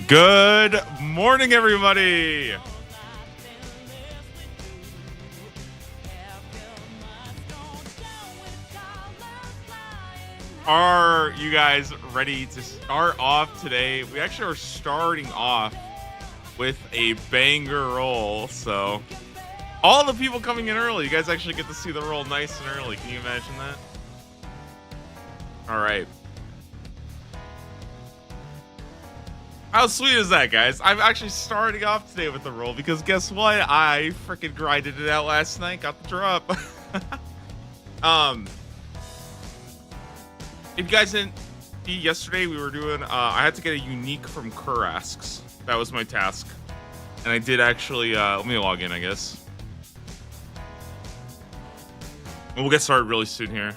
Good morning, everybody. Are you guys ready to start off today? We actually are starting off with a banger roll. So all the people coming in early, you guys actually get to see the roll nice and early. Can you imagine that? All right. How sweet is that, guys? I'm actually starting off today with the roll because guess what? I freaking grinded it out last night, got the drop. If you guys didn't see yesterday, we were doing, I had to get a unique from Kurasks. That was my task. And I did actually, let me log in, I guess. We'll get started really soon here.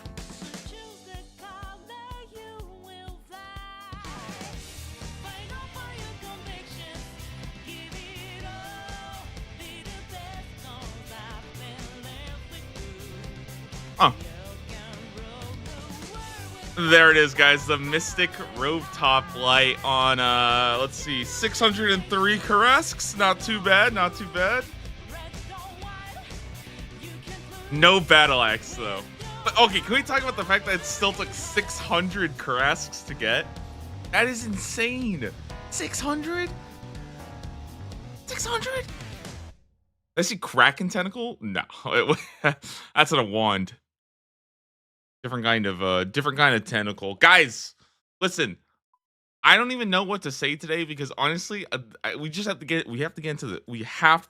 Oh. There it is, guys. The Mystic Robe Top Light on, let's see, 603 Kurasks. Not too bad, not too bad. No Battle Axe, though. But, okay, can we talk about the fact that it still took 600 Kurasks to get? That is insane. 600? 600? Did I see Kraken Tentacle? No. That's on a wand. Different kind of tentacle. Guys, listen. I don't even know what to say today because honestly, we have to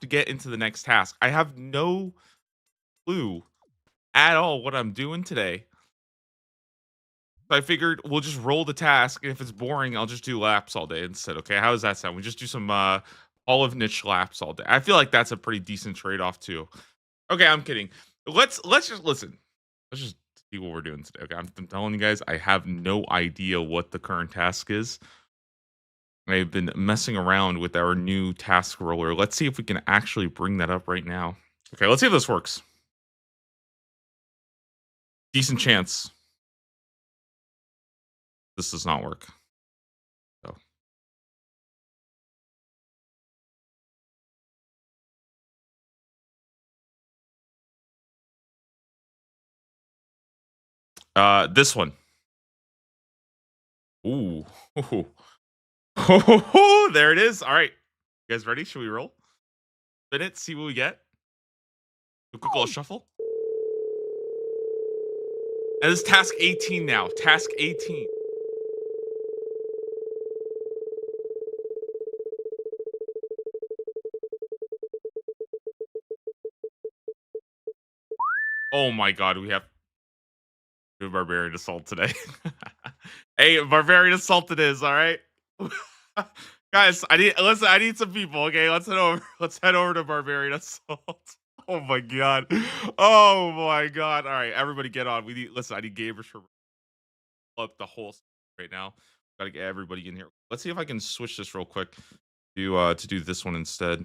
get into the next task. I have no clue at all what I'm doing today. So I figured we'll just roll the task, and if it's boring, I'll just do laps all day instead. Okay, how does that sound? We just do some olive niche laps all day. I feel like that's a pretty decent trade-off too. Okay, I'm kidding. Let's just listen. Let's just see what we're doing today. Okay, I'm telling you guys, I have no idea what the current task is. I've been messing around with our new task roller. Let's see if we can actually bring that up right now. Okay, let's see if this works. Decent chance this does not work. This one. Ooh. Oh, there it is. All right. You guys ready? Should we roll? Spin it, see what we get. A quick little shuffle. And this is task 18 now. Task 18. Oh my god, we have Barbarian Assault today. Hey, Barbarian Assault it is, all right? Guys, I need some people, okay? Let's head over to Barbarian Assault. Oh my god. Oh my god. All right, everybody get on. I need gamers for up the whole right now. Gotta get everybody in here. Let's see if I can switch this real quick to do this one instead.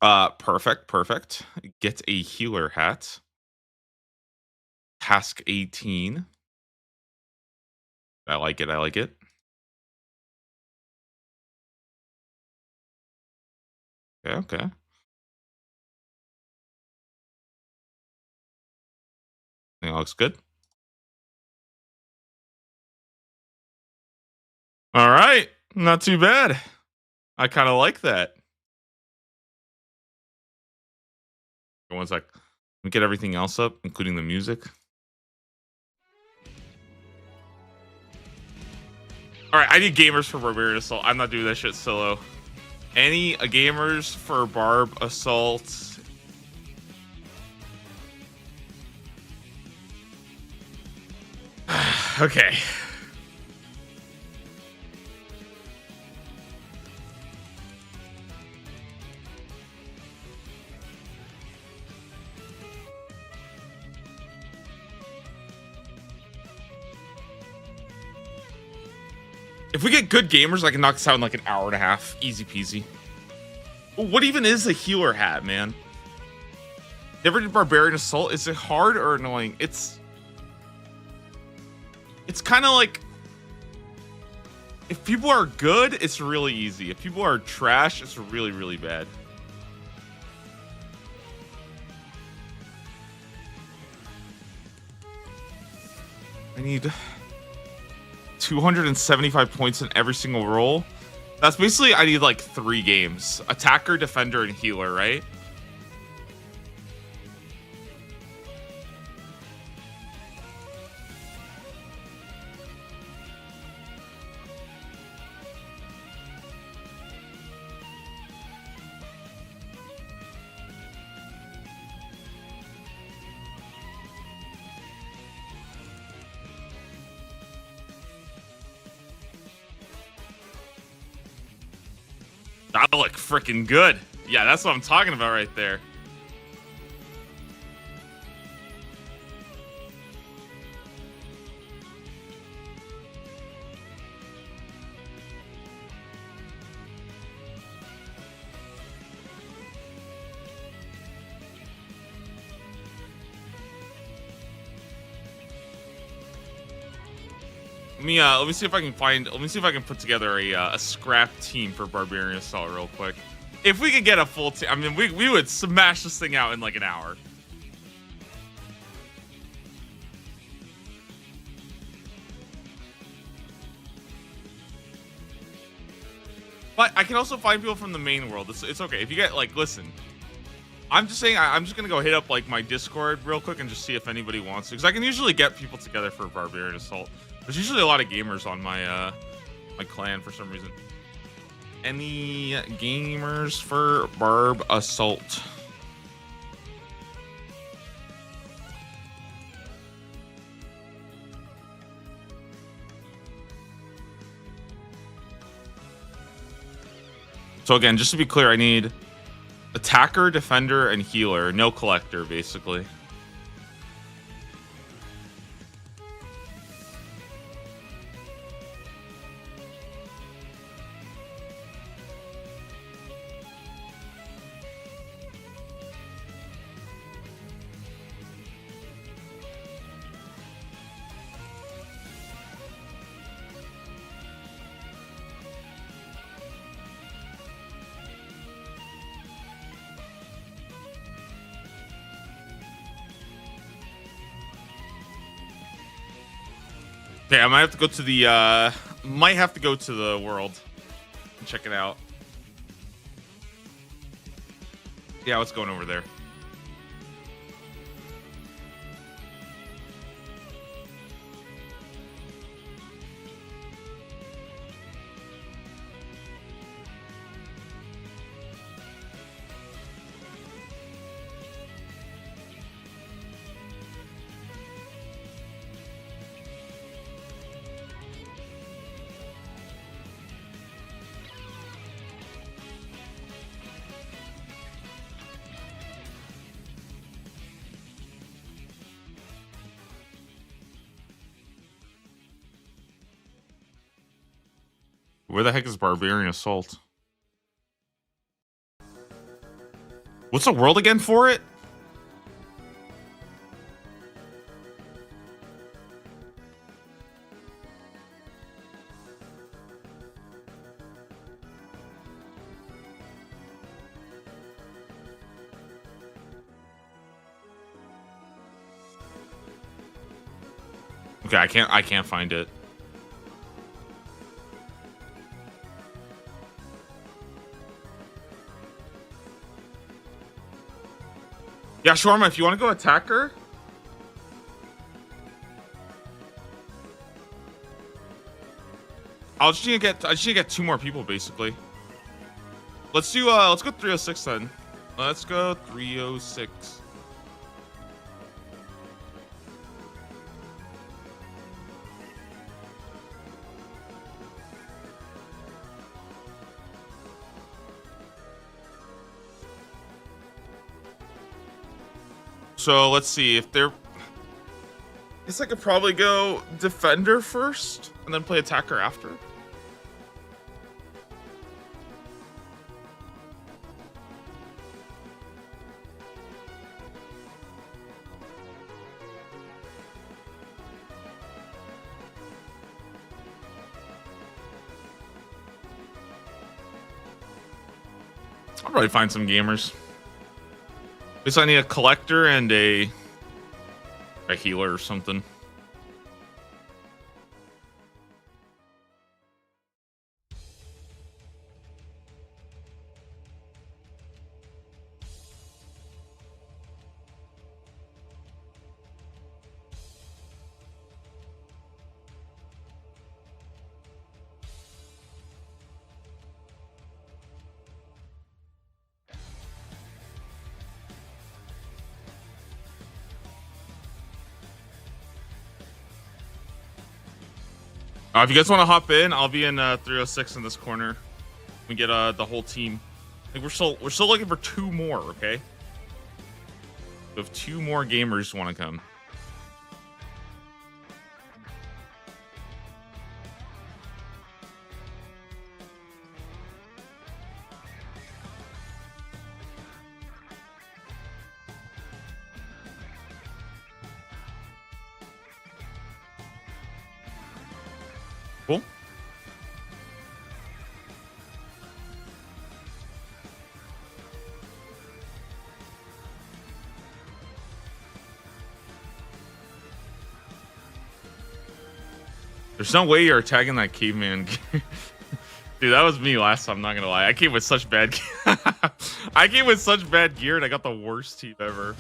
Perfect. Get a healer hat. Task 18. I like it. Okay. I think it looks good. All right. Not too bad. I kind of like that. One sec. Let me get everything else up, including the music. All right, I need gamers for Barbarian Assault. I'm not doing that shit solo. Any gamers for Barb Assault? Okay. If we get good gamers, I can knock this out in like an hour and a half. Easy peasy. What even is a healer hat, man? Never did Barbarian Assault. Is it hard or annoying? It's kind of like... If people are good, it's really easy. If people are trash, it's really, really bad. I need 275 points in every single roll. That's basically, I need like 3 games. Attacker, defender, and healer, right? That'll look freaking good. Yeah, that's what I'm talking about right there. Let me see if I can find. Let me see if I can put together a scrap team for Barbarian Assault real quick. If we could get a full team, I mean, we would smash this thing out in like an hour. But I can also find people from the main world. It's okay if you get like. Listen, I'm just saying. I'm just gonna go hit up like my Discord real quick and just see if anybody wants to, because I can usually get people together for Barbarian Assault. There's usually a lot of gamers on my my clan for some reason. Any gamers for Barb Assault? So again, just to be clear, I need attacker, defender, and healer. No collector, basically. Okay, I might have to go to the world and check it out. Yeah, what's going over there? Where the heck is Barbarian Assault? What's the world again for it? Okay, I can't find it. Yeah, Shawarma, if you want to go attacker. I just need to get 2 more people basically. Let's go 306 then. Let's go 306. So let's see if they're. I guess I could probably go defender first and then play attacker after. I'll probably find some gamers. At least I need a collector and a healer or something. If you guys want to hop in, I'll be in 306 in this corner. We get the whole team. I think we're still looking for 2 more. Okay, we have 2 more gamers who want to come. Cool. There's no way you're attacking that caveman. Dude, that was me last time, not gonna lie. I came with such bad I came with such bad gear and I got the worst team ever.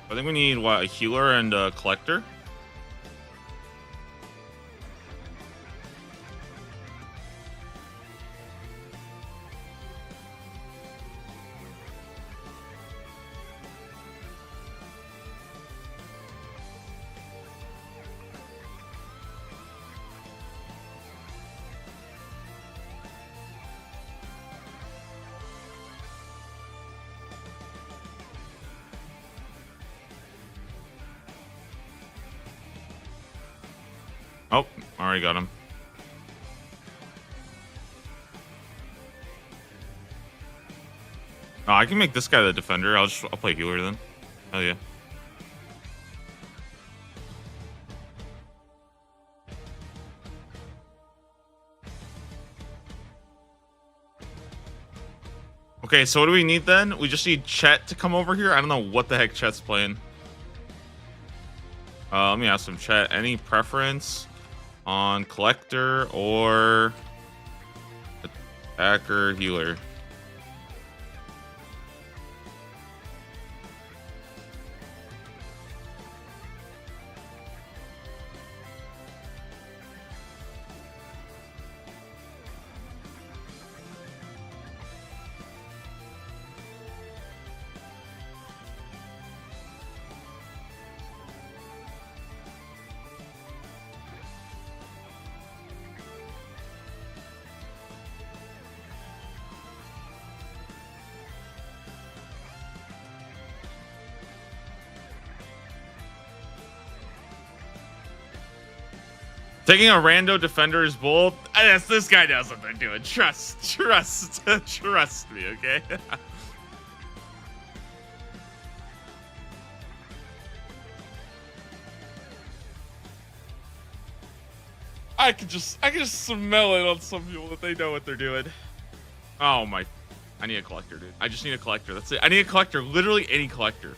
I think we need, what, a healer and a collector? Oh, already got him. Oh, I can make this guy the defender. I'll play healer then. Hell yeah. Okay, so what do we need then? We just need Chet to come over here. I don't know what the heck Chet's playing. Let me ask him, Chet. Any preference on collector or attacker healer? Taking a rando defender is bold. Yes, this guy knows what they're doing. Trust me, okay? I can just smell it on some people that they know what they're doing. Oh my! I need a collector, dude. I just need a collector. That's it. I need a collector. Literally any collector.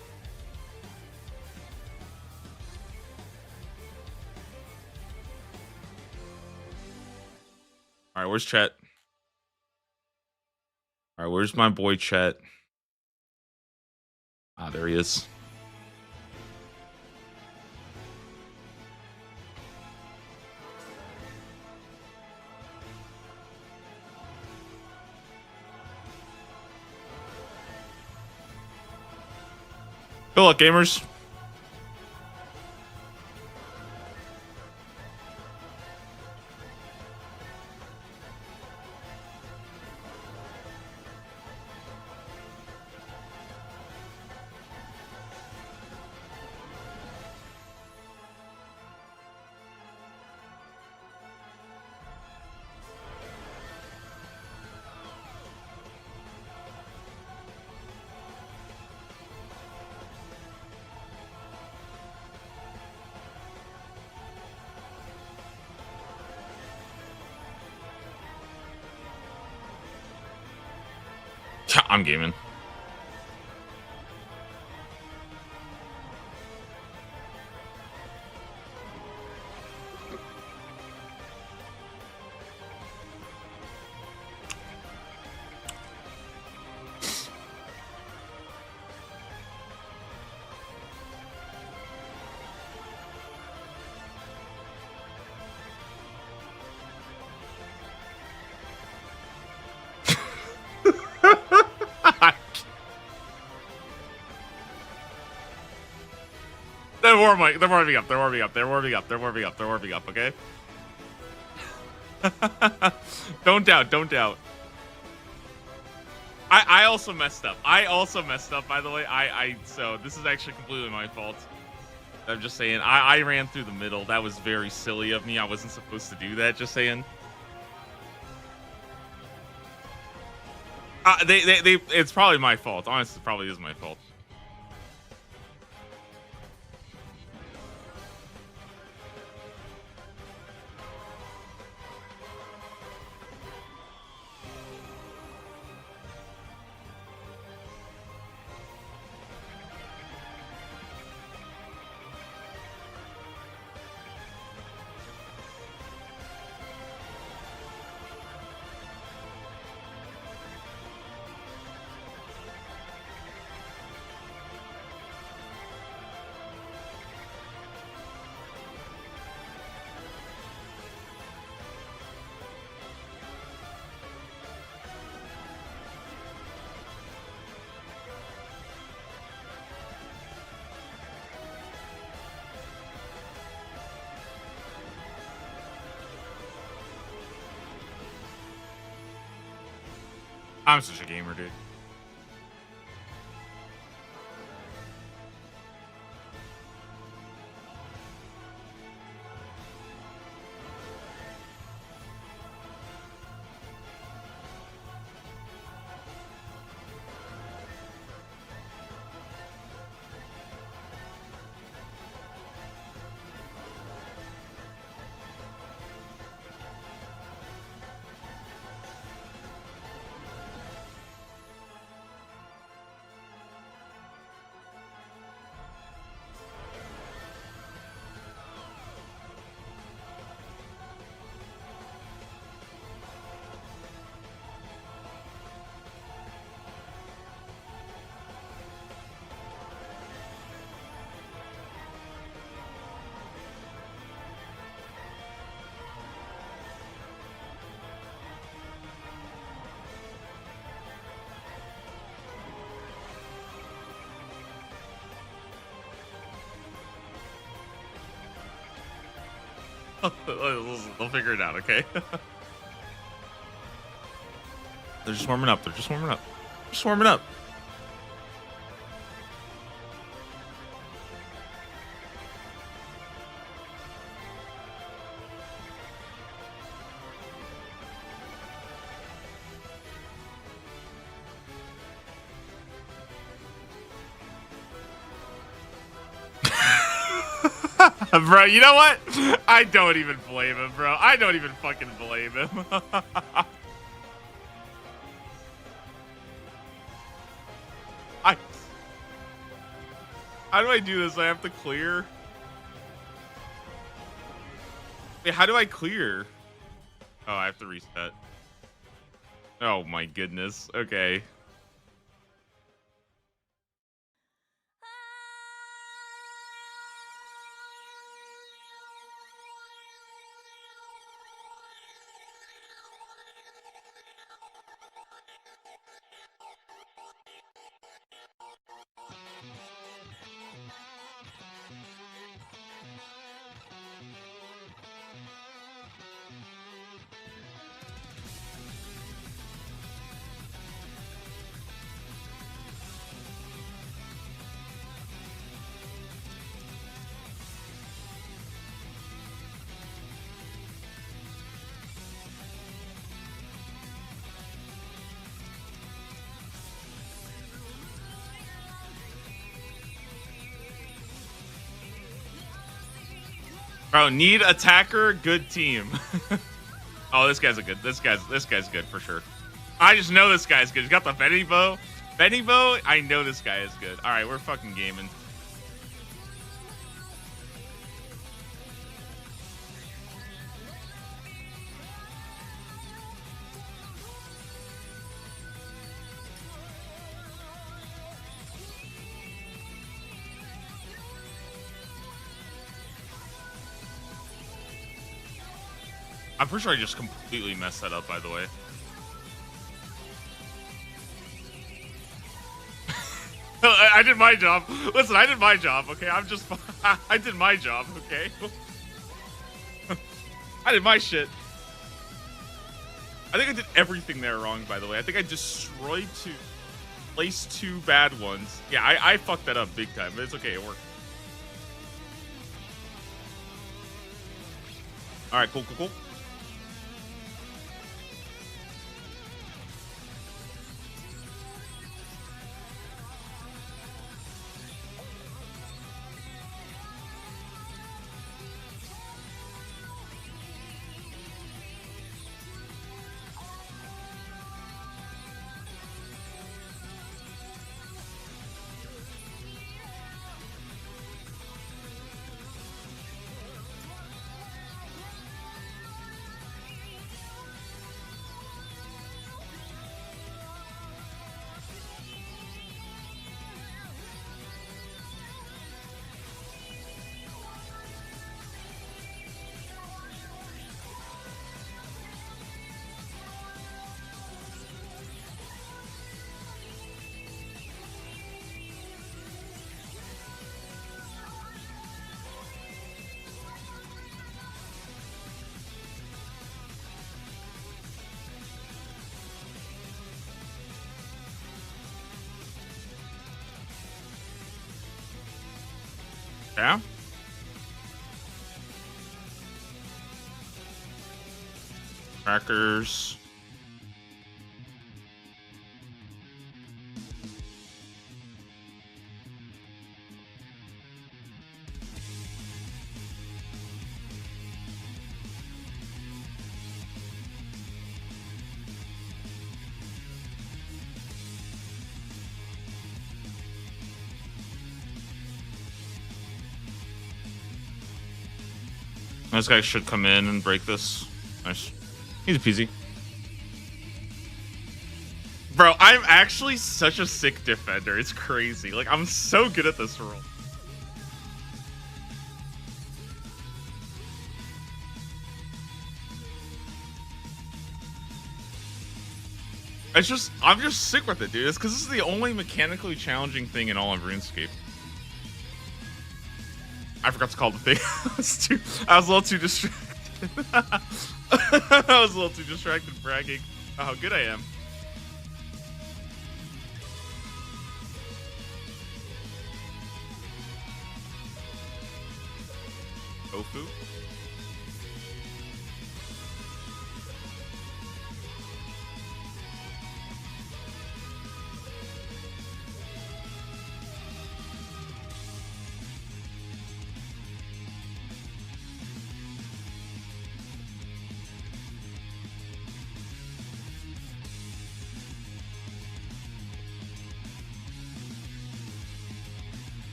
All right, where's Chet? All right, where's my boy Chet? Ah, there he is. Good luck, gamers. I'm gaming. They're warming up. They're warming up. They're warming up. They're warming up. They're warming up. They're warming up. Okay. Don't doubt. Don't doubt. I also messed up. I also messed up. By the way, so this is actually completely my fault. I'm just saying. I ran through the middle. That was very silly of me. I wasn't supposed to do that. Just saying. It's probably my fault. Honestly, it probably is my fault. I'm such a gamer, dude. They'll figure it out, okay? They're just warming up. They're just warming up. Just warming up. Bro, you know what? I don't even blame him, bro. I don't even fucking blame him. How do I do this? I have to clear? Wait, how do I clear? Oh, I have to reset. Oh my goodness. Okay. Bro, need attacker, good team. Oh, this guy's good for sure. I just know this guy's good. He's got the Benny bow. Benny bow, I know this guy is good. All right, we're fucking gaming. I'm pretty sure I just completely messed that up, by the way. I did my job. Listen, I did my job, okay? I'm just... I did my job, okay? I did my shit. I think I did everything there wrong, by the way. I think I destroyed two... Placed two bad ones. Yeah, I fucked that up big time, but it's okay. It worked. All right, cool, cool, cool. Yeah? Crackers. This guy should come in and break this. Nice. Easy peasy. Bro, I'm actually such a sick defender. It's crazy. Like, I'm so good at this role. I'm just sick with it, dude. It's because this is the only mechanically challenging thing in all of RuneScape. I forgot to call the thing. I was a little too distracted. I was a little too distracted bragging about how good I am. Tofu?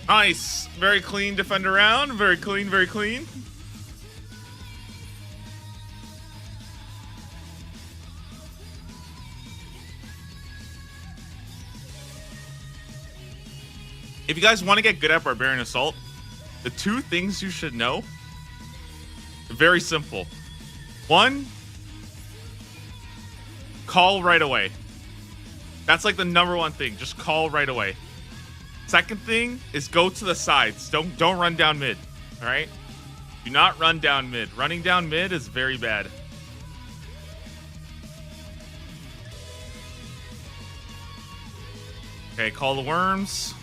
Nice. Very clean defender round. Very clean, very clean. If you guys want to get good at Barbarian Assault, the two things you should know, very simple. One, call right away. That's like the number one thing. Just call right away. Second thing is go to the sides. Don't run down mid. All right? Do not run down mid. Running down mid is very bad. Okay, call the worms.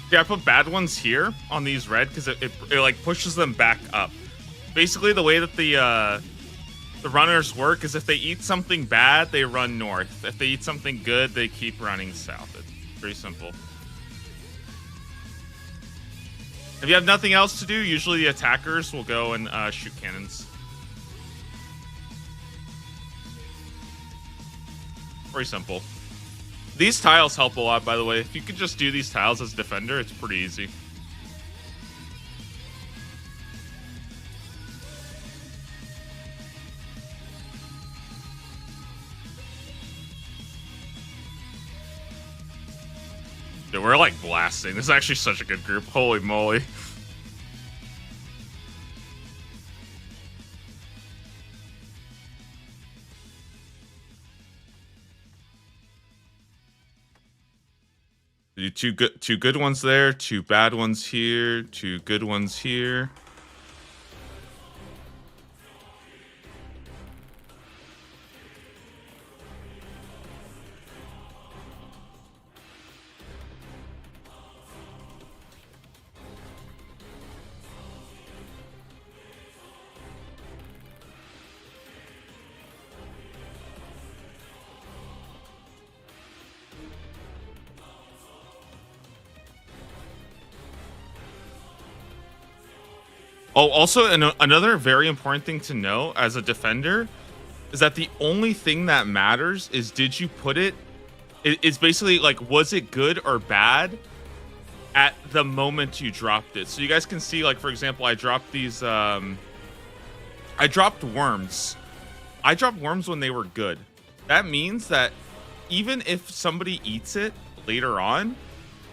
Yeah, I put bad ones here on these red because it like pushes them back up. Basically, the way that the runners work is if they eat something bad, they run north. If they eat something good, they keep running south. It's pretty simple. If you have nothing else to do, usually the attackers will go and shoot cannons. Very simple. These tiles help a lot, by the way. If you could just do these tiles as defender, it's pretty easy. Dude, we're like blasting. This is actually such a good group. Holy moly. Two good ones there, two bad ones here, two good ones here. Oh, also, another very important thing to know as a defender is that the only thing that matters is did you put it. It's basically like, was it good or bad at the moment you dropped it? So you guys can see, like, for example, I dropped these. I dropped worms. I dropped worms when they were good. That means that even if somebody eats it later on,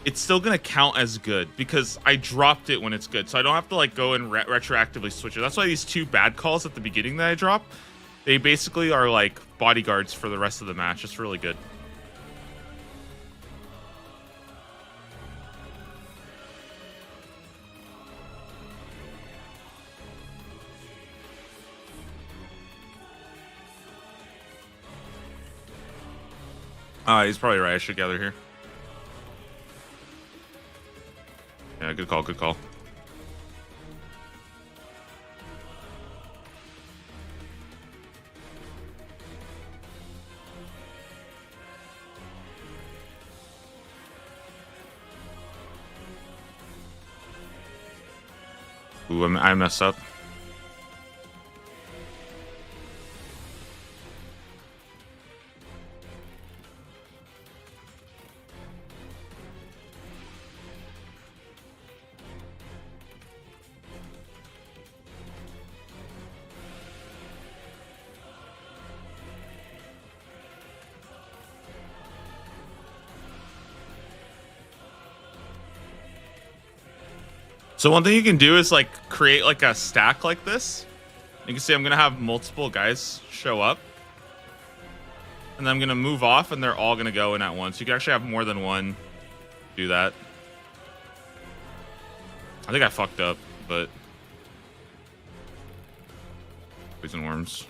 it's still going to count as good because I dropped it when it's good. So I don't have to like go and retroactively switch it. That's why these two bad calls at the beginning that I drop, they basically are like bodyguards for the rest of the match. It's really good. He's probably right. I should gather here. Yeah, good call, good call. Ooh, I messed up. So one thing you can do is like create like a stack like this. You can see I'm gonna have multiple guys show up, and then I'm gonna move off, and they're all gonna go in at once. You can actually have more than one do that. I think I fucked up, but poison worms.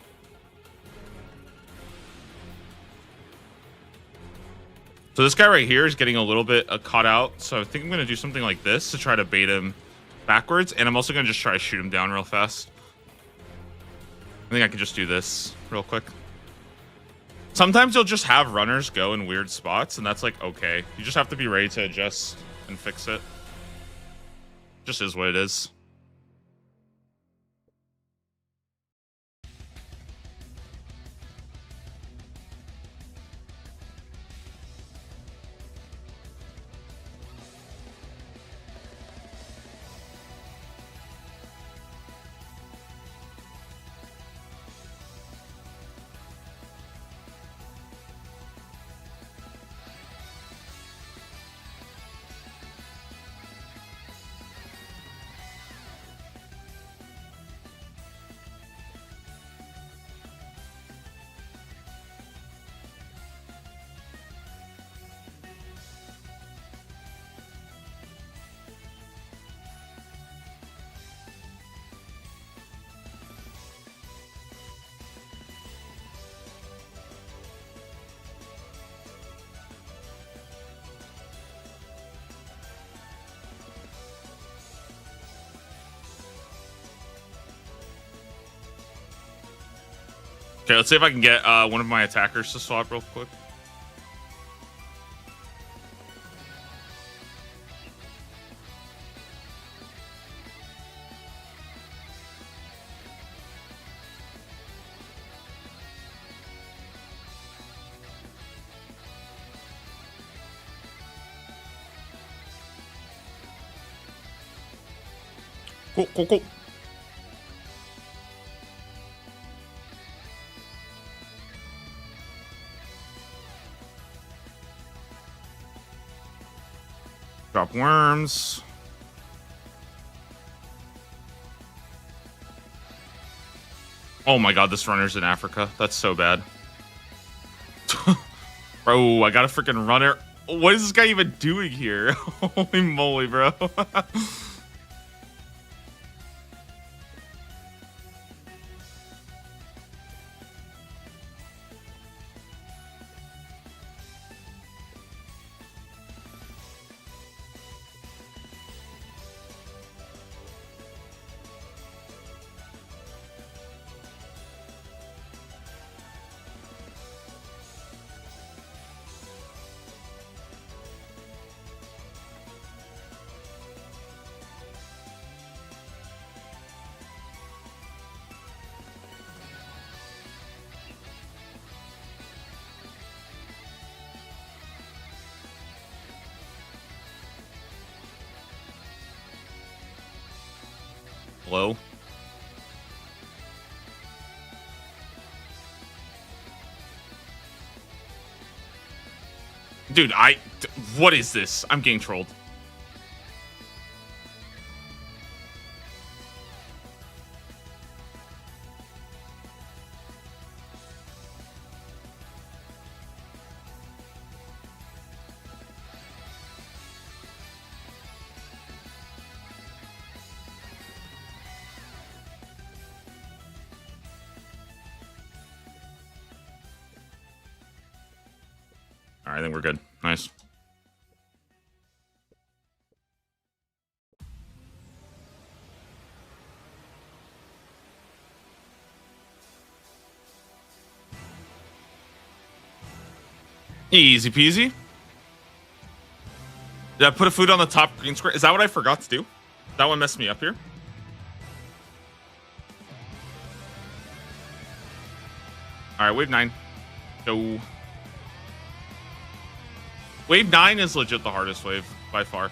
So this guy right here is getting a little bit caught out. So I think I'm gonna do something like this to try to bait him backwards, and I'm also gonna just try to shoot him down real fast. I think I can just do this real quick. Sometimes you'll just have runners go in weird spots, and that's like okay. You just have to be ready to adjust and fix it. Just is what it is. Okay, let's see if I can get one of my attackers to swap real quick. Cool, cool, cool. Drop worms. Oh my god, this runner's in Africa. That's so bad. Bro, I got a freaking runner. What is this guy even doing here? Holy moly, bro. Hello? Dude, what is this? I'm getting trolled. All right, I think we're good. Nice. Easy peasy. Did I put a food on the top green square? Is that what I forgot to do? That one messed me up here. All right, wave 9. Go. Wave 9 is legit the hardest wave by far.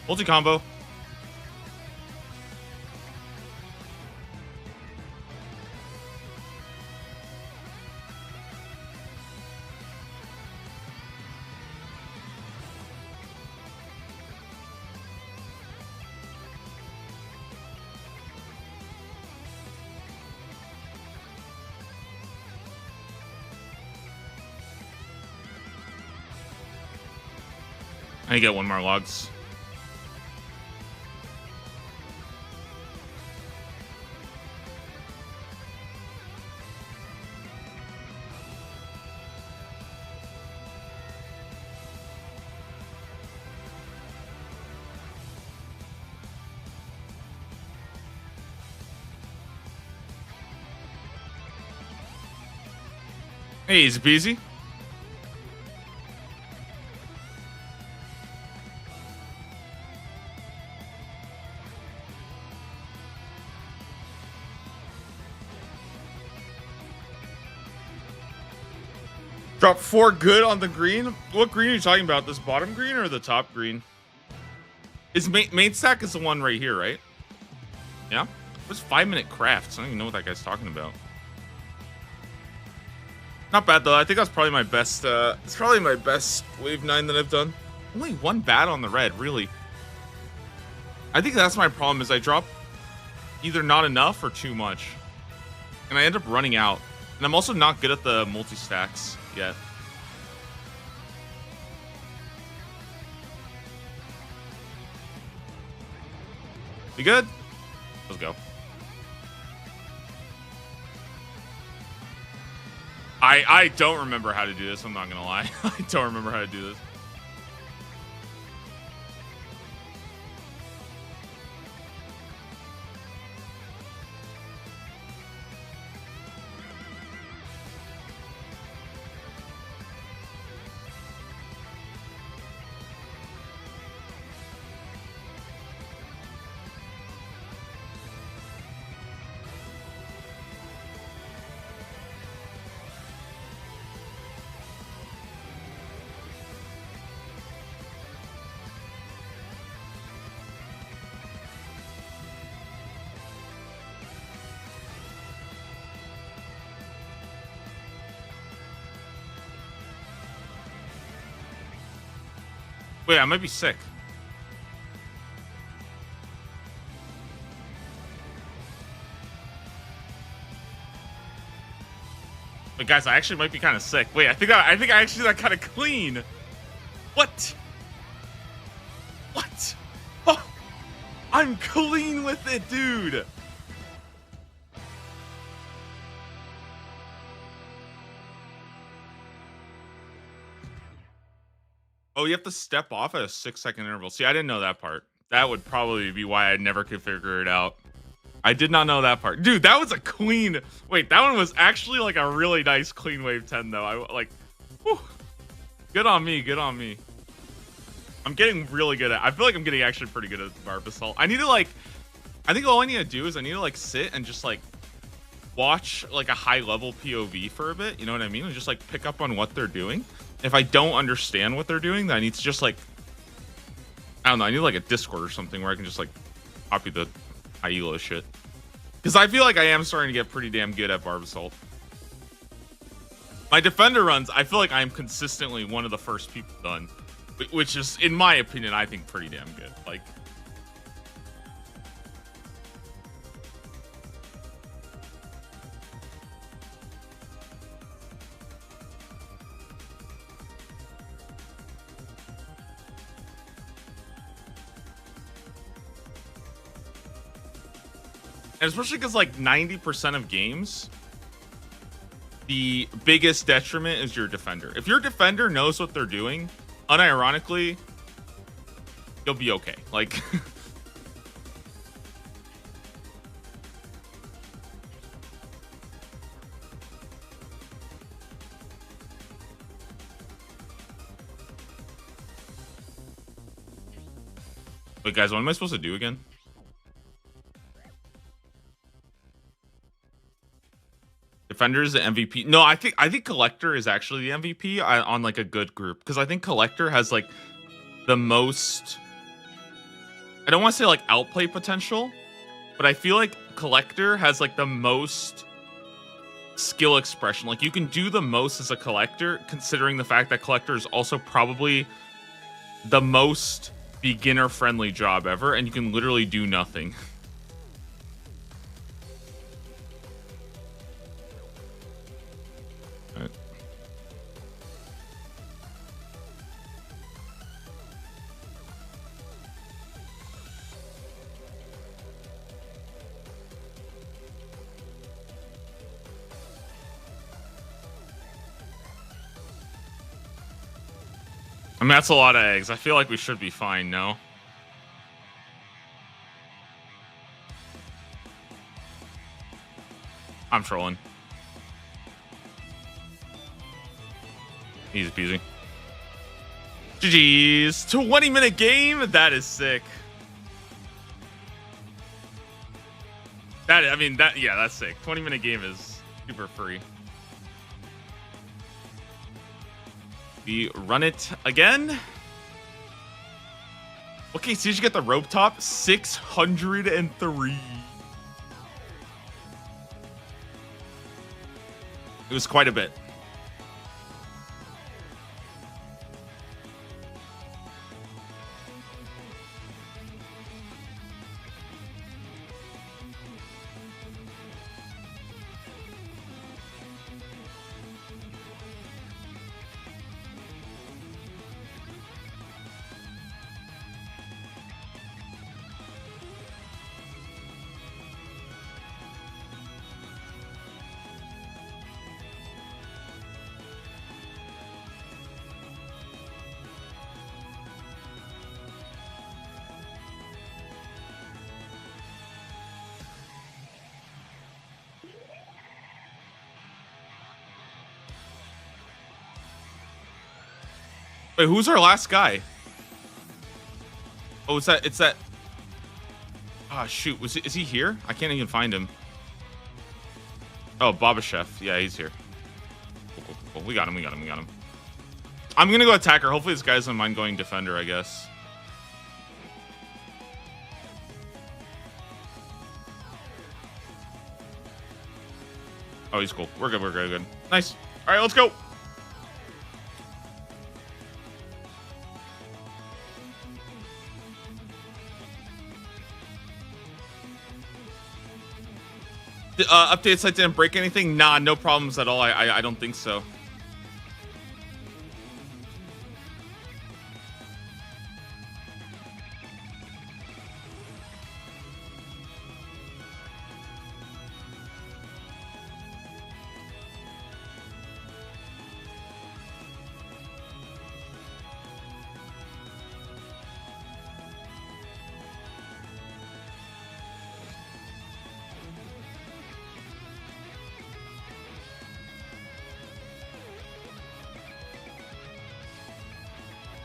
Multi-combo. I get one more logs. Easy peasy. Drop 4 good on the green. What green are you talking about? This bottom green or the top green? Is main stack is the one right here, right? Yeah. What's 5-minute crafts? I don't even know what that guy's talking about. Not bad though. I think that's probably my best. It's probably my best wave 9 that I've done. Only one bad on the red, really. I think that's my problem is I drop either not enough or too much, and I end up running out. And I'm also not good at the multi stacks yet. You good? Let's go. I don't remember how to do this. I'm not gonna lie. I don't remember how to do this. Wait, I might be sick. But guys, I actually might be kind of sick. Wait, I think I actually got kind of clean. What? What? Oh, I'm clean with it, dude. Oh, you have to step off at a 6-second interval. See, I didn't know that part. That would probably be why I never could figure it out. I did not know that part. Dude, that was a clean... Wait, that one was actually like a really nice clean wave 10, though. I like... Whew. Good on me, good on me. I'm getting really good at... I feel like I'm getting actually pretty good at Barbasol. I need to like... I think all I need to do is I need to like sit and just like watch like a high level POV for a bit. You know what I mean? And just like pick up on what they're doing. If I don't understand what they're doing, then I need to just like... I don't know, I need like a Discord or something where I can just like copy the Hyela shit. Because I feel like I am starting to get pretty damn good at Barbasol. My defender runs, I feel like I'm consistently one of the first people done. Which is, in my opinion, I think pretty damn good. Like... And especially because like 90% of games, the biggest detriment is your defender. If your defender knows what they're doing, unironically, you'll be okay. Like... Wait, guys, what am I supposed to do again? Defender is the MVP. No, I think Collector is actually the MVP on like a good group, because I think Collector has like the most... I don't want to say like outplay potential, but I feel like Collector has like the most skill expression. Like you can do the most as a Collector, considering the fact that Collector is also probably the most beginner friendly job ever, and you can literally do nothing. I mean, that's a lot of eggs. I feel like we should be fine, no? I'm trolling. Easy peasy. GG's. 20-minute game? That is sick. I mean, yeah, that's sick. 20-minute game is super free. We run it again. Okay, so did you get the rope top? 603. It was quite a bit. Wait, who's our last guy? Oh, it's that. Ah, shoot. Is he here? I can't even find him. Oh, Babashev. Yeah, he's here. Cool. We got him. I'm gonna go attacker. Hopefully this guy doesn't mind going defender, I guess. Oh, he's cool. We're good. Nice. All right, let's go. The update site didn't break anything? Nah, no problems at all. I don't think so.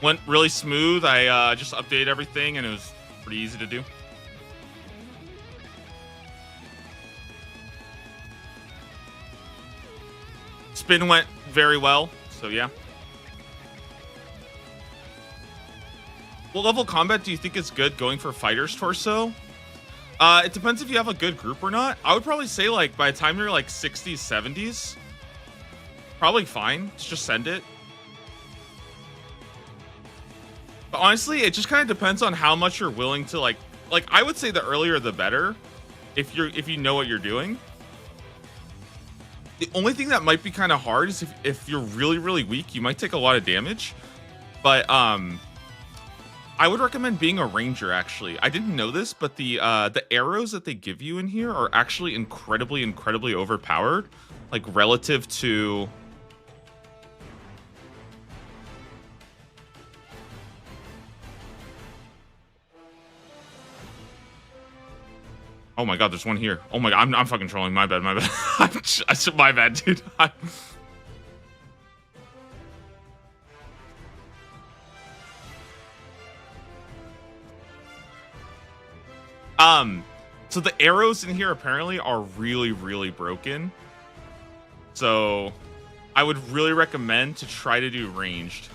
Went really smooth. I just updated everything, and it was pretty easy to do. Spin went very well, so yeah. What level combat do you think is good going for Fighter's Torso? It depends if you have a good group or not. I would probably say, like, by the time you're, like, 60s, 70s, probably fine. Just send it. But honestly, it just kind of depends on how much you're willing to, like, I would say the earlier the better, if you know what you're doing. The only thing that might be kind of hard is if you're really, really weak, you might take a lot of damage. But I would recommend being a ranger, actually. I didn't know this, but the arrows that they give you in here are actually incredibly, incredibly overpowered, like relative to... Oh my god, there's one here. Oh my god, I'm fucking trolling. My bad. My bad, dude. So the arrows in here apparently are really, really broken. So I would really recommend to try to do ranged.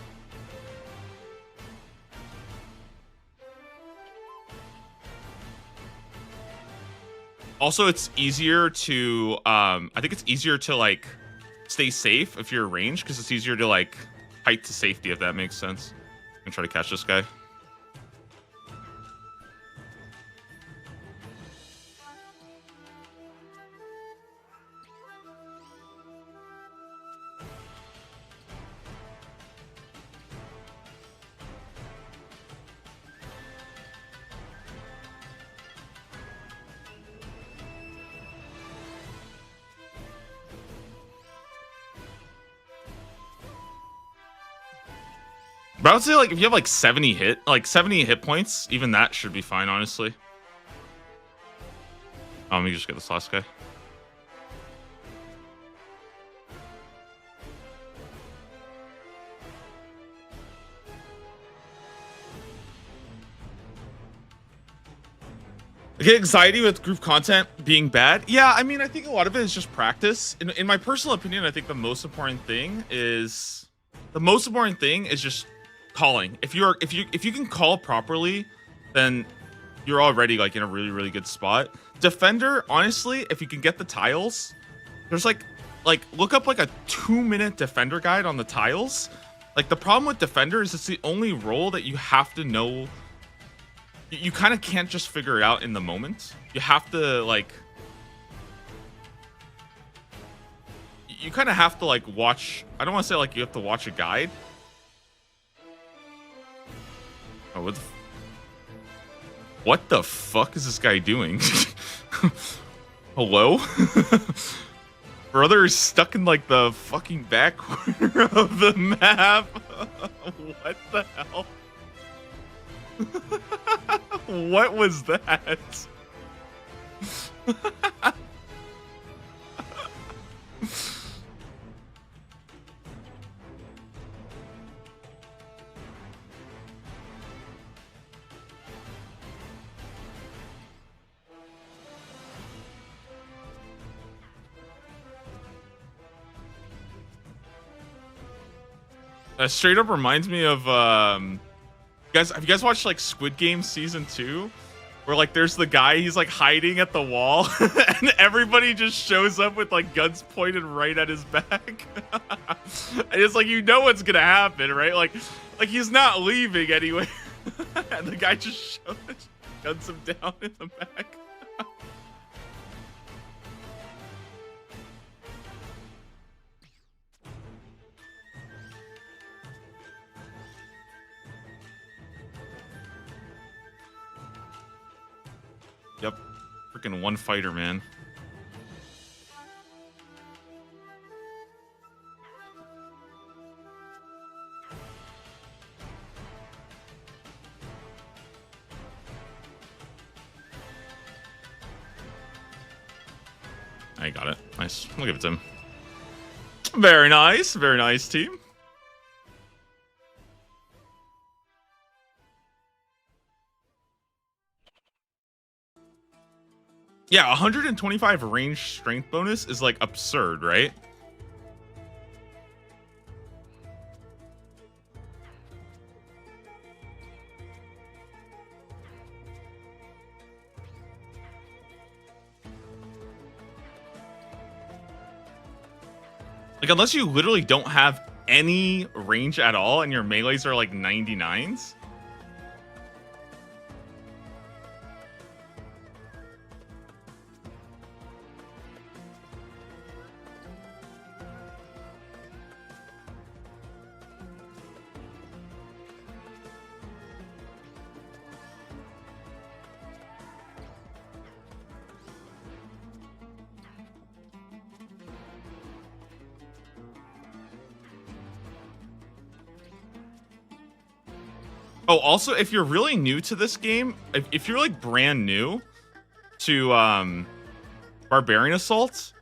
Also, it's easier to, I think it's easier to, like, stay safe if you're ranged, because it's easier to, like, height to safety, if that makes sense. I'm gonna try to catch this guy. But I would say, like, if you have, like, 70 hit points, even that should be fine, honestly. Let me just get this last guy. I get anxiety with group content being bad. Yeah, I mean, I think a lot of it is just practice. In my personal opinion, I think the most important thing is just calling. If you can call properly, then you're already, like, in a really, really good spot. Defender, honestly, if you can get the tiles, there's like look up like a 2-minute defender guide on the tiles. Like, the problem with defender is it's the only role that you have to know. You kind of can't just figure it out in the moment. You have to, like, you kind of have to, like, watch. I don't want to say, like, you have to watch a guide. Oh, what the fuck is this guy doing? Hello? Brother is stuck in, like, the fucking back corner of the map. What the hell? What was that? Straight up reminds me of guys. Have you guys watched like Squid Game season 2? Where like there's the guy, he's like hiding at the wall, and everybody just shows up with like guns pointed right at his back. And it's like, you know what's gonna happen, right? Like he's not leaving anyway. And the guy just guns him down in the back. Yep. Freaking one fighter, man. I got it. Nice. We'll give it to him. Very nice. Very nice, team. Yeah, 125 range strength bonus is like absurd, right? Like, unless you literally don't have any range at all and your melees are like 99s. Oh, also, if you're really new to this game, if you're like brand new to Barbarian Assault,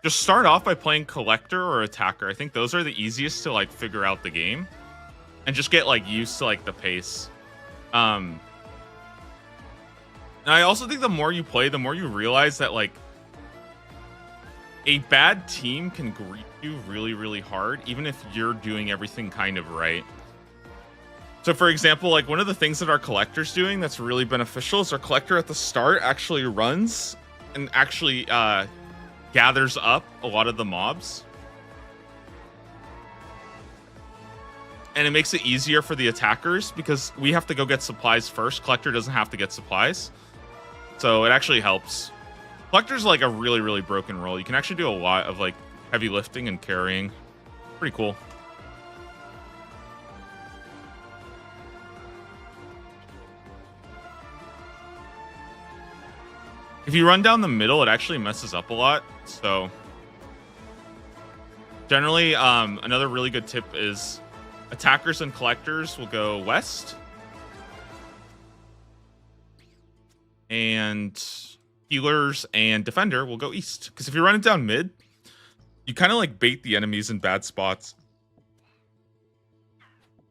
just start off by playing Collector or Attacker. I think those are the easiest to like figure out the game and just get like used to like the pace. And I also think the more you play, the more you realize that like a bad team can greet you really, really hard, even if you're doing everything kind of right. So, for example, like one of the things that our collector's doing that's really beneficial is our collector at the start actually runs and actually gathers up a lot of the mobs. And it makes it easier for the attackers because we have to go get supplies first. Collector doesn't have to get supplies. So it actually helps. Collector's like a really, really broken role. You can actually do a lot of like heavy lifting and carrying. Pretty cool. If you run down the middle, it actually messes up a lot. So generally, another really good tip is attackers and collectors will go west. And healers and defender will go east. Because if you run it down mid, you kind of like bait the enemies in bad spots.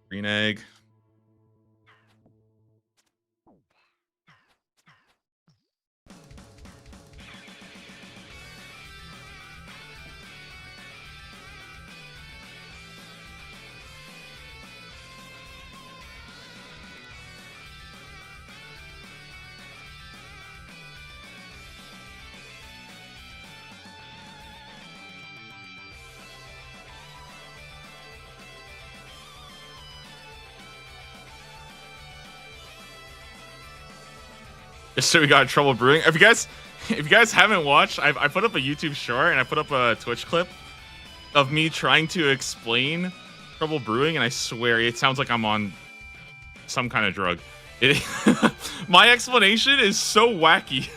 Green egg. So we got trouble brewing. If you guys haven't watched, I put up a YouTube short and I put up a Twitch clip of me trying to explain trouble brewing, and I swear it sounds like I'm on some kind of drug. My explanation is so wacky.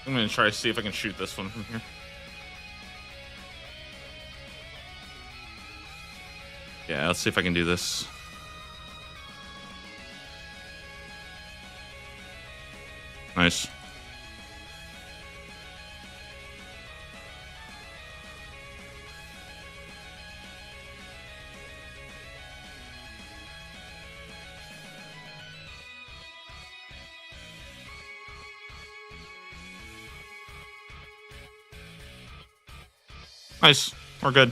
I'm gonna try to see if I can shoot this one from here. Yeah, let's see if I can do this. Nice. Nice. We're good.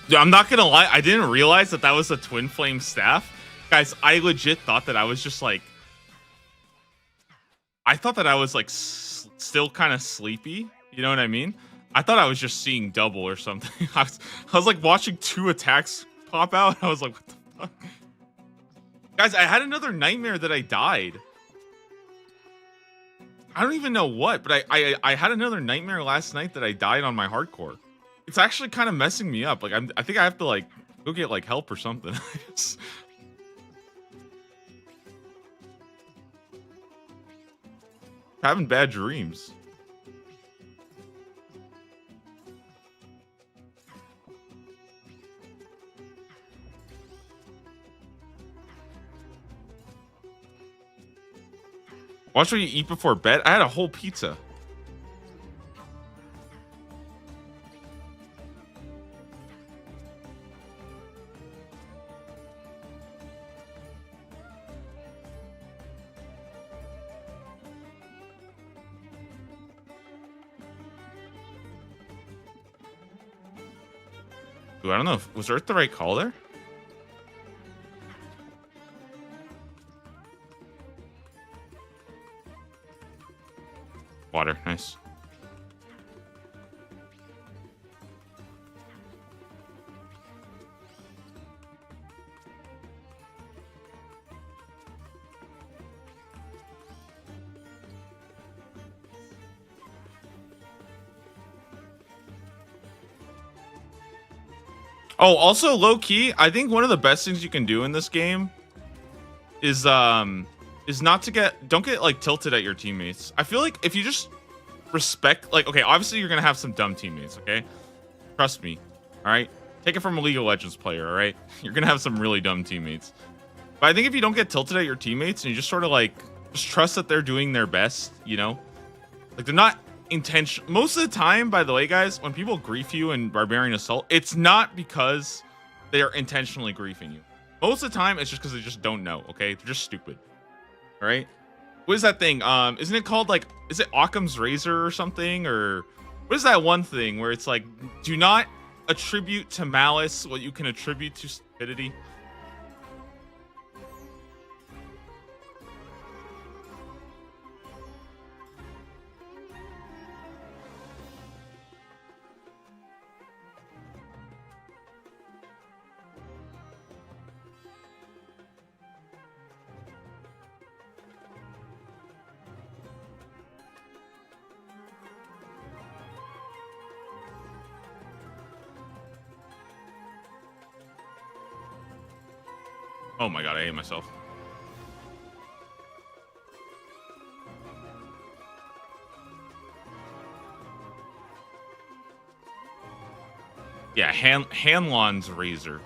Dude, I'm not gonna lie. I didn't realize that that was a twin flame staff. Guys, I legit thought that I was just like, I thought that I was like still kind of sleepy. You know what I mean? I thought I was just seeing double or something. I was like watching two attacks pop out. I was like, what the fuck? Guys, I had another nightmare that I died. I don't even know what, but I had another nightmare last night that I died on my hardcore. It's actually kind of messing me up. Like I think I have to like go get like help or something. Having bad dreams. Watch what you eat before bed. I had a whole pizza. Ooh, I don't know. Was Earth the right call there? Water, nice. Oh, also low key, I think one of the best things you can do in this game is not to don't get like tilted at your teammates. I feel like if you just respect, like, okay, obviously you're gonna have some dumb teammates, okay? Trust me. All right? Take it from a League of Legends player, all right? You're gonna have some really dumb teammates. But I think if you don't get tilted at your teammates and you just sort of like just trust that they're doing their best, you know? Like they're not intention most of the time, by the way, guys, when people grief you in Barbarian Assault, it's not because they are intentionally griefing you. Most of the time, it's just because they just don't know, okay? They're just stupid. All right? What is that thing? Isn't it called like, is it Occam's razor or something? Or what is that one thing where it's like, do not attribute to malice what you can attribute to stupidity? Oh my god, I hate myself. Yeah, Hanlon's razor.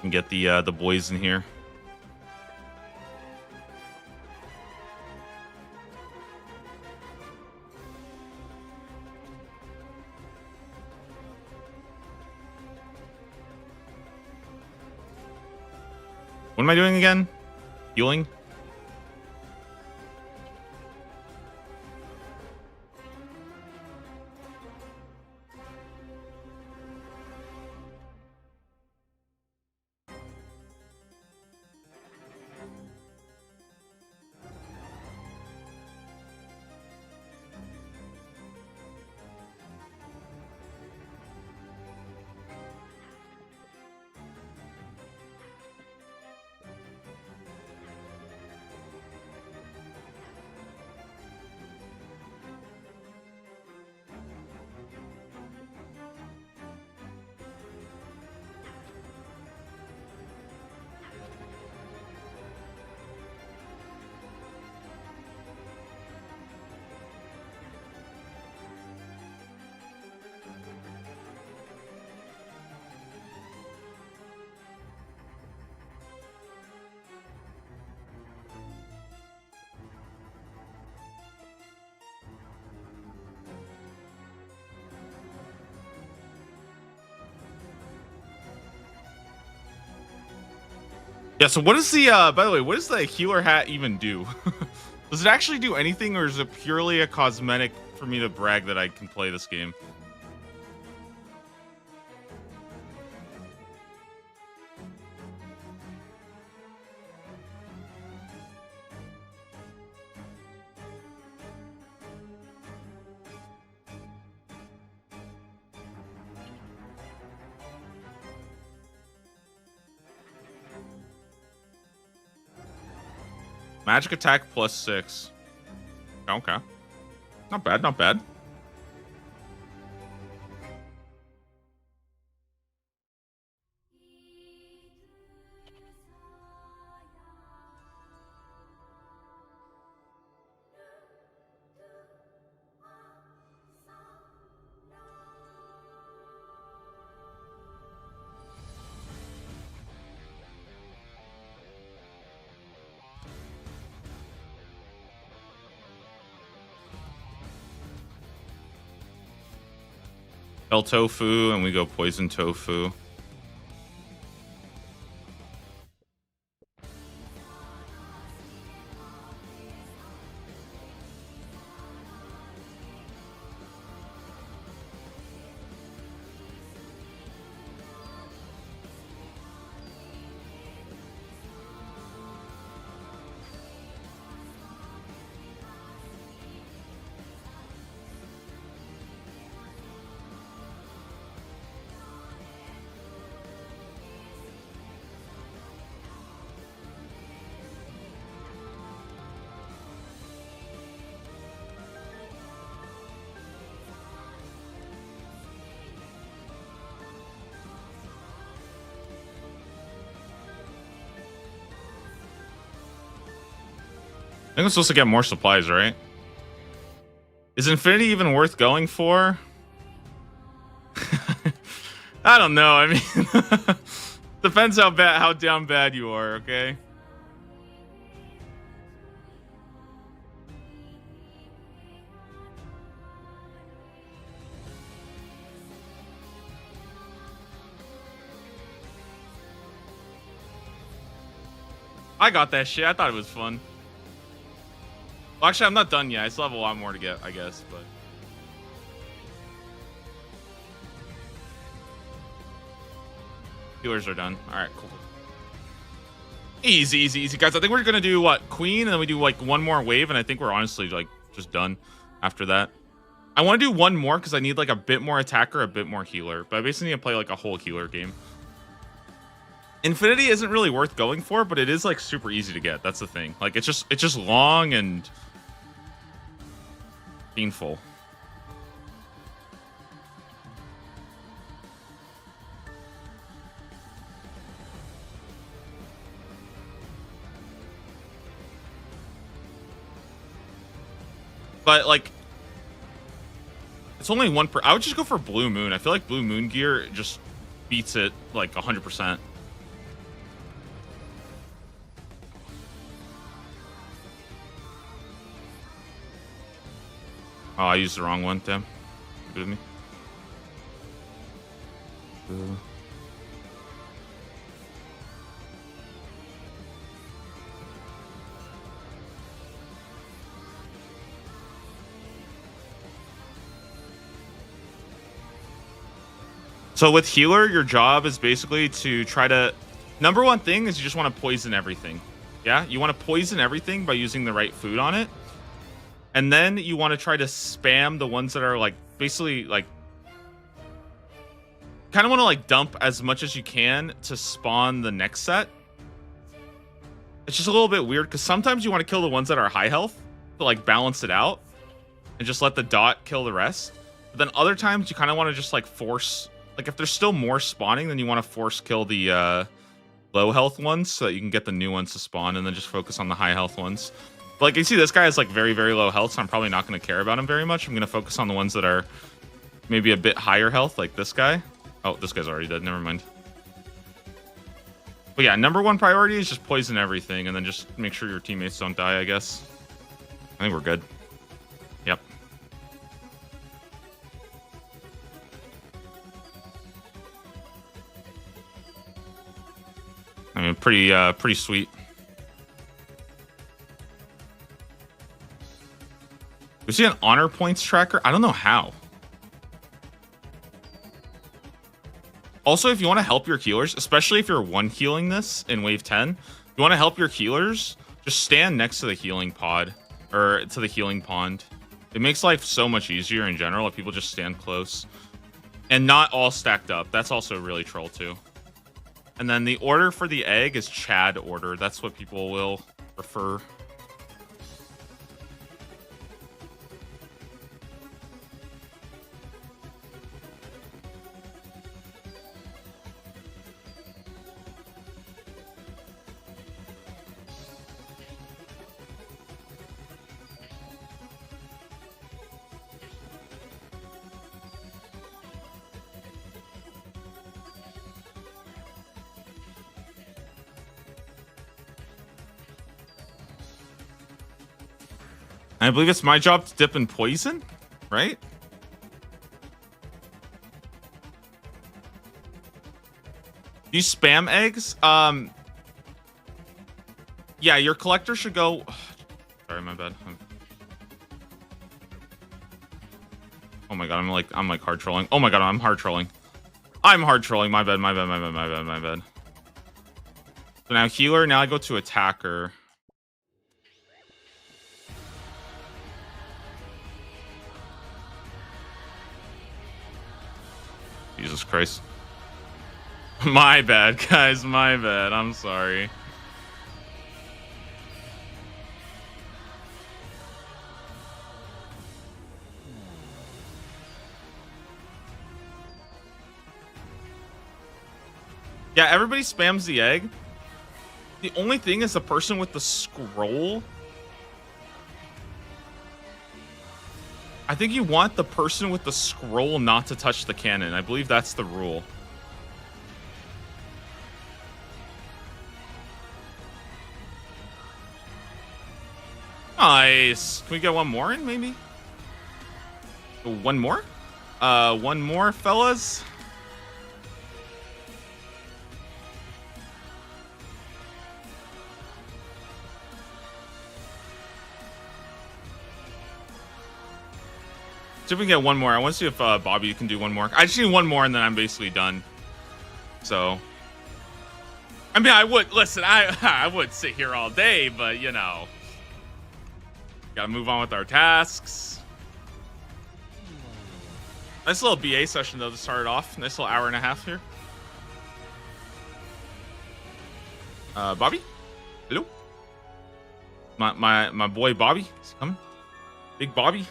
And get the boys in here. What am I doing again? Healing? Yeah, so what is the, by the way, what does the healer hat even do? Does it actually do anything, or is it purely a cosmetic for me to brag that I can play this game? Magic attack +6. Okay. Not bad, not bad. El tofu, and we go poison tofu. I think I'm supposed to get more supplies, right? Is Infinity even worth going for? I don't know. I mean, depends how down bad you are, okay? I got that shit. I thought it was fun. Well, actually, I'm not done yet. I still have a lot more to get, I guess, but... Healers are done. Alright, cool. Easy, easy, easy. Guys, I think we're gonna do, what, Queen, and then we do, like, one more wave, and I think we're honestly, like, just done after that. I want to do one more, because I need, like, a bit more attacker, a bit more healer. But I basically need to play, like, a whole healer game. Infinity isn't really worth going for, but it is, like, super easy to get. That's the thing. Like, it's just long and... painful. But, like, it's only one per... I would just go for Blue Moon. I feel like Blue Moon gear just beats it, like, 100%. Oh, I used the wrong one, damn. Good with me. So with healer, your job is basically to try to... Number one thing is you just want to poison everything. Yeah? You want to poison everything by using the right food on it. And then you want to try to spam the ones that are, like, basically, like... kind of want to, like, dump as much as you can to spawn the next set. It's just a little bit weird, because sometimes you want to kill the ones that are high health to, like, balance it out. And just let the dot kill the rest. But then other times you kind of want to just, like, force... Like, if there's still more spawning, then you want to force kill the low health ones so that you can get the new ones to spawn and then just focus on the high health ones. But, like, you see this guy is, like, very, very low health, so I'm probably not going to care about him very much. I'm going to focus on the ones that are maybe a bit higher health, like this guy. Oh, this guy's already dead. Never mind. But, yeah, number one priority is just poison everything and then just make sure your teammates don't die, I guess. I think we're good. Yep. I mean, pretty sweet. We see an honor points tracker. I don't know how. Also, if you want to help your healers, especially if you're one healing this in wave 10, if you want to help your healers, just stand next to the healing pod or to the healing pond. It makes life so much easier in general if people just stand close and not all stacked up. That's also really troll too. And then the order for the egg is Chad order. That's what people will prefer. I believe it's my job to dip in poison, right? You spam eggs? Yeah, your collector should go. Sorry, my bad. Oh my god, I'm like hard trolling. Oh my god, I'm hard trolling. I'm hard trolling. My bad. So now healer. Now I go to attacker. Jesus Christ. My bad, guys. My bad. I'm sorry. Yeah, everybody spams the egg. The only thing is the person with the scroll. I think you want the person with the scroll not to touch the cannon. I believe that's the rule. Nice. Can we get one more in, maybe? One more? One more, fellas? See if we can get one more. I want to see if Bobby can do one more. I just need one more and then I'm basically done. So, I mean, I would listen. I would sit here all day, but you know, gotta move on with our tasks. Nice little BA session though to start it off. Nice little hour and a half here. Bobby, hello. My boy Bobby is coming. Big Bobby.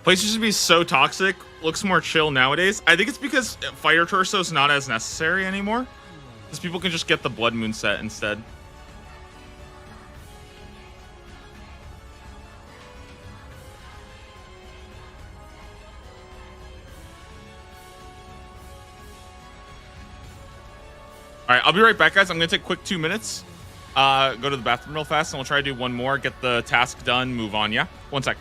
Places should be so toxic. Looks more chill nowadays. I think it's because Fire Torso is not as necessary anymore. Because people can just get the Blood Moon set instead. Alright, I'll be right back, guys. I'm going to take a quick 2 minutes. Go to the bathroom real fast, and we'll try to do one more. Get the task done, move on, yeah? 1 sec.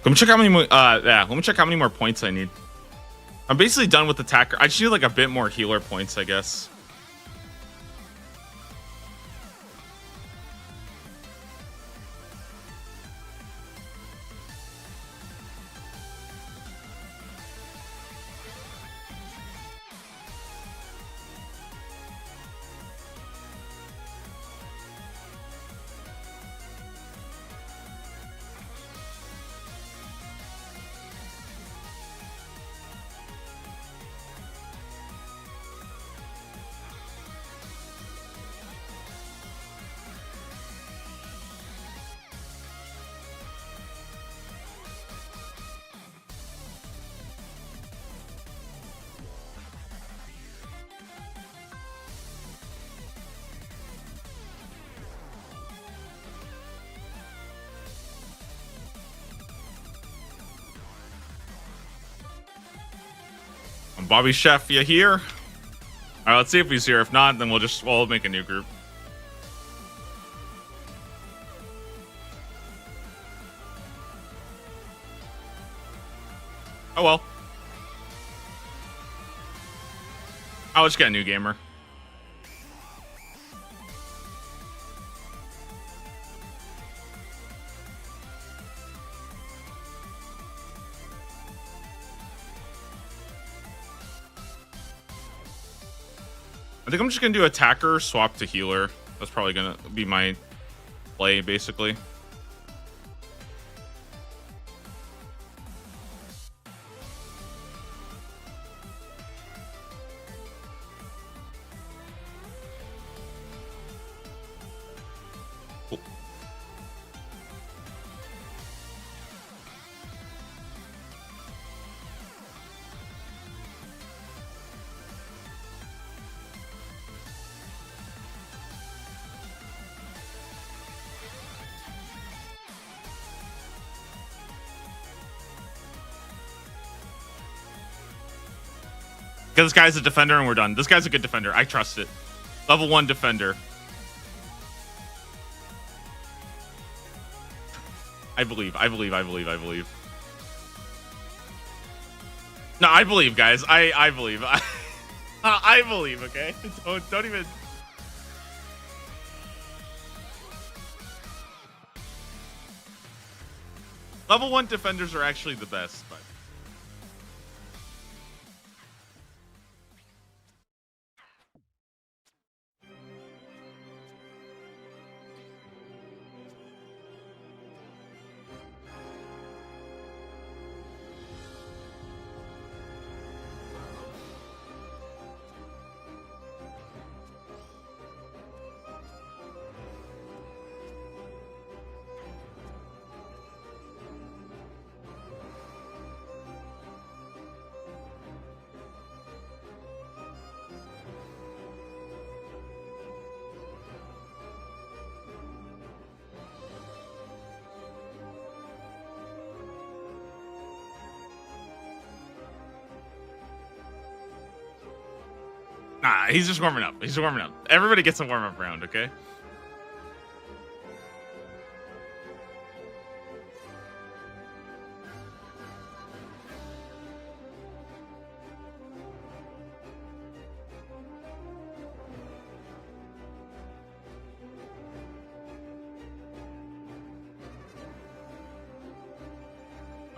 Let me check how many more. Yeah, let me check how many more points I need. I'm basically done with attacker. I just need like a bit more healer points, I guess. Bobby Chef, you here? All right, let's see if he's here. If not, then we'll make a new group. Oh well. I'll just get a new gamer. I think I'm just gonna do attacker, swap to healer. That's probably gonna be my play, basically. Cool. This guy's a defender and we're done. This guy's a good defender. I trust it. Level 1 defender. I believe. No, I believe, guys. I believe. I believe, okay? Don't even... Level 1 defenders are actually the best, but... Nah, he's just warming up. He's warming up. Everybody gets a warm-up round, okay?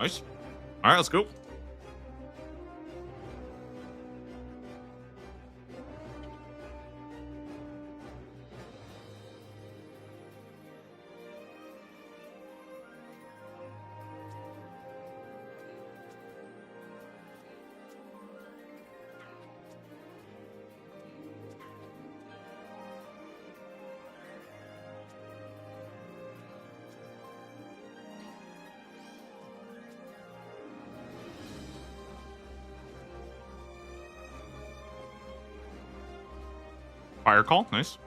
Nice. All right, let's go. Fire call, nice.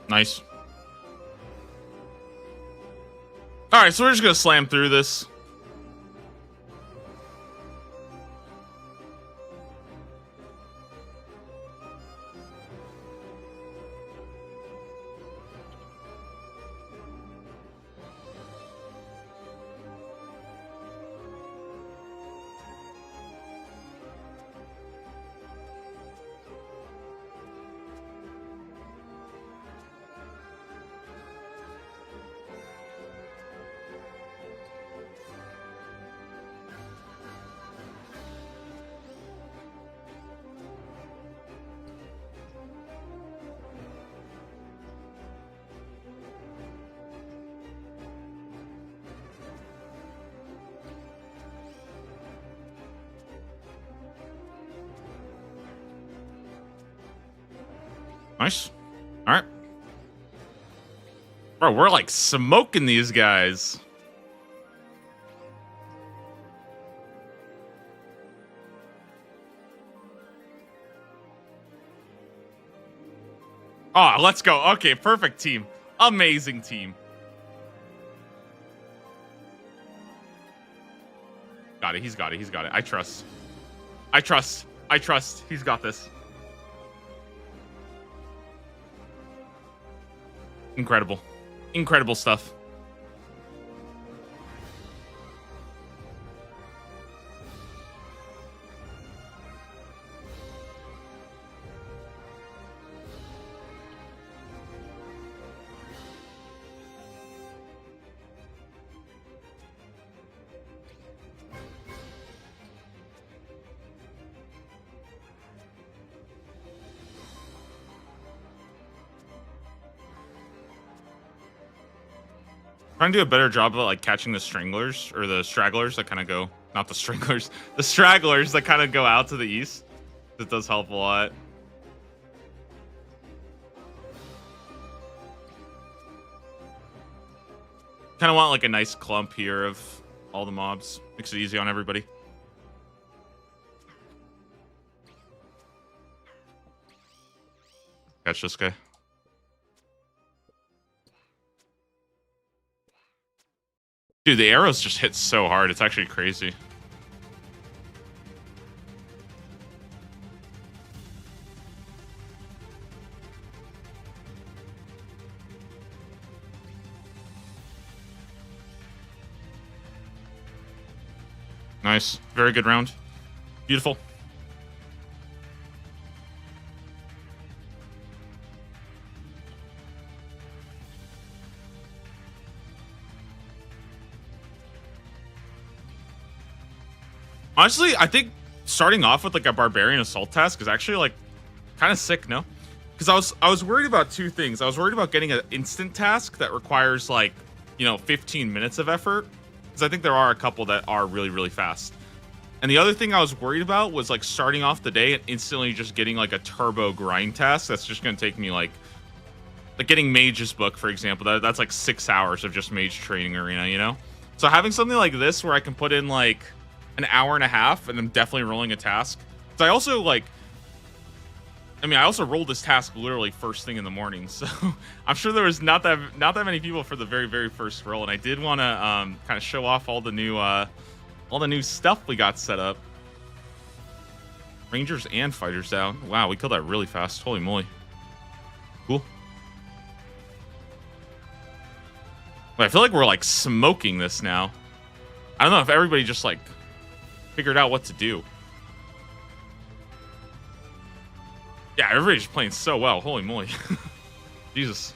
Nice. All right, so we're just gonna slam through this. Nice. All right. Bro, we're like smoking these guys. Oh, let's go. Okay, perfect team. Amazing team. Got it. He's got it. He's got it. I trust. I trust. I trust. He's got this. Incredible. Incredible stuff. Trying to do a better job of like catching the stranglers or the stragglers that kind of go, not the stranglers, the stragglers that kind of go out to the east. That does help a lot. Kind of want like a nice clump here of all the mobs. Makes it easy on everybody. Catch this guy. Dude, the arrows just hit so hard. It's actually crazy. Nice. Very good round. Beautiful. Honestly, I think starting off with like a barbarian assault task is actually like kind of sick, no? Because I was worried about two things. I was worried about getting an instant task that requires like, 15 minutes of effort. Because I think there are a couple that are really, really fast. And the other thing I was worried about was like starting off the day and instantly just getting like a turbo grind task. That's just going to take me like getting Mage's Book, for example. That's like 6 hours of just Mage Training Arena, So having something like this where I can put in like an hour and a half and I'm definitely rolling a task. So I also I also rolled this task literally first thing in the morning. So I'm sure there was not that many people for the very, very first roll. And I did want to kind of show off all the new stuff we got set up. Rangers and fighters down. Wow, we killed that really fast. Holy moly. Cool. But I feel like we're like smoking this now. I don't know if everybody just like figured out what to do. Yeah, everybody's playing so well. Holy moly. Jesus.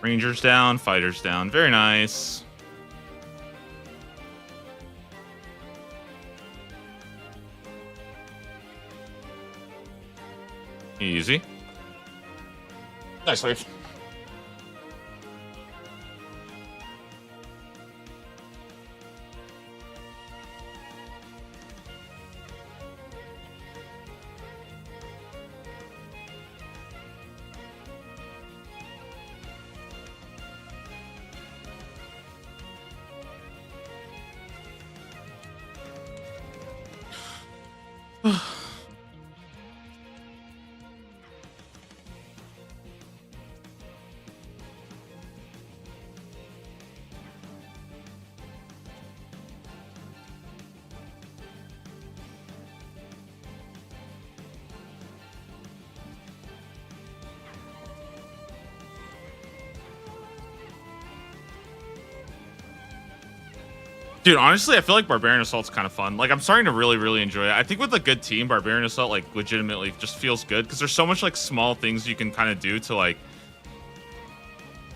Rangers down, fighters down. Very nice. Easy. Nice wave. Dude, honestly, I feel like Barbarian Assault's kind of fun. Like, I'm starting to really enjoy it. I think with a good team, Barbarian Assault, like, legitimately just feels good. Because there's so much, like, small things you can kind of do to, like,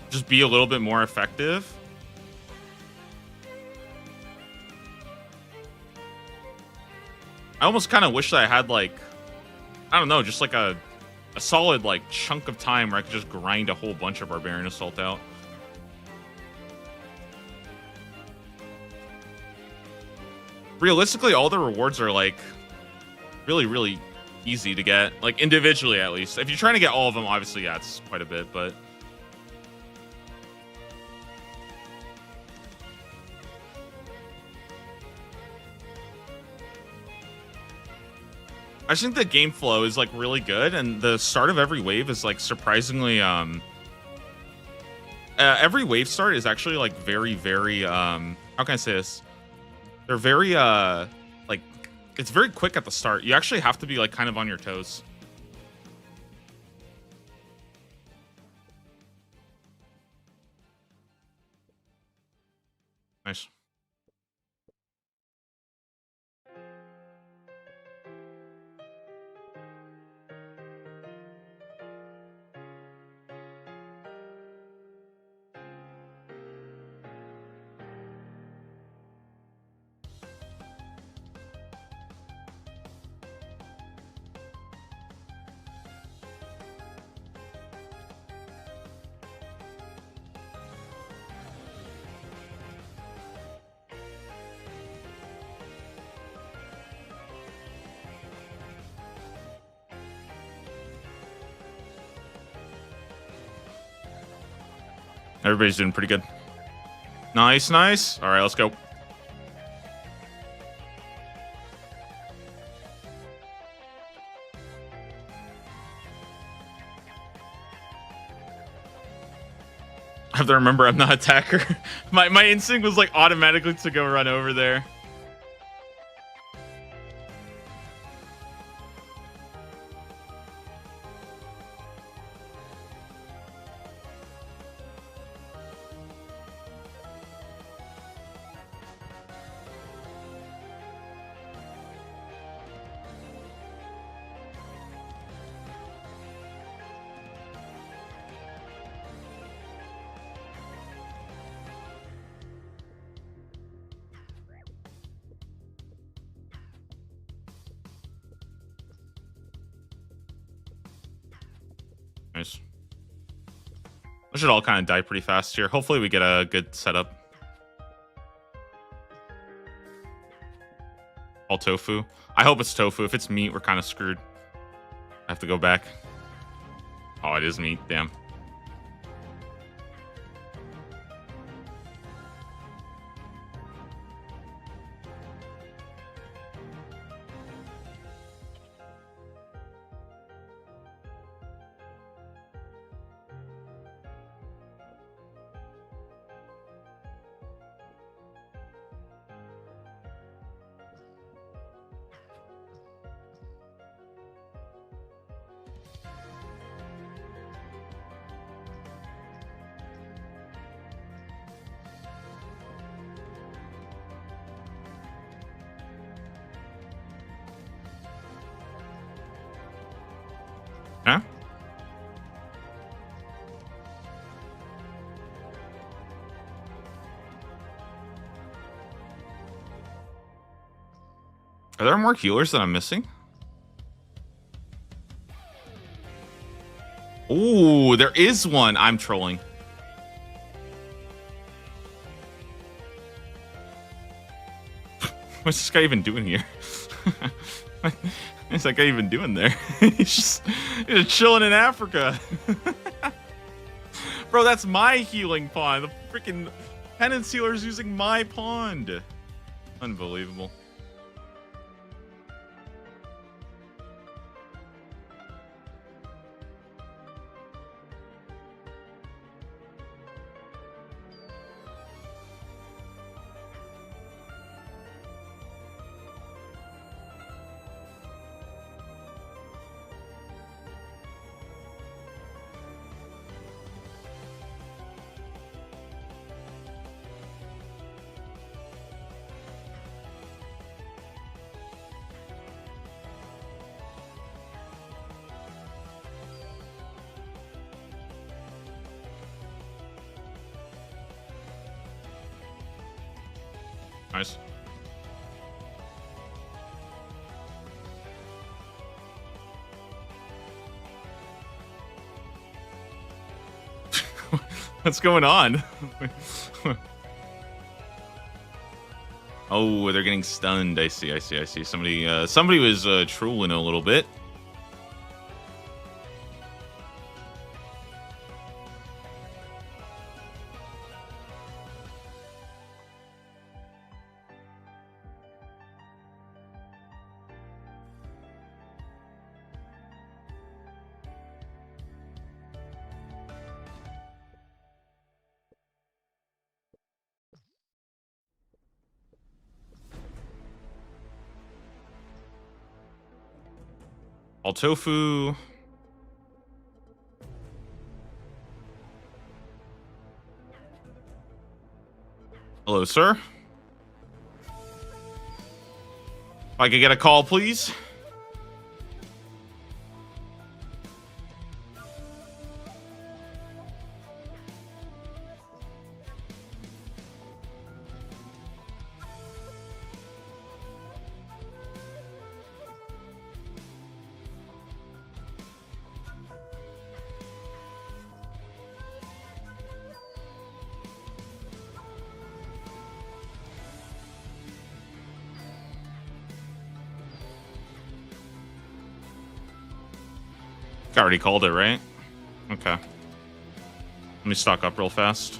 just be a little bit more effective. I almost kind of wish that I had, like, I don't know, just, like, a solid, like, chunk of time where I could just grind a whole bunch of Barbarian Assault out. Realistically, all the rewards are like really easy to get, like individually at least. If you're trying to get all of them, obviously, yeah, it's quite a bit, but I just think the game flow is like really good, and the start of every wave is like surprisingly every wave start is actually like very how can I say this? They're very like it's very quick at the start. You actually have to be like kind of on your toes. Nice. Everybody's doing pretty good. Nice. All right, let's go. I have to remember I'm not attacker. my instinct was like automatically to go run over there. Nice. We should all kind of die pretty fast here. Hopefully we get a good setup. All tofu. I hope it's tofu. If it's meat, we're kind of screwed. I have to go back. Oh, it is meat. Damn. Are there more healers that I'm missing? Ooh, there is one. I'm trolling. What's this guy even doing here? What's that guy even doing there? He's just chilling in Africa. Bro, that's my healing pond. The freaking penance healer's using my pond. Unbelievable. Nice. What's going on? Oh, they're getting stunned. I see. Somebody was trolling a little bit. All tofu. Hello, sir. If I could get a call, please. I already called it, right? Okay. Let me stock up real fast.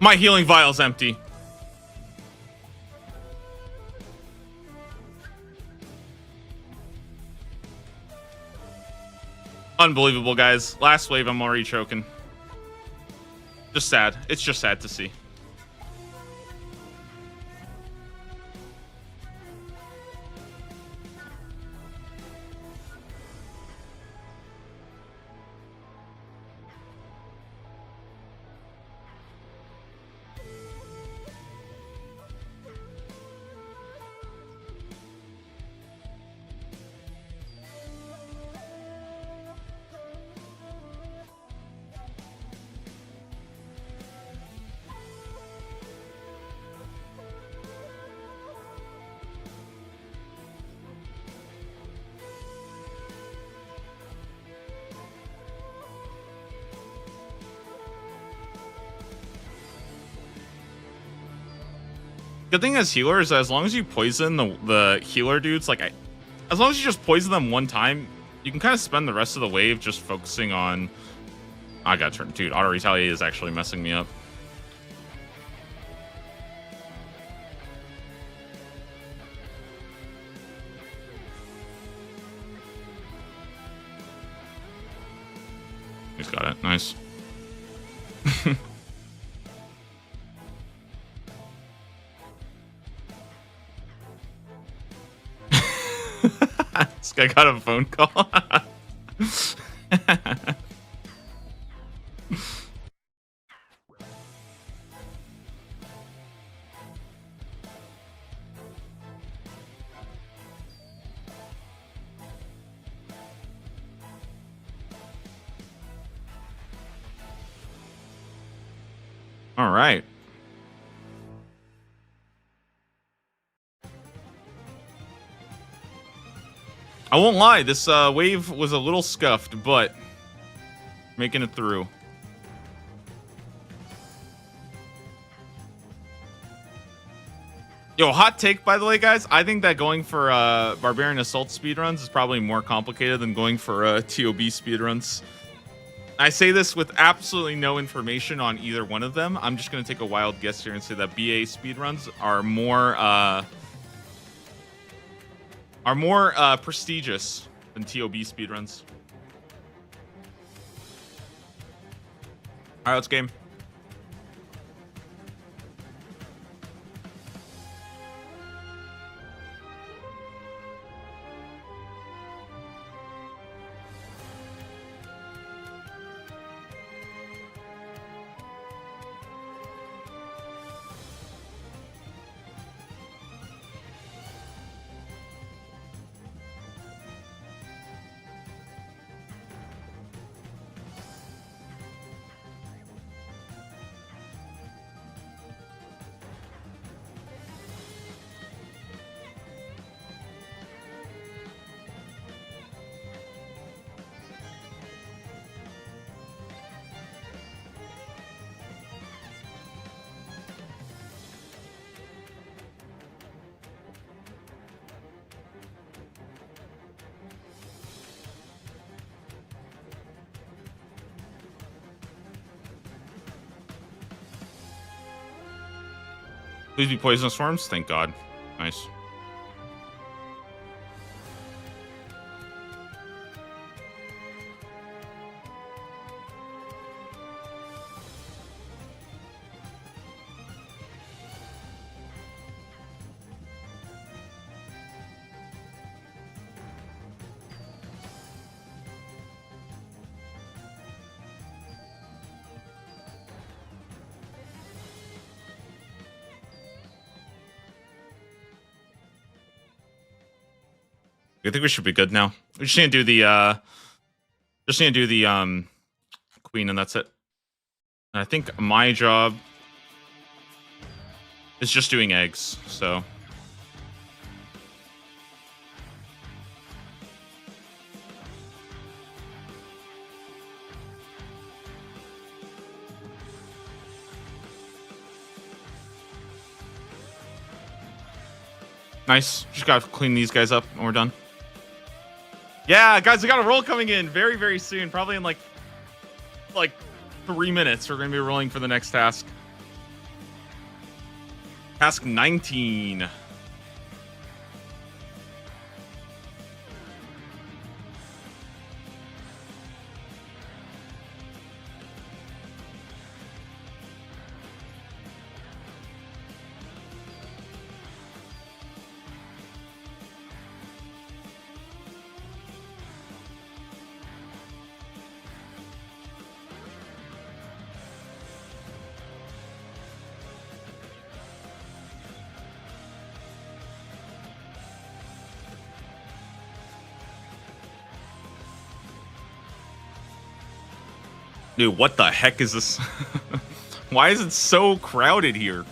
My healing vial's empty. Unbelievable, guys. Last wave, I'm already choking. Just sad. It's just sad to see. Good thing as healer is that as long as you poison the healer dudes, like as long as you just poison them one time, you can kind of spend the rest of the wave just focusing on. I got turned, dude. Auto retaliate is actually messing me up. He's got it. Nice. This guy got a phone call. All right. I won't lie, this wave was a little scuffed, but making it through. Yo, hot take, by the way, guys. I think that going for Barbarian Assault speedruns is probably more complicated than going for TOB speedruns. I say this with absolutely no information on either one of them. I'm just going to take a wild guess here and say that BA speedruns are more prestigious than TOB speedruns. All right, let's game. Please be poisonous forms. Thank God. Nice. I think we should be good now. We just need to do the queen, and that's it. And I think my job is just doing eggs, so. Nice. Just gotta clean these guys up and we're done. Yeah, guys, we got a roll coming in very, very soon. Probably in like 3 minutes. We're gonna be rolling for the next task. Task 19. Dude, what the heck is this? Why is it so crowded here?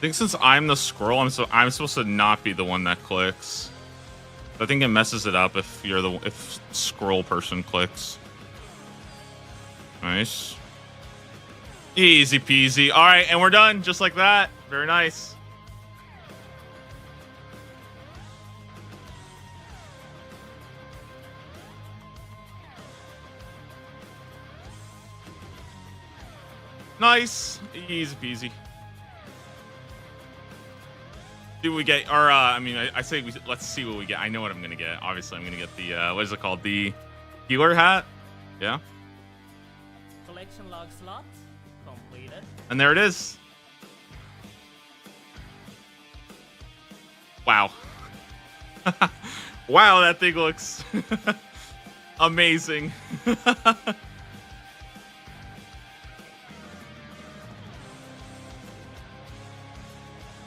think since I'm the scroll, I'm supposed to not be the one that clicks. I think it messes it up if you're if scroll person clicks. Nice. Easy peasy. All right, and we're done just like that. Very nice. Nice. Easy peasy. Do we get, or I mean, I say let's see what we get. I know what I'm gonna get. Obviously, I'm gonna get the what is it called? The healer hat. Yeah. Collection log slot completed. And there it is. Wow. Wow, that thing looks amazing.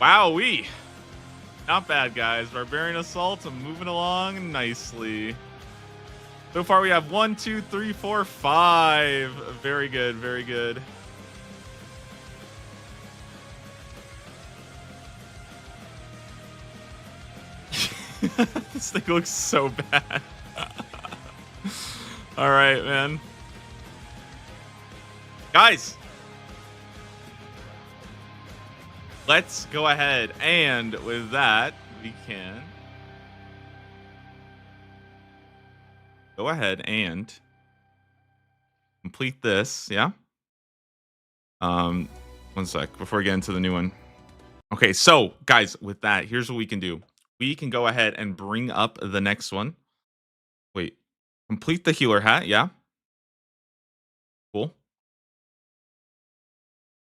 Wowee. Not bad, guys. Barbarian Assault, I'm moving along nicely. So far, we have 1, 2, 3, 4, 5. Very good, very good. This thing looks so bad. All right, man. Guys, let's go ahead, and with that, we can go ahead and complete this. Yeah. 1 sec before we get into the new one. Okay, so guys, with that, here's what we can do. We can go ahead and bring up the next one. Wait, complete the healer hat. Yeah. Cool.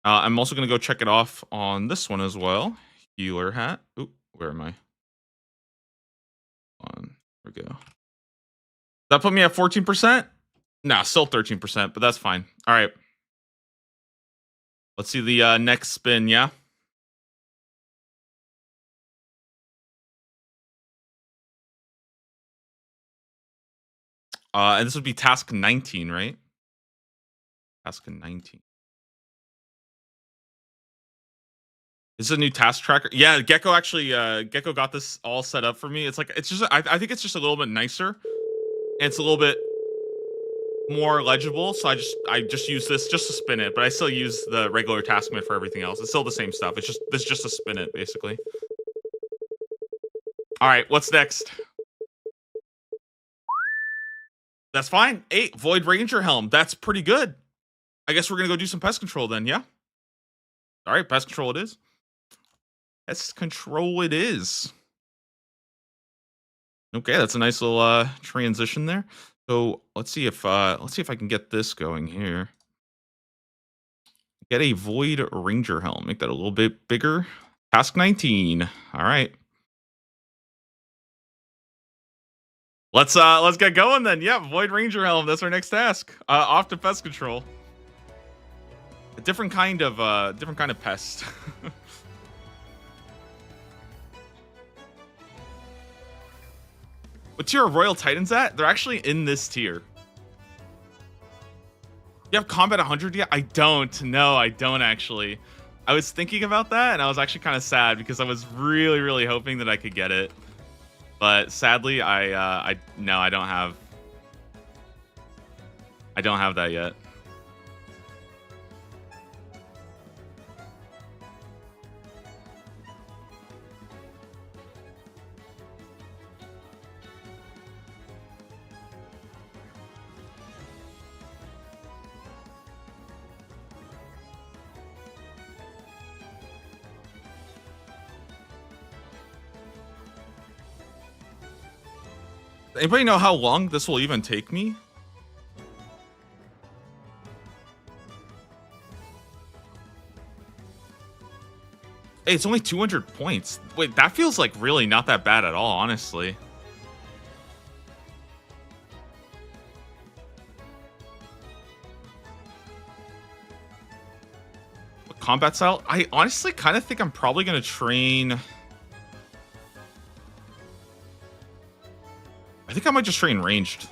I'm also going to go check it off on this one as well. Healer hat. Oop, where am I? On. There we go. That put me at 14%? Nah, still 13%, but that's fine. All right. Let's see the next spin, yeah? And this would be task 19, right? Task 19. This is a new task tracker. Yeah, Gecko actually, Gecko got this all set up for me. It's like, it's just, I think it's just a little bit nicer. And it's a little bit more legible. So I just use this just to spin it, but I still use the regular task map for everything else. It's still the same stuff. It's just to spin it, basically. All right, what's next? That's fine. 8, Void Ranger Helm. That's pretty good. I guess we're going to go do some pest control then, yeah? All right, pest control it is. Pest control it is. Okay, that's a nice little transition there. So let's see if I can get this going here. Get a Void Ranger Helm. Make that a little bit bigger. Task 19. All right. Let's get going then. Yeah, Void Ranger Helm. That's our next task. Off to pest control. A different kind of pest. What tier are Royal Titans at? They're actually in this tier. You have combat 100 yet? I don't. No, I don't actually. I was thinking about that, and I was actually kind of sad because I was really, really hoping that I could get it. But sadly, I don't have that yet. Anybody know how long this will even take me? Hey, it's only 200 points. Wait, that feels like really not that bad at all, honestly. What combat style? I honestly kind of think I'm probably going to train... I think I might just train ranged.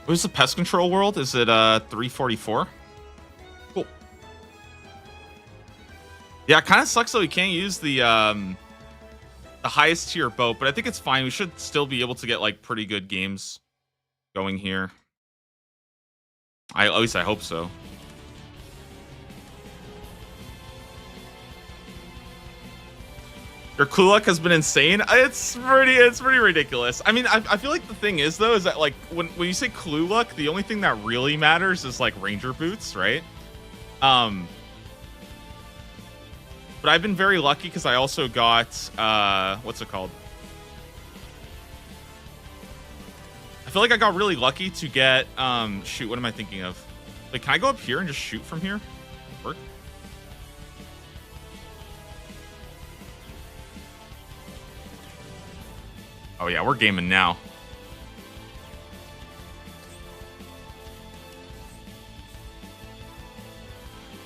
Who's the pest control world? Is it 344? Cool. Yeah, it kind of sucks though we can't use the highest tier boat, but I think it's fine. We should still be able to get like pretty good games going here. At least I hope so. Your clue luck has been insane. It's pretty ridiculous. I mean, I feel like the thing is though, is that like when you say clue luck, the only thing that really matters is like ranger boots, right? But I've been very lucky because I also got what's it called? I feel like I got really lucky to get shoot, what am I thinking of? Like, can I go up here and just shoot from here? Work? Oh yeah, we're gaming now.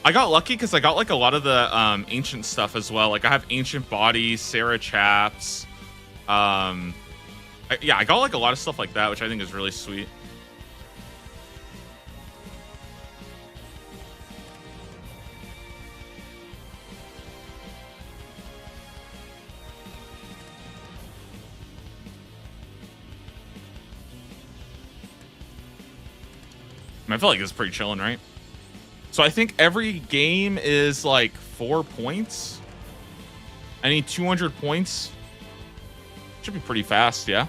I got lucky because I got like a lot of the ancient stuff as well. Like I have ancient bodies, Sarah chaps. Yeah, I got like a lot of stuff like that, which I think is really sweet. I feel like it's pretty chilling, right? So I think every game is like 4 points. I need 200 points. Should be pretty fast, yeah.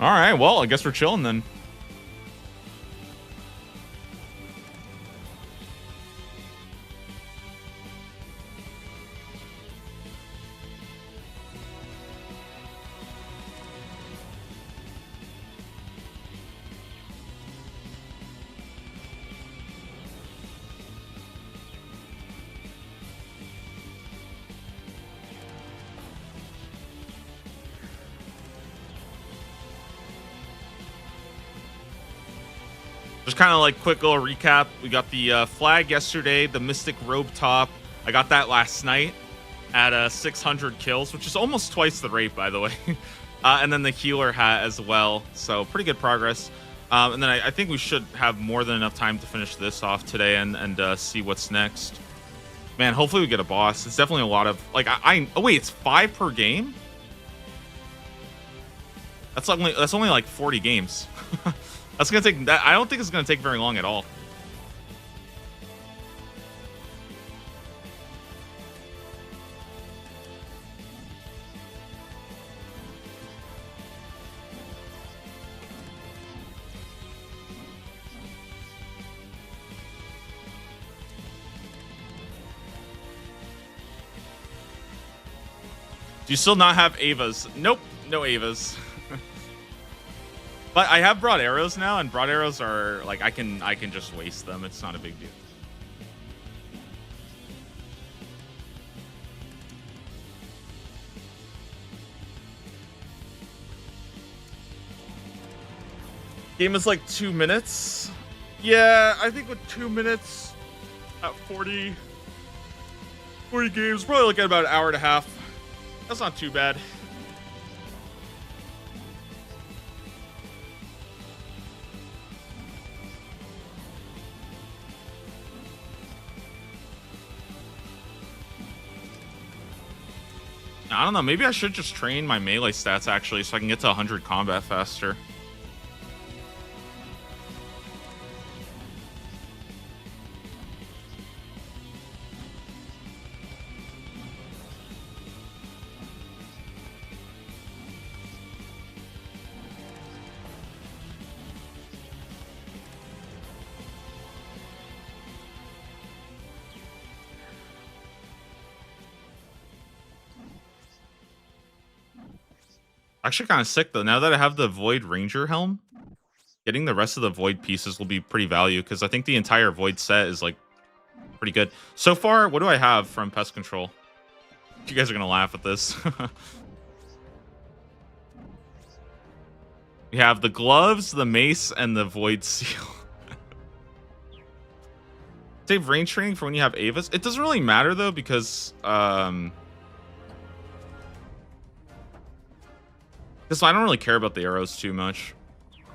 All right, well, I guess we're chilling then. Just kind of like quick little recap. We got the flag yesterday, the Mystic Robe Top. I got that last night at 600 kills, which is almost twice the rate, by the way. And then the healer hat as well. So pretty good progress. And then I think we should have more than enough time to finish this off today and see what's next. Man, hopefully we get a boss. It's definitely a lot of like oh wait, it's 5 per game. That's only like 40 games. That's gonna take that. I don't think it's gonna take very long at all. Do you still not have Avas? Nope, no Avas. But I have broad arrows now, and broad arrows are like I can just waste them. It's not a big deal. Game is like 2 minutes. Yeah, I think with 2 minutes at 40 games, probably looking at about an hour and a half. That's not too bad. I don't know. Maybe I should just train my melee stats, actually, so I can get to 100 combat faster. Actually kind of sick, though. Now that I have the Void Ranger helm, getting the rest of the Void pieces will be pretty value, because I think the entire Void set is, like, pretty good. So far, what do I have from Pest Control? You guys are going to laugh at this. We have the gloves, the mace, and the Void Seal. Save range training for when you have Avas. It doesn't really matter though because I don't really care about the arrows too much.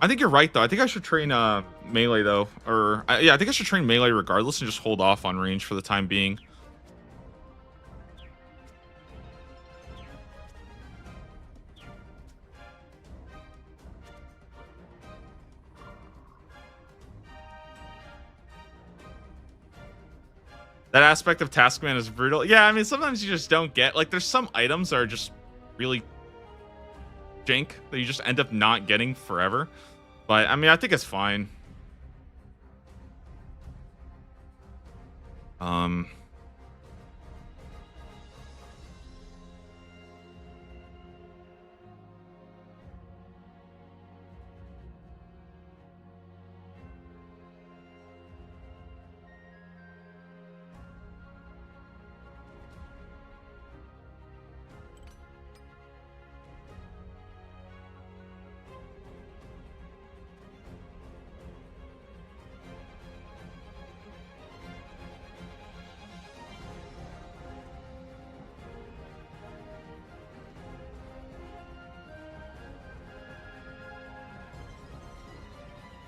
I think you're right though. I think I should train melee though, or yeah, I think I should train melee regardless and just hold off on range for the time being. That aspect of Taskman is brutal. Yeah, I mean, sometimes you just don't get, like, there's some items that are just really jank that you just end up not getting forever. But, I mean, I think it's fine.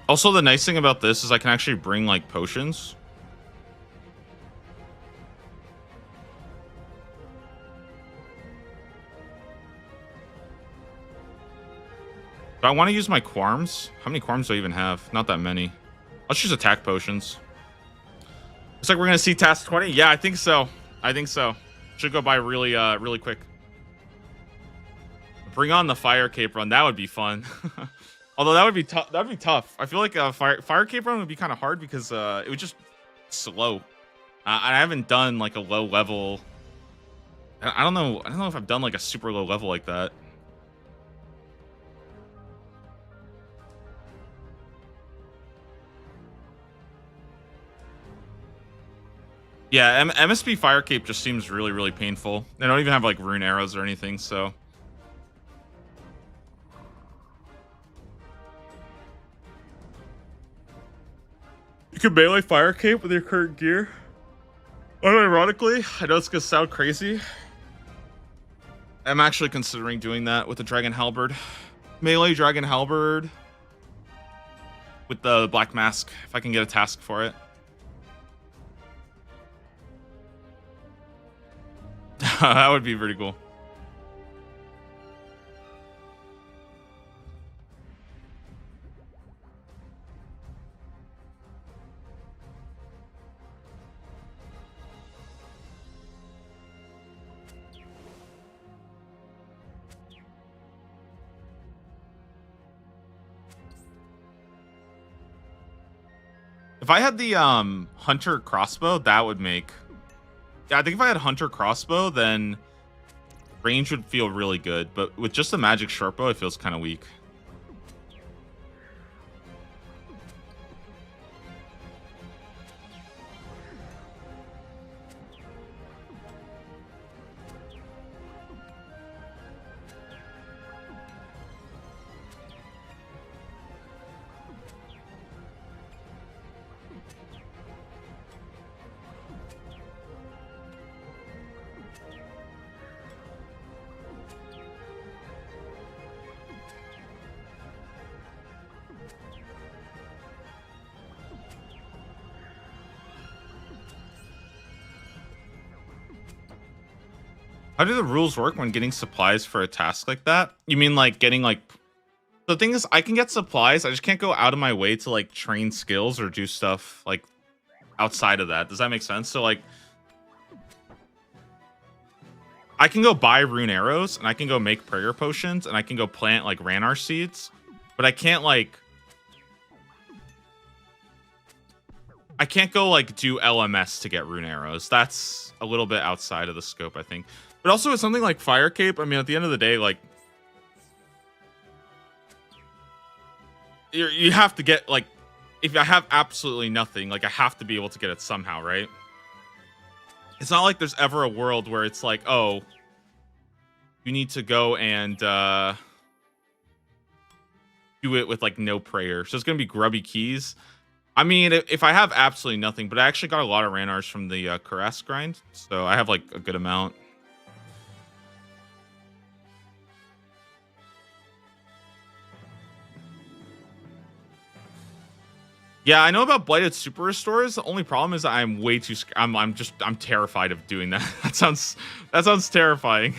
Also, the nice thing about this is I can actually bring, like, potions. Do I want to use my Quarms? How many Quarms do I even have? Not that many. I'll just use attack potions. Looks like we're going to see task 20. Yeah, I think so. I think so. Should go by really, really quick. Bring on the fire cape run. That would be fun. Although that would be tough. That'd be tough. I feel like a fire cape run would be kind of hard because it would just slow. I haven't done like a low level. I don't know. I don't know if I've done like a super low level like that. Yeah, MSP fire cape just seems really, really painful. They don't even have like rune arrows or anything, so. You can melee fire cape with your current gear. Unironically, I know it's gonna sound crazy. I'm actually considering doing that with the Dragon Halberd. Melee Dragon Halberd with the Black Mask, if I can get a task for it. That would be pretty cool. If I had the Hunter crossbow, that would make. Yeah, I think if I had Hunter crossbow, then range would feel really good. But with just the magic short bow, it feels kind of weak. How do the rules work when getting supplies for a task like that? You mean like getting like... The thing is, I can get supplies. I just can't go out of my way to like train skills or do stuff like outside of that. Does that make sense? So like... I can go buy rune arrows and I can go make prayer potions and I can go plant like Ranar seeds. But I can't like... I can't go like do LMS to get rune arrows. That's a little bit outside of the scope, I think. But also with something like Fire Cape, I mean, at the end of the day, like, you have to get, like, if I have absolutely nothing, like, I have to be able to get it somehow, right? It's not like there's ever a world where it's like, oh, you need to go and do it with, like, no prayer. So it's going to be grubby keys. I mean, if I have absolutely nothing, but I actually got a lot of Ranars from the Caress grind, so I have like a good amount. Yeah, I know about blighted super restores. The only problem is I'm way too. I'm terrified of doing that. That sounds terrifying.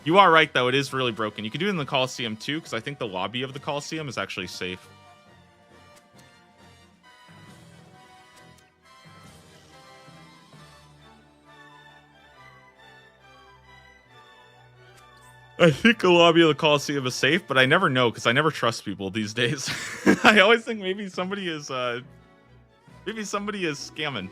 You are right though. It is really broken. You can do it in the Coliseum too, because I think the lobby of the Coliseum is actually safe. I think the lobby of the Coliseum is safe, but I never know because I never trust people these days. I always think maybe somebody is scamming.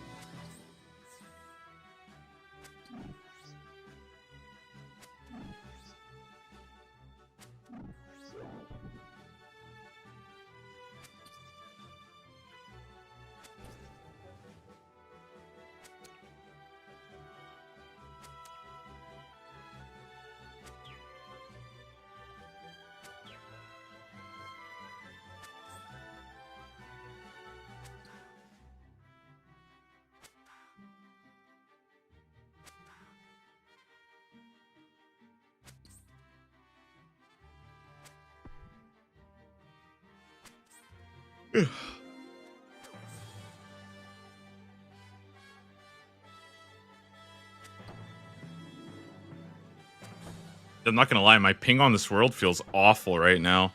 I'm not gonna lie, my ping on this world feels awful right now.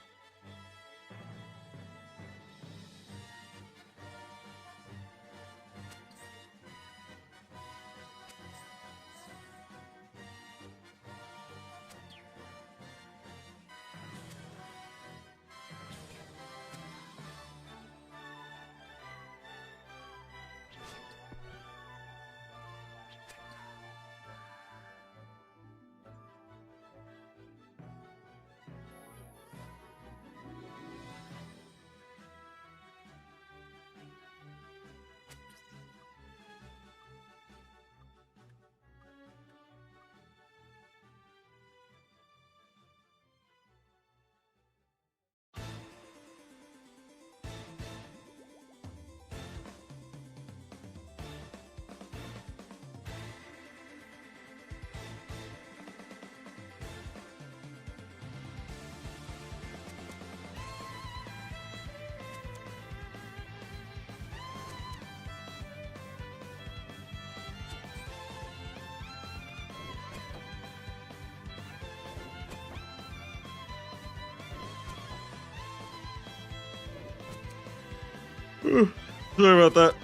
Sorry about that.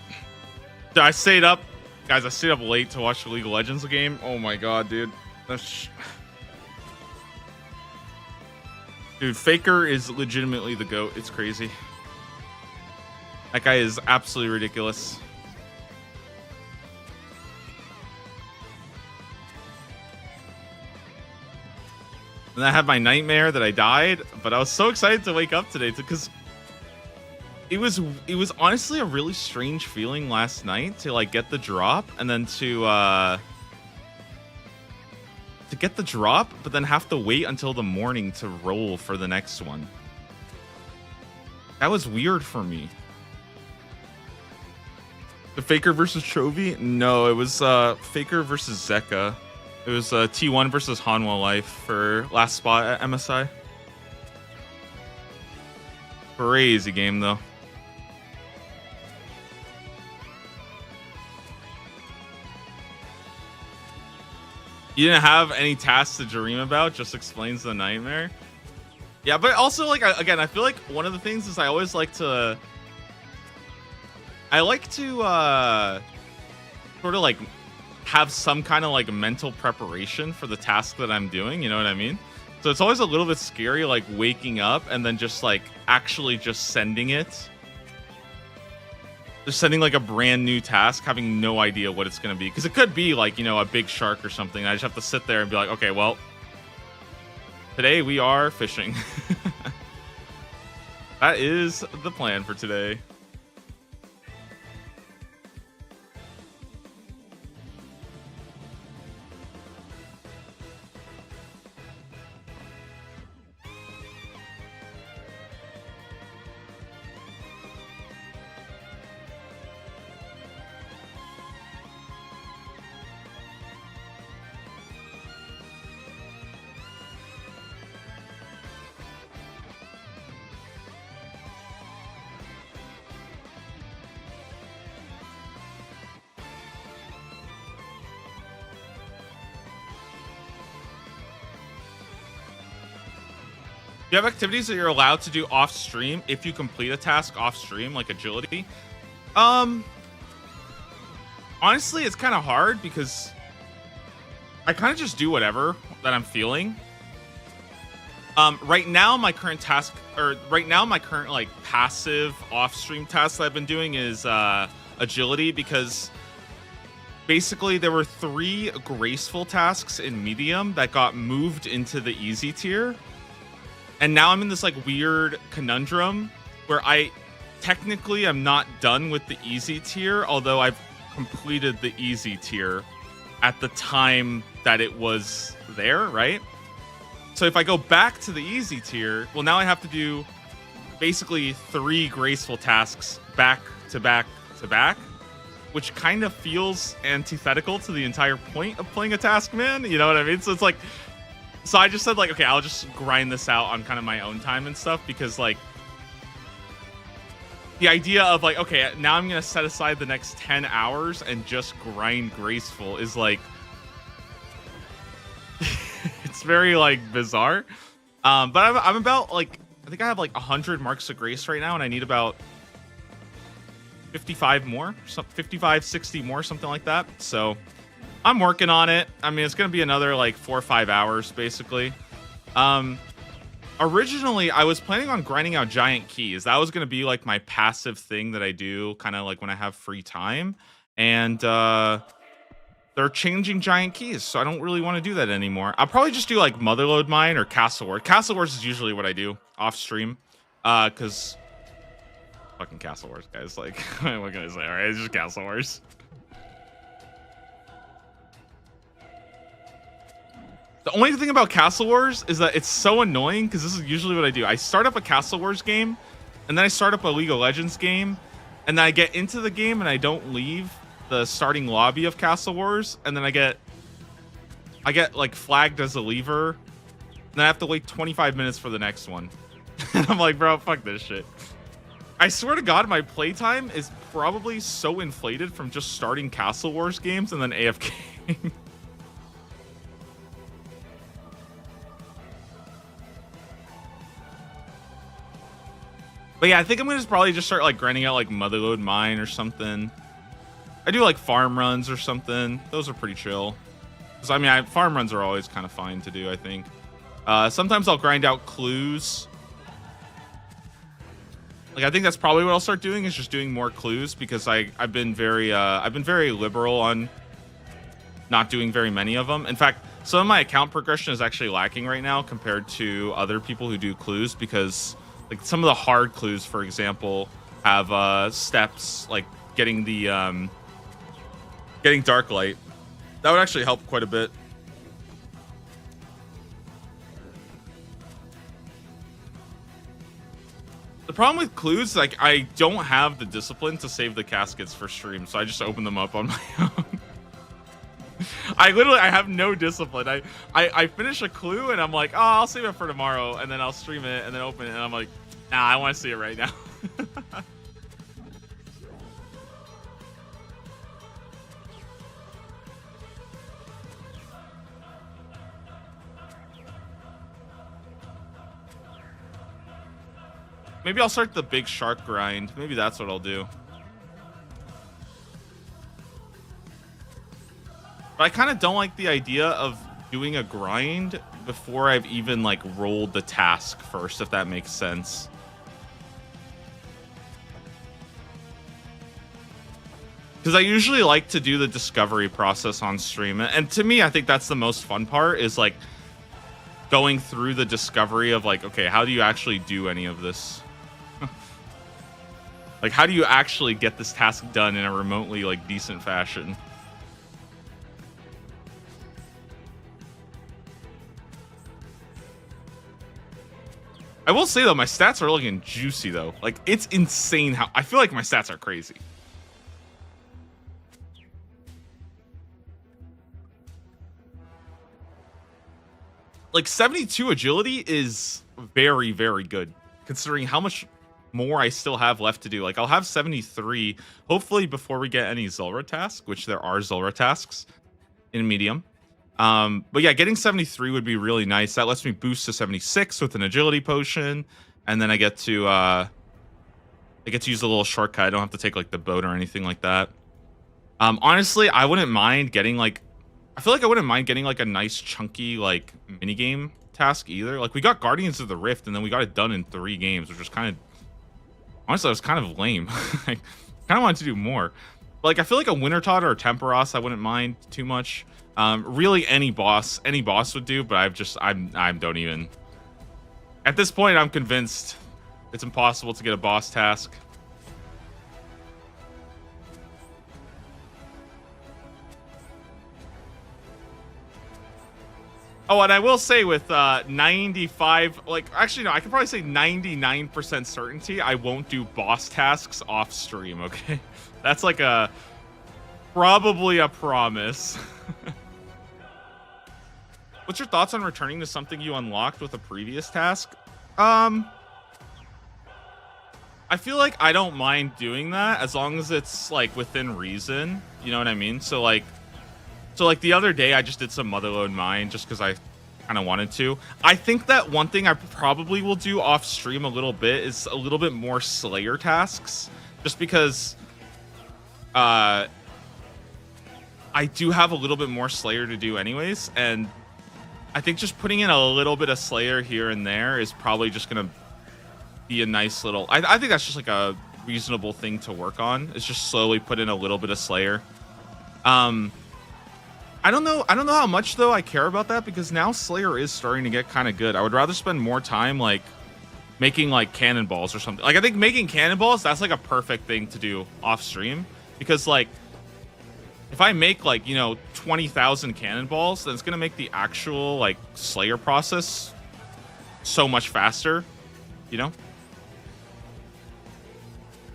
I stayed up, guys. I stayed up late to watch the League of Legends game. Oh my god, dude. Dude, Faker is legitimately the GOAT. It's crazy. That guy is absolutely ridiculous. And I had my nightmare that I died, but I was so excited to wake up today because it was honestly a really strange feeling last night to like get the drop and then to get the drop, but then have to wait until the morning to roll for the next one. That was weird for me. The Faker versus Chovy? No, it was Faker versus Zeka. It was T1 versus Hanwha Life for last spot at MSI. Crazy game though. You didn't have any tasks to dream about, just explains the nightmare. Yeah, but also, like, again, I feel like one of the things is I always like to... sort of, like, have some kind of, like, mental preparation for the task that I'm doing, you know what I mean? So it's always a little bit scary, like, waking up and then just, like, actually just sending it. Just sending like a brand new task, having no idea what it's going to be. Because it could be like, you know, a big shark or something. I just have to sit there and be like, okay, well, today we are fishing. That is the plan for today. You have activities that you're allowed to do off stream if you complete a task off stream, like agility. Um, Honestly, it's kind of hard because I kind of just do whatever that I'm feeling. Right now, my current task, or right now, my current like passive off-stream task that I've been doing is agility, because basically there were 3 graceful tasks in medium that got moved into the easy tier, and now I'm in this like weird conundrum where I technically am not done with the easy tier, although I've completed the easy tier at the time that it was there, right? So if I go back to the easy tier, well, now I have to do basically 3 graceful tasks back to back to back, which kind of feels antithetical to the entire point of playing a task, man. You know what I mean? So it's like, so I just said like, okay, I'll just grind this out on kind of my own time and stuff, because like the idea of like, okay, now I'm going to set aside the next 10 hours and just grind graceful is like, it's very like bizarre. But I'm about like, I think I have like 100 marks of grace right now, and I need about 55 more, 55, 60 more, something like that. So I'm working on it. I mean, it's going to be another like 4 or 5 hours basically. Originally, I was planning on grinding out giant keys. That was going to be like my passive thing that I do kind of like when I have free time. And they're changing giant keys, so I don't really want to do that anymore. I'll probably just do like Motherlode Mine or Castle Wars. Castle Wars is usually what I do off stream, because fucking Castle Wars, guys. Like, what can I say? All right, it's just Castle Wars. The only thing about Castle Wars is that it's so annoying, because this is usually what I do. I start up a Castle Wars game, and then I start up a League of Legends game, and then I get into the game and I don't leave the starting lobby of Castle Wars, and then I get like flagged as a leaver, and then I have to wait 25 minutes for the next one. And I'm like, bro, fuck this shit. I swear to God, my playtime is probably so inflated from just starting Castle Wars games and then AFK. But yeah, I think I'm gonna probably just start like grinding out like Motherlode Mine or something. I do like farm runs or something. Those are pretty chill. Because I mean, farm runs are always kind of fine to do, I think. Sometimes I'll grind out clues. Like, I think that's probably what I'll start doing, is just doing more clues, because I've been very liberal on not doing very many of them. In fact, some of my account progression is actually lacking right now compared to other people who do clues, because like some of the hard clues, for example, have steps like getting the getting dark light. That would actually help quite a bit. The problem with clues, like, I don't have the discipline to save the caskets for stream, so I just open them up on my own. I have no discipline. I finish a clue and I'm like, oh, I'll save it for tomorrow, and then I'll stream it and then open it, and I'm like, nah, I want to see it right now. Maybe I'll start the big shark grind. Maybe that's what I'll do. But I kind of don't like the idea of doing a grind before I've even like rolled the task first, if that makes sense. Because I usually like to do the discovery process on stream. And to me, I think that's the most fun part, is like going through the discovery of like, okay, how do you actually do any of this? Like, how do you actually get this task done in a remotely like decent fashion? I will say though, my stats are looking juicy though. Like, it's insane how I feel like my stats are crazy. Like 72 agility is very, very good, considering how much more I still have left to do. Like, I'll have 73 hopefully before we get any Zulrah tasks, which there are Zulrah tasks in medium. But yeah, getting 73 would be really nice. That lets me boost to 76 with an agility potion, and then I get to use a little shortcut. I don't have to take like the boat or anything like that. Honestly, I wouldn't mind getting like I feel like I wouldn't mind getting like a nice chunky like minigame task either. Like we got Guardians of the Rift and then we got it done in 3 games, which was kind of honestly, it was kind of lame. I kind of wanted to do more. But like I feel like a Wintertot or a Temperos I wouldn't mind too much. Really any boss would do, but I don't even. At this point, I'm convinced it's impossible to get a boss task. Oh, and I will say with 95, like, actually, no, I can probably say 99% certainty I won't do boss tasks off stream, okay? That's like probably a promise. What's your thoughts on returning to something you unlocked with a previous task? I feel like I don't mind doing that as long as it's, like, within reason. You know what I mean? So, like, the other day, I just did some Motherlode Mine just because I kind of wanted to. I think that one thing I probably will do off stream a little bit is a little bit more Slayer tasks. Just because I do have a little bit more Slayer to do anyways. And I think just putting in a little bit of Slayer here and there is probably just going to be a nice little... I think that's just like a reasonable thing to work on. Is just slowly put in a little bit of Slayer. I don't know how much though I care about that because now Slayer is starting to get kind of good. I would rather spend more time like making like cannonballs or something. Like I think making cannonballs, that's like a perfect thing to do off stream because like if I make like, you know, 20,000 cannonballs, then it's going to make the actual like Slayer process so much faster, you know?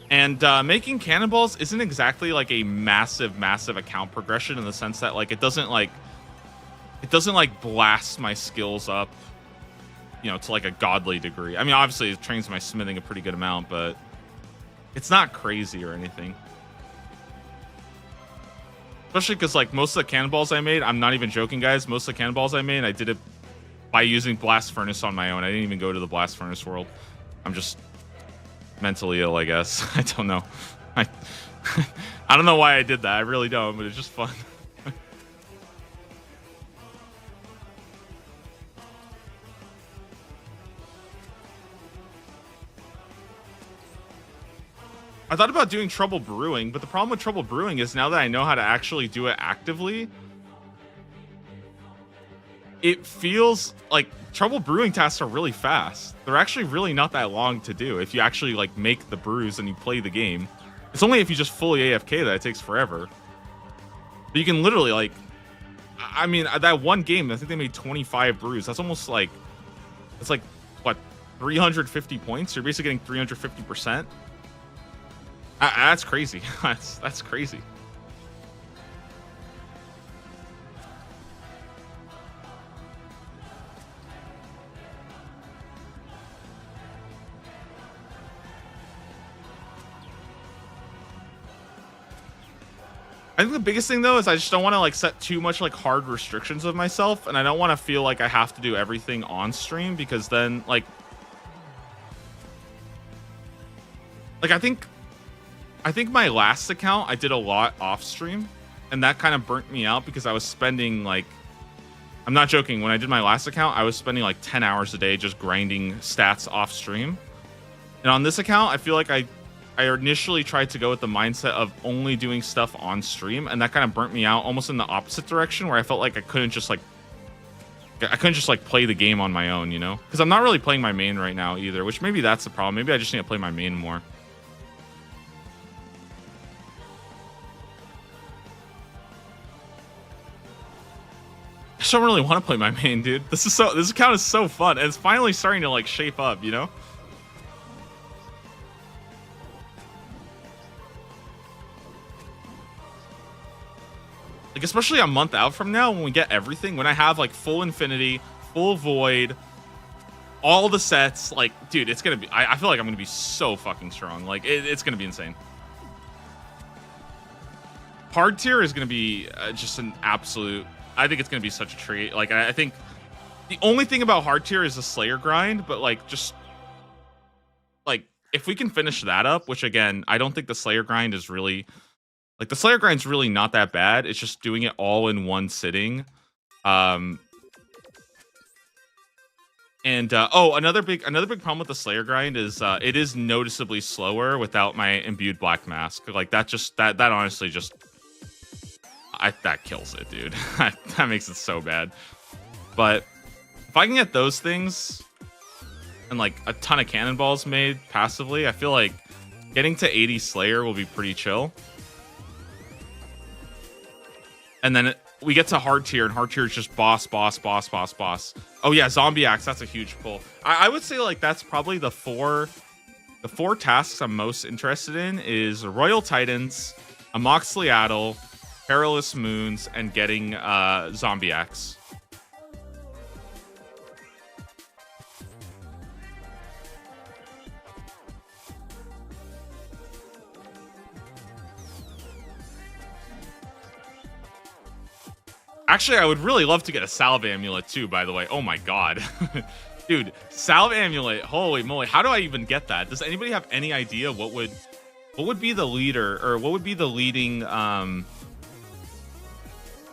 And making cannonballs isn't exactly like a massive account progression in the sense that like it doesn't like blast my skills up, you know, to like a godly degree. I mean, obviously it trains my smithing a pretty good amount, but it's not crazy or anything. Especially because like most of the cannonballs I made, I'm not even joking, guys. Most of the cannonballs I made, I did it by using Blast Furnace on my own. I didn't even go to the Blast Furnace world. I'm just mentally ill, I guess. I don't know. I don't know why I did that. I really don't, but it's just fun. I thought about doing Trouble Brewing, but the problem with Trouble Brewing is now that I know how to actually do it actively, it feels like Trouble Brewing tasks are really fast. They're actually really not that long to do if you actually like make the brews and you play the game. It's only if you just fully AFK that it takes forever. But you can literally like, I mean, that one game, I think they made 25 brews. That's almost like, it's like, what, 350 points? You're basically getting 350%. That's crazy. That's crazy. I think the biggest thing though is I just don't want to like set too much like hard restrictions of myself, and I don't want to feel like I have to do everything on stream because then like I think my last account I did a lot off stream, and that kind of burnt me out because I was spending like, I'm not joking, when I did my last account I was spending like 10 hours a day just grinding stats off stream. And on this account I feel like I initially tried to go with the mindset of only doing stuff on stream, and that kind of burnt me out almost in the opposite direction where I felt like I couldn't just play the game on my own, you know? Because I'm not really playing my main right now either, which maybe that's the problem. Maybe I just need to play my main more. I just don't really want to play my main, dude. This account is so fun, and it's finally starting to like shape up, you know? Like, especially a month out from now when we get everything, when I have like full Infinity, full Void, all the sets, like, dude, it's gonna be, I feel like I'm gonna be so fucking strong. Like, it's gonna be insane. Hard tier is gonna be just an absolute I think it's gonna be such a treat. Like I think the only thing about hard tier is the Slayer grind, but like just like if we can finish that up, which again, I don't think the Slayer grind is really like the Slayer grind's really not that bad. It's just doing it all in one sitting. Um and oh, another big problem with the Slayer grind is it is noticeably slower without my imbued black mask. Like that honestly just that kills it, dude. That makes it so bad. But if I can get those things and like a ton of cannonballs made passively, I feel like getting to 80 Slayer will be pretty chill. And then we get to hard tier, and hard tier is just boss. Oh yeah, zombie axe, that's a huge pull. I would say like that's probably the four tasks I'm most interested in is Royal Titans, a Moxliaddle, Perilous Moons, and getting zombie axe. Actually, I would really love to get a Salve Amulet too, by the way. Oh my god. Dude, Salve Amulet, holy moly. How do I even get that? Does anybody have any idea what would be the leader, or what would be the leading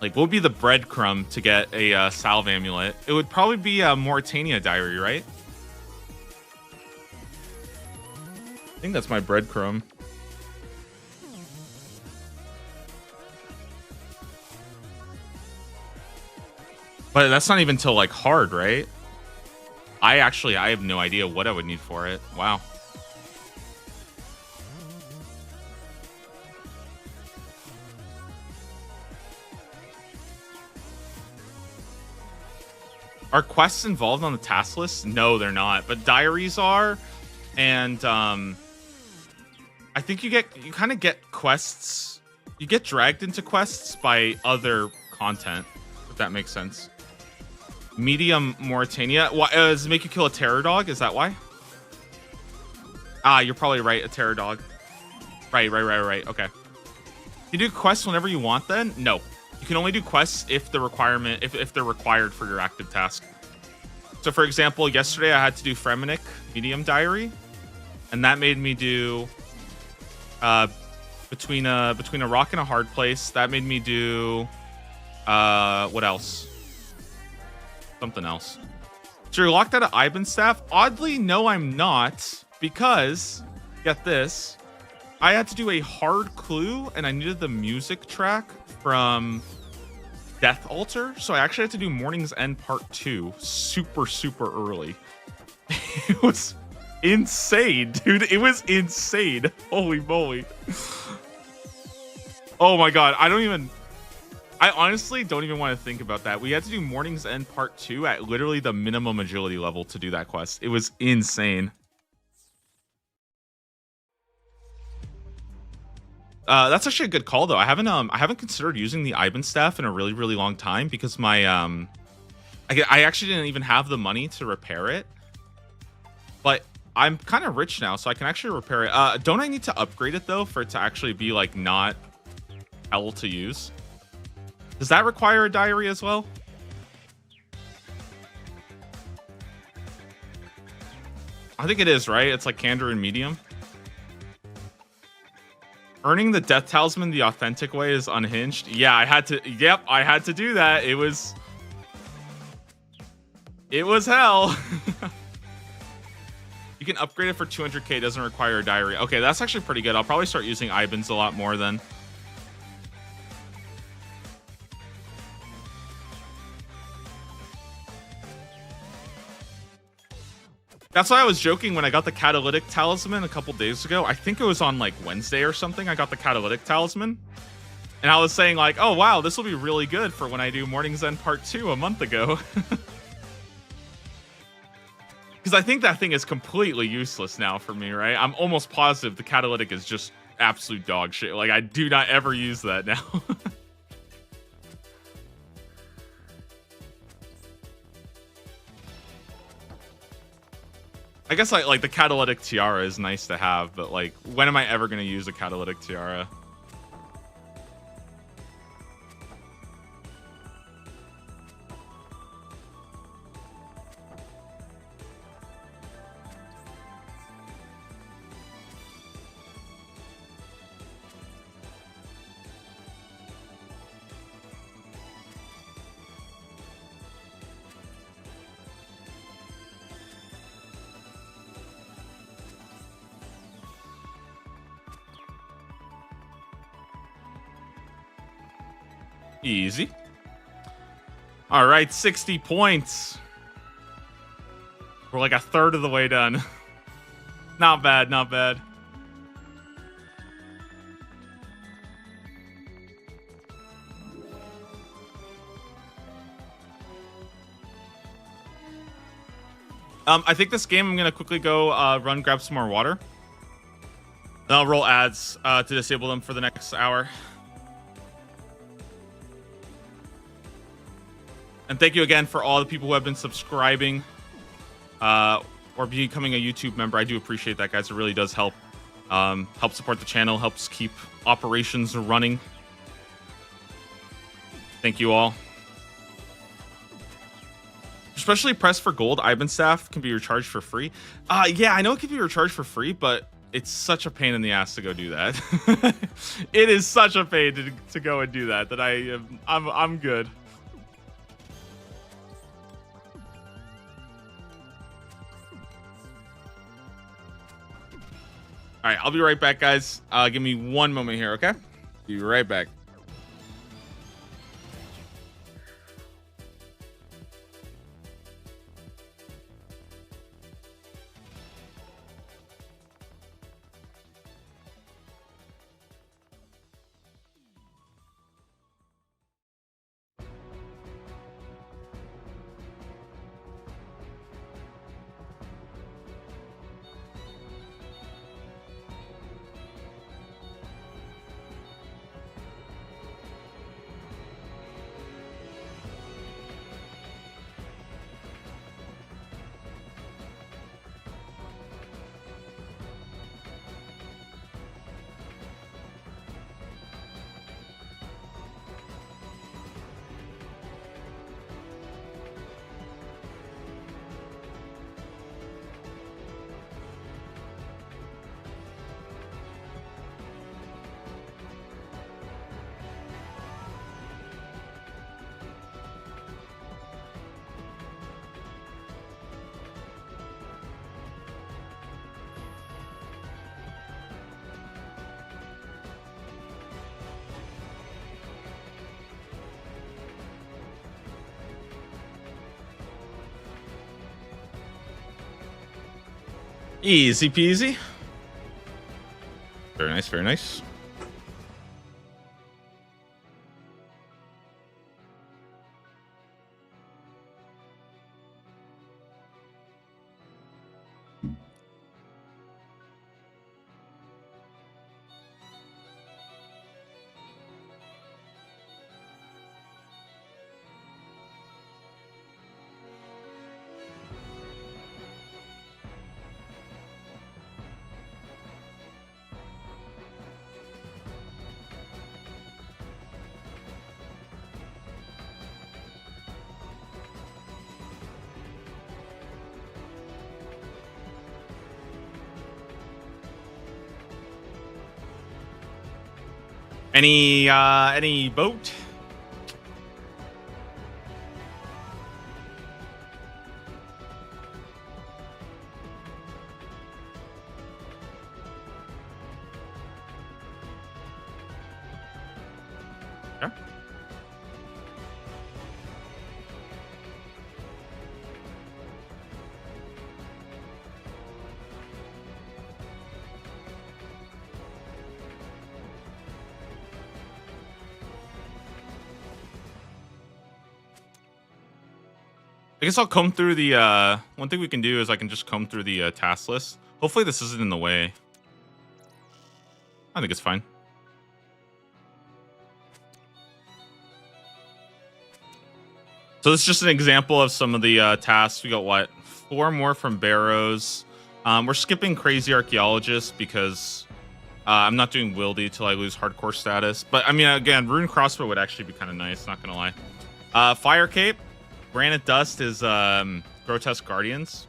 like what would be the breadcrumb to get a Salve Amulet? It would probably be a Mauritania Diary, right? I think that's my breadcrumb. But that's not even till like hard, right? I have no idea what I would need for it. Wow. Are quests involved on the task list? No, they're not. But diaries are, and I think you kind of get quests. You get dragged into quests by other content, if that makes sense. Medium Mauritania. Why does it make you kill a terror dog? Is that why? Ah, you're probably right. A terror dog. Right. Okay. You do quests whenever you want. Then no, you can only do quests if the requirement if they're required for your active task. So, for example, yesterday I had to do Fremenic Medium Diary, and that made me do between a rock and a hard place. That made me do what else? Something else. So you're locked out of Iban staff? Oddly, no, I'm not, because get this, I had to do a hard clue, and I needed the music track from Death Altar, so I actually had to do Morning's End Part 2 super early. It was insane, dude. It was insane. Holy moly. Oh my god, I honestly don't even want to think about that. We had to do Morning's End Part 2 at literally the minimum agility level to do that quest. It was insane. That's actually a good call, though. I haven't considered using the Iban staff in a really long time because my I actually didn't even have the money to repair it. But I'm kind of rich now, so I can actually repair it. Don't I need to upgrade it though for it to actually be like not hell to use? Does that require a diary as well? I think it is, right? It's like Candor and Medium. Earning the Death Talisman the authentic way is unhinged. Yeah, I had to. Yep, I had to do that. It was hell. You can upgrade it for 200k. Doesn't require a diary. Okay, that's actually pretty good. I'll probably start using Ibans a lot more then. That's why I was joking when I got the Catalytic Talisman a couple days ago. I think it was on like Wednesday or something. I got the Catalytic Talisman. And I was saying like, oh wow, this will be really good for when I do Morning's End Part 2 a month ago. Because I think that thing is completely useless now for me, right? I'm almost positive the Catalytic is just absolute dog shit. Like, I do not ever use that now. I guess like the Catalytic Tiara is nice to have, but like, when am I ever going to use a Catalytic Tiara? Easy. All right, 60 points. We're like a third of the way done. Not bad, not bad. I think this game I'm gonna quickly go run grab some more water. Then I'll roll ads to disable them for the next hour. And thank you again for all the people who have been subscribing or becoming a YouTube member. I do appreciate that, guys. It really does help. Help support the channel, helps keep operations running. Thank you all. Especially press for gold, Ivan staff can be recharged for free. Yeah, I know it can be recharged for free, but it's such a pain in the ass to go do that. It is such a pain to go and do that I'm good. All right, I'll be right back, guys. Give me one moment here, okay? Be right back. Easy peasy. Very nice, very nice. Any boat? Yeah. I guess I'll comb through the, one thing we can do is I can just comb through the task list. Hopefully this isn't in the way. I think it's fine. So this is just an example of some of the tasks. We got what? 4 more from Barrows. We're skipping Crazy Archaeologist because I'm not doing Wildy till I lose hardcore status. But I mean, again, Rune Crossbow would actually be kind of nice, not gonna lie. Fire Cape. Granite Dust is Grotesque Guardians.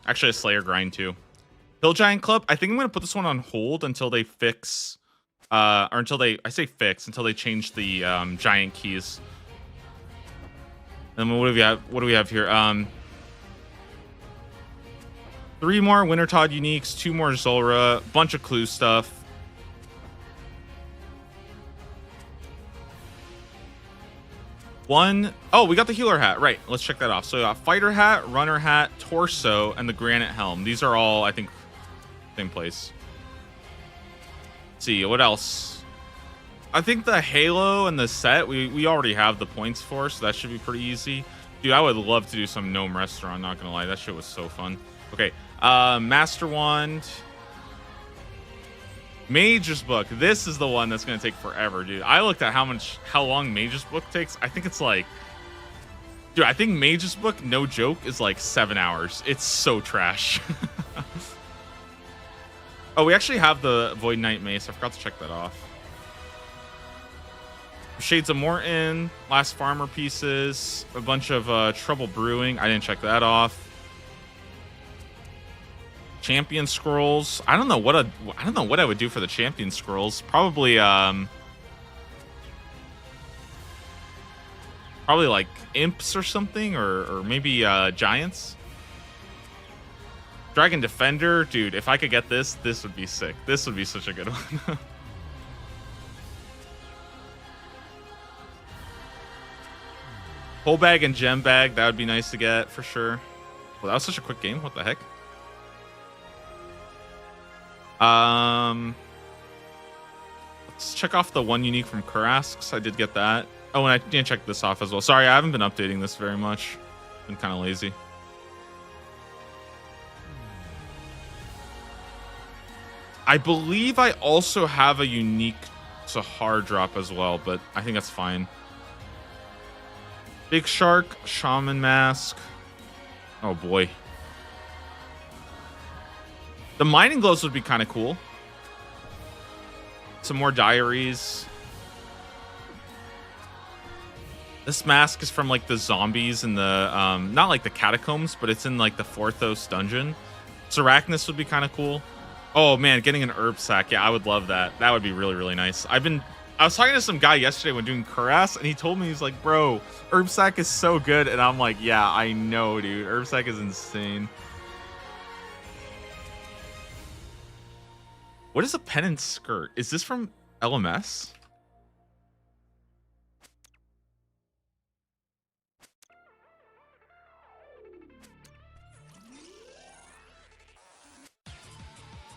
Actually, a Slayer grind too. Hill Giant Club. I think I'm gonna put this one on hold until they fix, or until they, I say fix, until they change the giant keys. And what do we have? What do we have here? 3 more Wintertod uniques, 2 more Zulra, bunch of clue stuff. One, oh, we got the healer hat. Right. Let's check that off. So we got fighter hat, runner hat, torso, and the granite helm. These are all, I think, same place. Let's see, what else? I think the halo and the set, we already have the points for, so that should be pretty easy. Dude, I would love to do some gnome restaurant, not gonna lie. That shit was so fun. Okay, master wand. Mage's Book. This is the one that's gonna take forever, dude. I looked at how long Mage's Book takes. I think it's like, dude, I think Mage's Book, no joke, is like 7 hours. It's so trash. Oh, we actually have the Void Knight Mace. I forgot to check that off. Shades of Morton, last farmer pieces, a bunch of Trouble Brewing. I didn't check that off. Champion scrolls. I don't know what I would do for the champion scrolls. Probably like imps or something, or maybe giants. Dragon Defender, dude. If I could get this would be sick. This would be such a good one. Whole bag and gem bag. That would be nice to get for sure. Well, that was such a quick game. What the heck? Let's check off the one unique from Kurasks. I did get that. Oh, and I didn't check this off as well. Sorry, I haven't been updating this very much. Been kind of lazy. I believe I also have a unique Sahar drop as well, but I think that's fine. Big Shark, Shaman Mask. Oh boy. The mining gloves would be kind of cool. Some more diaries. This mask is from like the zombies in the not like the catacombs, but it's in like the Forthos dungeon. Sarachnis would be kind of cool. Oh man, getting an herb sack. Yeah, I would love that. That would be really, really nice. I was talking to some guy yesterday when doing Kuras, and he told me, he's like, bro, herb sack is so good. And I'm like, yeah, I know, dude. Herb sack is insane. What is a pen and skirt? Is this from LMS?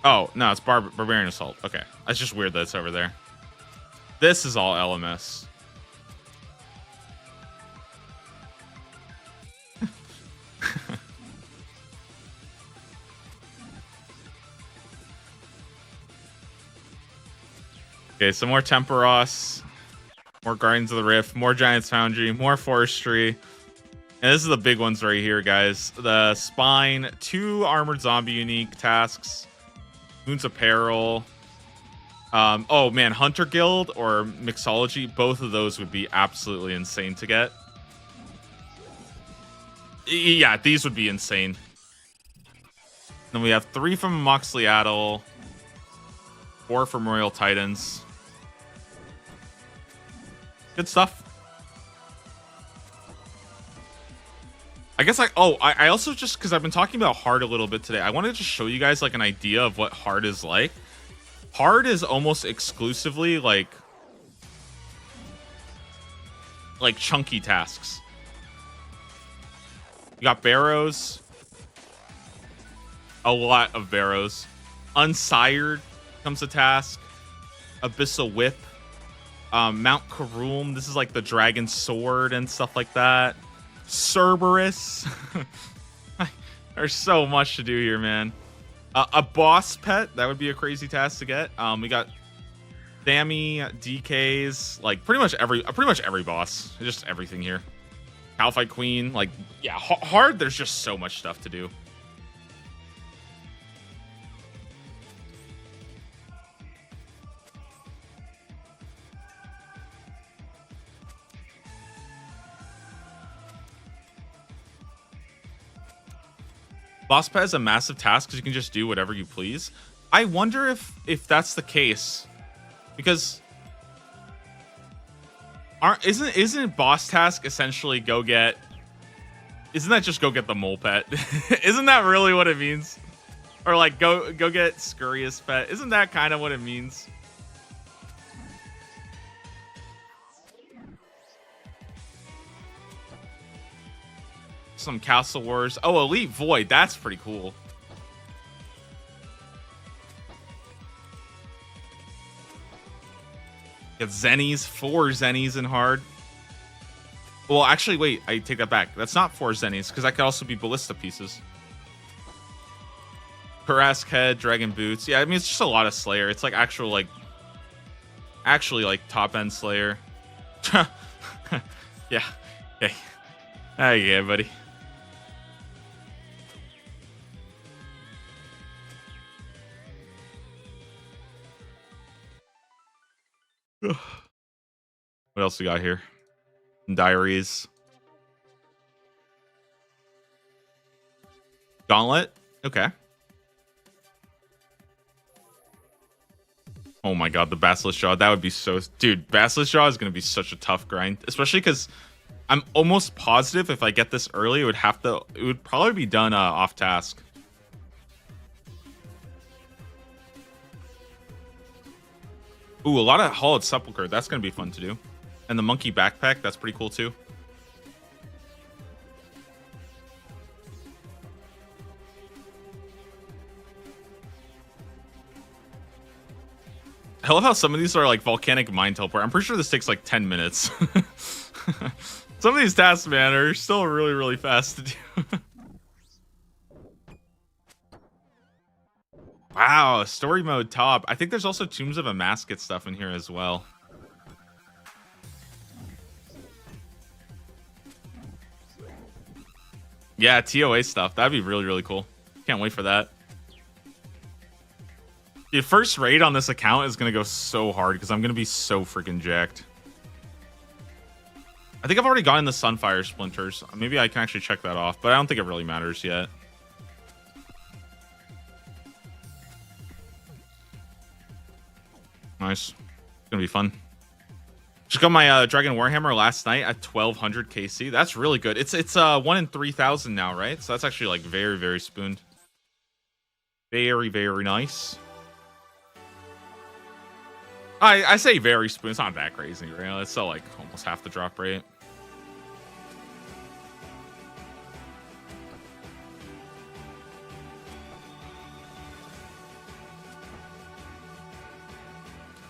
Oh, no, it's Barbarian Assault. Okay. That's just weird that it's over there. This is all LMS. Okay, some more Temperos, more Guardians of the Rift, more Giant's Foundry, more Forestry. And this is the big ones right here, guys. The Spine, 2 Armored Zombie unique tasks, Moon's Apparel. Oh man, Hunter Guild or Mixology, both of those would be absolutely insane to get. Yeah, these would be insane. Then we have 3 from Moxley Adel, 4 from Royal Titans. Good stuff. I guess I also, just because I've been talking about hard a little bit today, I wanted to just show you guys like an idea of what hard is like. Hard is almost exclusively like chunky tasks. You got barrows. A lot of barrows. Unsired comes a task. Abyssal Whip. Mount Karoom. This is like the dragon sword and stuff like that. Cerberus. There's so much to do here, man. A boss pet. That would be a crazy task to get. We got Thami, DKs, like pretty much every boss. Just everything here. Calfight Queen. Like, yeah, hard. There's just so much stuff to do. Boss pet is a massive task because you can just do whatever you please. I wonder if that's the case, because isn't boss task essentially go get? Isn't that just go get the mole pet? Isn't that really what it means? Or like go get Scurrius pet? Isn't that kind of what it means? Some Castle Wars. Oh, Elite Void. That's pretty cool. Got Zennies. 4 Zennies in hard. Well, actually, wait. I take that back. That's not 4 Zennies, because that could also be Ballista pieces. Harask Head, Dragon Boots. Yeah, I mean, it's just a lot of Slayer. It's like actual, like... Actually, like, top-end Slayer. Yeah. Okay. Yeah, buddy. What else we got here? Diaries. Gauntlet. Okay. Oh my god, the Basilisk Jaw. That would be so... Dude, Basilisk Jaw is going to be such a tough grind. Especially because I'm almost positive if I get this early, it would probably be done off task. Ooh, a lot of Hollowed Sepulchre. That's going to be fun to do. And the Monkey Backpack. That's pretty cool too. I love how some of these are like Volcanic Mind Teleport. I'm pretty sure this takes like 10 minutes. Some of these tasks, man, are still really, really fast to do. Wow, story mode top. I think there's also Tombs of Amasket stuff in here as well. Yeah, TOA stuff. That'd be really, really cool. Can't wait for that. The first raid on this account is going to go so hard because I'm going to be so freaking jacked. I think I've already gotten the Sunfire Splinters. Maybe I can actually check that off, but I don't think it really matters yet. Nice. It's going to be fun. Just got my Dragon Warhammer last night at 1200 KC. That's really good. It's 1 in 3000 now, right? So that's actually like very, very spooned. Very, very nice. I say very spoon. It's not that crazy, right? It's still like almost half the drop rate.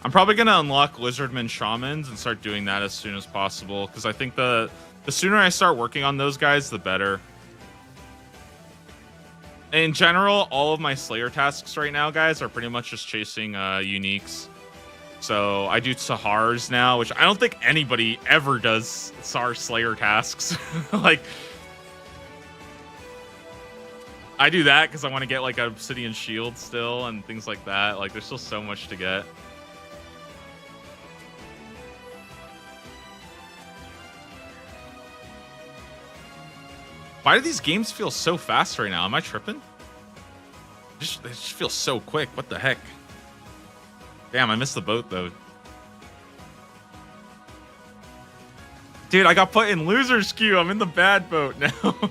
I'm probably gonna unlock Lizardman Shamans and start doing that as soon as possible because I think the sooner I start working on those guys, the better. In general, all of my Slayer tasks right now, guys, are pretty much just chasing uniques. So I do Sahars now, which I don't think anybody ever does Sahar Slayer tasks. Like, I do that because I want to get like an Obsidian Shield still and things like that. Like, there's still so much to get. Why do these games feel so fast right now? Am I tripping? They just feel so quick. What the heck? Damn, I missed the boat, though. Dude, I got put in loser's queue. I'm in the bad boat now.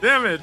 Damn it.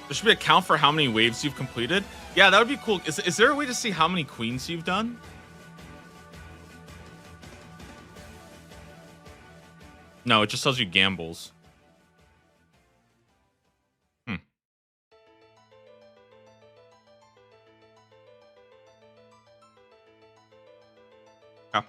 There should be a count for how many waves you've completed. Yeah, that would be cool. Is there a way to see how many queens you've done? No, it just tells you gambles. Hmm. Yeah.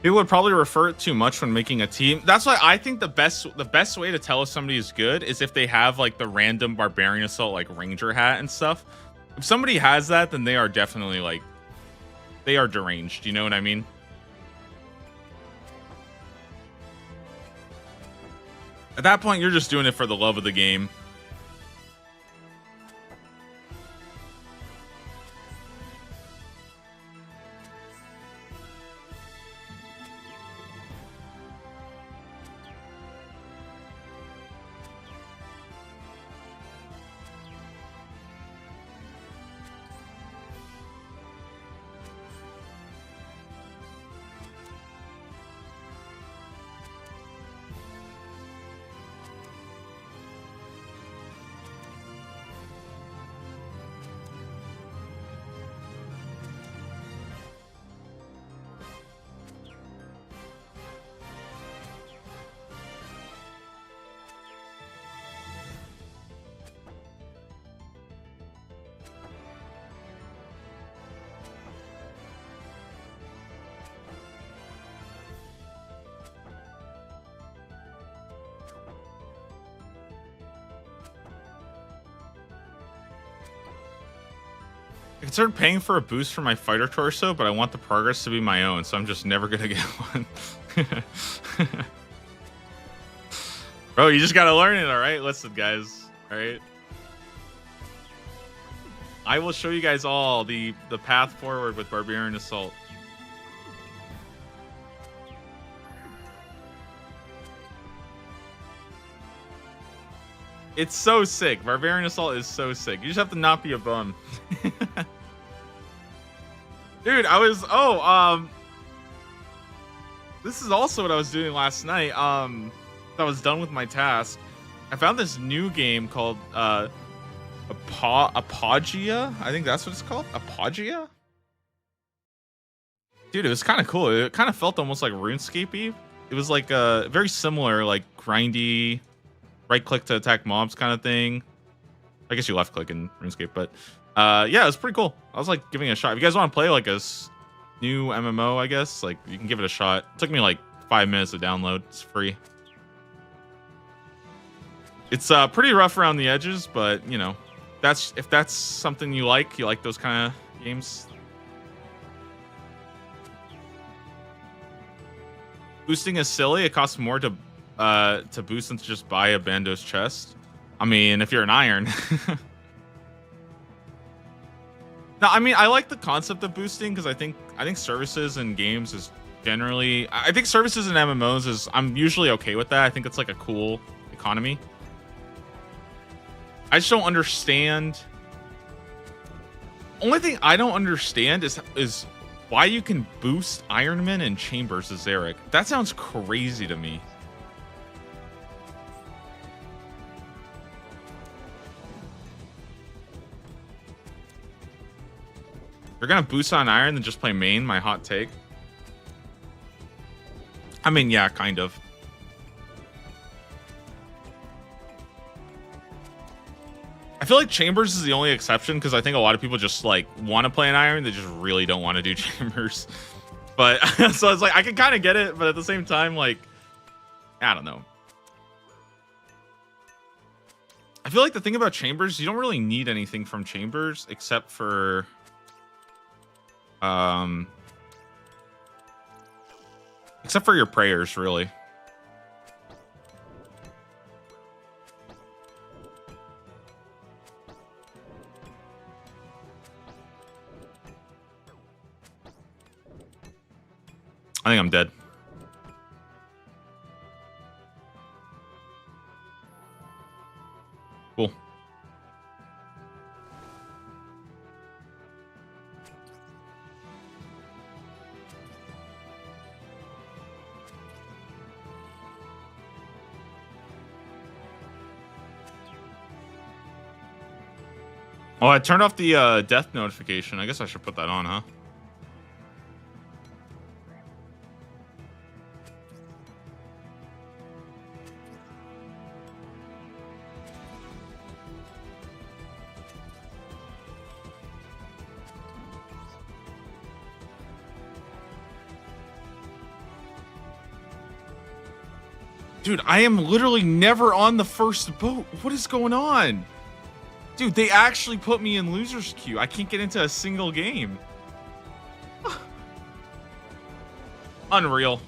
People would probably refer it too much when making a team. That's why I think the best way to tell if somebody is good is if they have like the random barbarian assault like ranger hat and stuff. If somebody has that, then they are definitely like they are deranged. You know what I mean? At that point, you're just doing it for the love of the game. I considered paying for a boost for my fighter torso, but I want the progress to be my own, so I'm just never gonna get one. Bro, you just gotta learn it, alright? Listen, guys, alright? I will show you guys all the path forward with Barbarian Assault. It's so sick. Barbarian Assault is so sick. You just have to not be a bum. Dude, this is also what I was doing last night. I was done with my task. I found this new game called Apogea. I think that's what it's called. Apogea? Dude, it was kind of cool. It kind of felt almost like RuneScape-y. It was like very similar, like grindy, right click to attack mobs kind of thing. I guess you left click in RuneScape, but yeah, it was pretty cool. I was like giving it a shot. If you guys want to play like a new MMO, I guess like you can give it a shot. It took me like 5 minutes to download. It's free. It's pretty rough around the edges, but you know, if that's something you like those kind of games. Boosting is silly. It costs more to boost than to just buy a Bando's chest. I mean, if you're an iron. No, I mean, I like the concept of boosting because I think services and games is generally, I think services and MMOs is, I'm usually okay with that. I think it's like a cool economy. I just don't understand. Only thing I don't understand is why you can boost Ironman and Chambers as Zarek. That sounds crazy to me. You're gonna boost on Iron then just play main, my hot take. I mean, yeah, kind of. I feel like Chambers is the only exception because I think a lot of people just like want to play an Iron, they just really don't want to do Chambers. But so it's like I can kind of get it, but at the same time, like, I don't know. I feel like the thing about Chambers, you don't really need anything from Chambers except for your prayers, really. I think I'm dead. Cool. Oh, I turned off the death notification. I guess I should put that on, huh? Dude, I am literally never on the first boat. What is going on? Dude, they actually put me in loser's queue. I can't get into a single game. Unreal.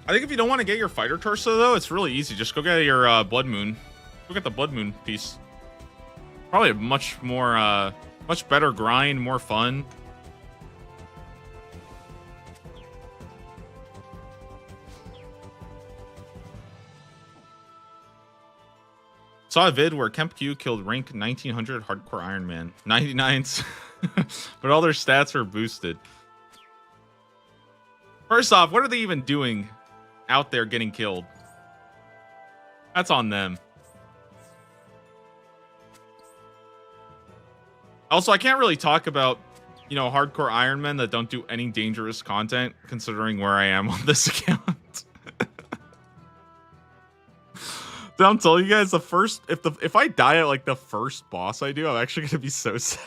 I think if you don't want to get your fighter torso, though, it's really easy. Just go get your blood moon. Go get the blood moon piece. Probably a much more, much better grind, more fun. Saw a vid where Kemp Q killed rank 1900 hardcore Iron Man. 99s. But all their stats were boosted. First off, what are they even doing out there getting killed? That's on them. Also, I can't really talk about, you know, hardcore Iron Men that don't do any dangerous content, considering where I am on this account. Did I tell you guys if I die at like the first boss I do, I'm actually gonna be so sad.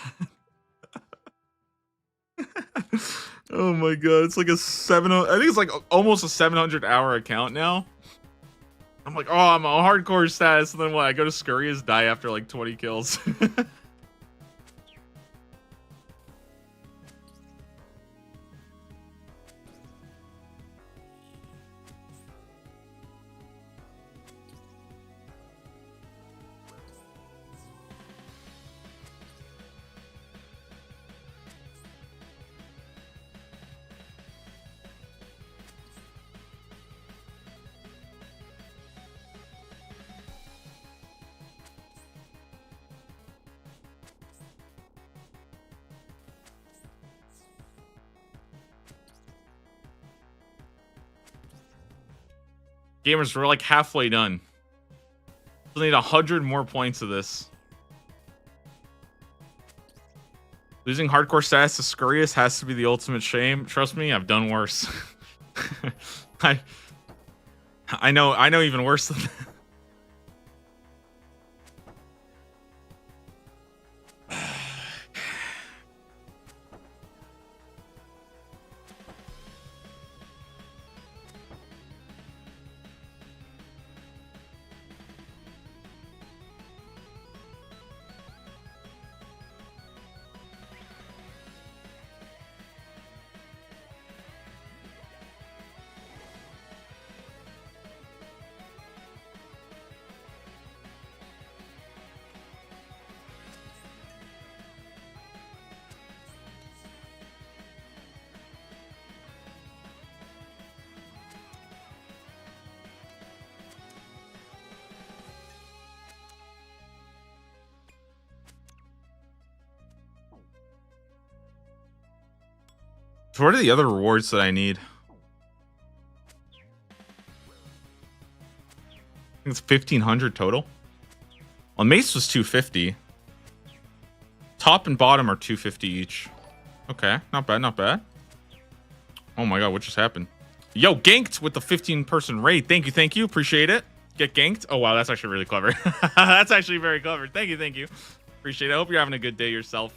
Oh my god, it's like a I think it's like almost a 700-hour account now. I'm like, oh, I'm a hardcore status, and then what? I go to Scurrius, die after like 20 kills. Gamers, we're like halfway done. We'll need 100 more points of this. Losing hardcore status to Scurrius has to be the ultimate shame. Trust me, I've done worse. I know even worse than that. So what are the other rewards that I need? I think it's 1,500 total. Well, Mace was 250. Top and bottom are 250 each. Okay, not bad, not bad. Oh my god, what just happened? Yo, ganked with the 15-person raid. Thank you, appreciate it. Get ganked. Oh wow, that's actually really clever. That's actually very clever. Thank you. Appreciate it. I hope you're having a good day yourself.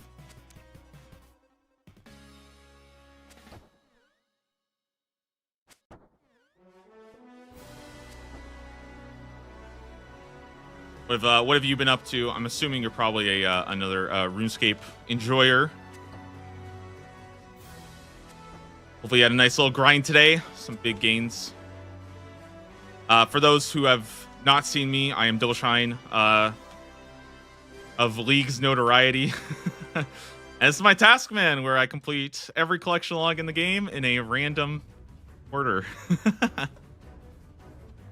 What have you been up to? I'm assuming you're probably another RuneScape enjoyer. Hopefully you had a nice little grind today. Some big gains. For those who have not seen me, I am Doubleshine of League's notoriety. And this is my task man, where I complete every collection log in the game in a random order.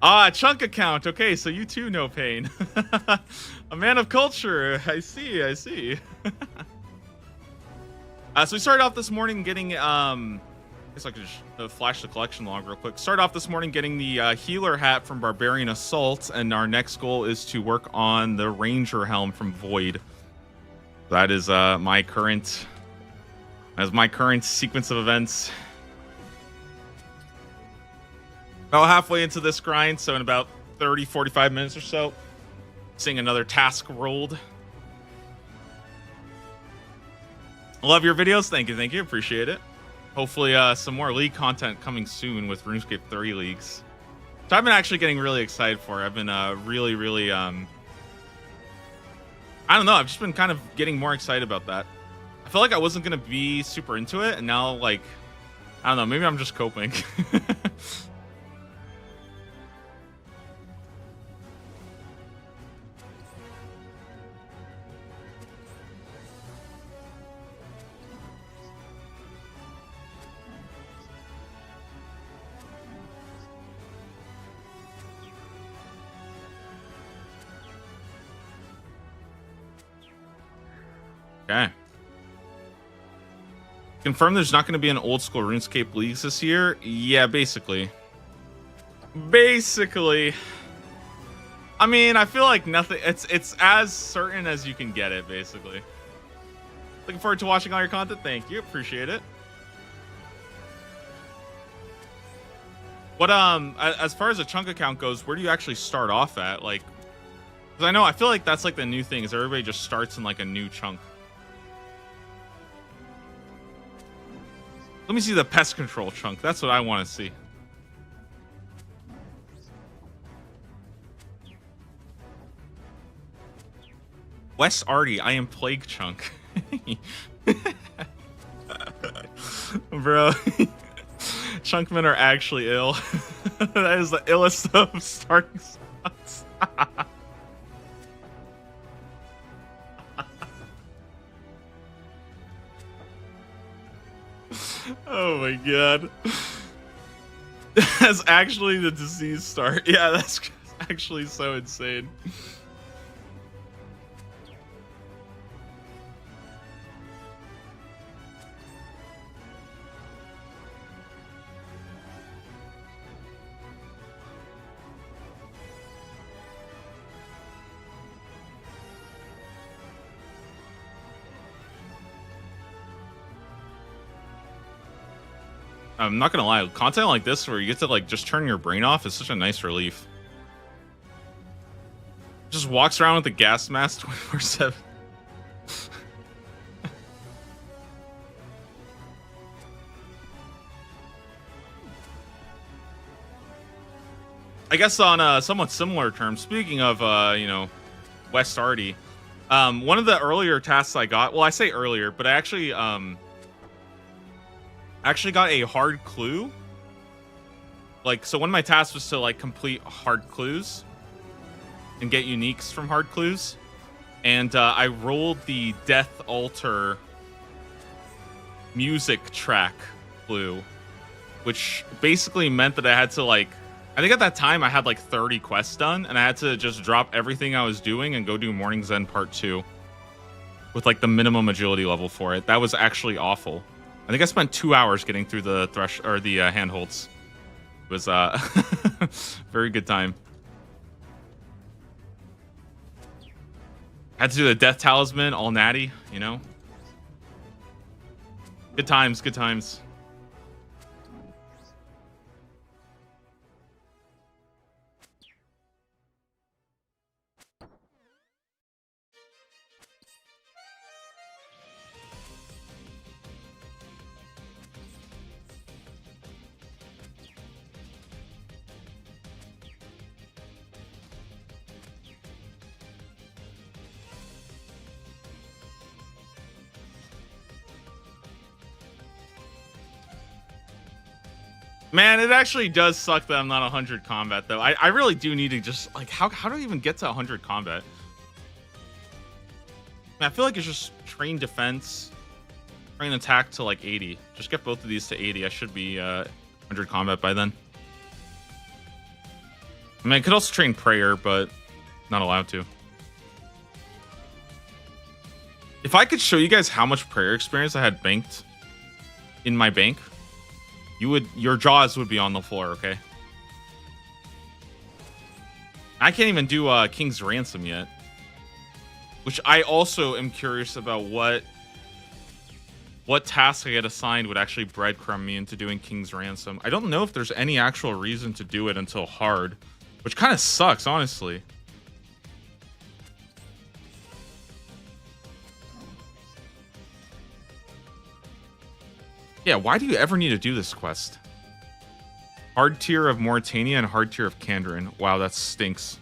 Ah, chunk account. Okay, so you too know pain. A man of culture. I see. So we started off this morning getting, I guess I could just flash the collection log real quick. Started off this morning getting the healer hat from Barbarian Assault, and our next goal is to work on the Ranger helm from Void. That is my current sequence of events. About halfway into this grind, so in about 30-45 minutes or so, seeing another task rolled. Love your videos. Thank you. Appreciate it. Hopefully, some more league content coming soon with RuneScape 30 leagues. So I've been actually getting really excited for. I've been really I don't know. I've just been kind of getting more excited about that. I felt like I wasn't gonna be super into it, and now like I don't know. Maybe I'm just coping. Okay. Confirm there's not going to be an old school RuneScape leagues this year? Yeah, basically. Basically. I mean, I feel like nothing. It's as certain as you can get it, basically. Looking forward to watching all your content. Thank you. Appreciate it. What as far as a chunk account goes, where do you actually start off at? Like, because I feel like that's like the new thing is everybody just starts in like a new chunk. Let me see the pest control chunk. That's what I want to see. Wes Artie, I am plague chunk. Bro. Chunkmen are actually ill. That is the illest of starting spots. Oh my god. That's actually the disease start. Yeah, that's actually so insane. I'm not gonna lie, content like this where you get to like just turn your brain off is such a nice relief. Just walks around with a gas mask 24/7. I guess on a somewhat similar terms, speaking of West Artie, one of the earlier tasks I got, well I say earlier, but I actually got a hard clue. Like, so one of my tasks was to like complete hard clues and get uniques from hard clues, and I rolled the Death Altar music track clue, which basically meant that I had to like, I think at that time I had like 30 quests done, and I had to just drop everything I was doing and go do Morning's End Part 2 with like the minimum agility level for it. That was actually awful. I think I spent 2 hours getting through the handholds. It was very good time. Had to do the Death Talisman, all natty, you know. Good times, good times. Man, it actually does suck that I'm not 100 combat, though. I really do need to just, like, how do I even get to 100 combat? I feel like it's just train defense, train attack to, like, 80. Just get both of these to 80. I should be 100 combat by then. I mean, I could also train prayer, but not allowed to. If I could show you guys how much prayer experience I had banked in my bank, your jaws would be on the floor, okay? I can't even do King's Ransom yet, which I also am curious about what task I get assigned would actually breadcrumb me into doing King's Ransom. I don't know if there's any actual reason to do it until hard, which kind of sucks, honestly. Yeah, why do you ever need to do this quest? Hard tier of Mauritania and hard tier of Kandarin. Wow, that stinks.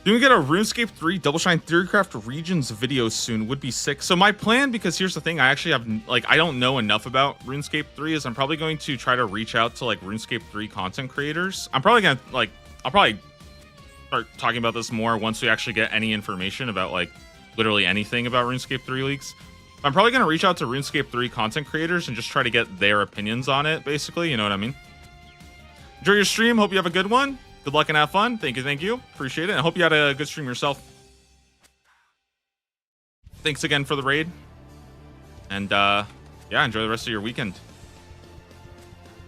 Do we get a RuneScape 3 Double Shine Theorycraft Regions video soon? Would be sick. So my plan, because here's the thing, I actually have, like, I don't know enough about RuneScape 3, is I'm probably going to try to reach out to, like, RuneScape 3 content creators. I'm probably gonna, like, I'll probably start talking about this more once we actually get any information about, like, literally anything about RuneScape 3 leaks. I'm probably gonna reach out to RuneScape 3 content creators and just try to get their opinions on it, basically, you know what I mean? Enjoy your stream, hope you have a good one. Good luck and have fun. Thank you. Appreciate it. I hope you had a good stream yourself. Thanks again for the raid. And yeah, enjoy the rest of your weekend.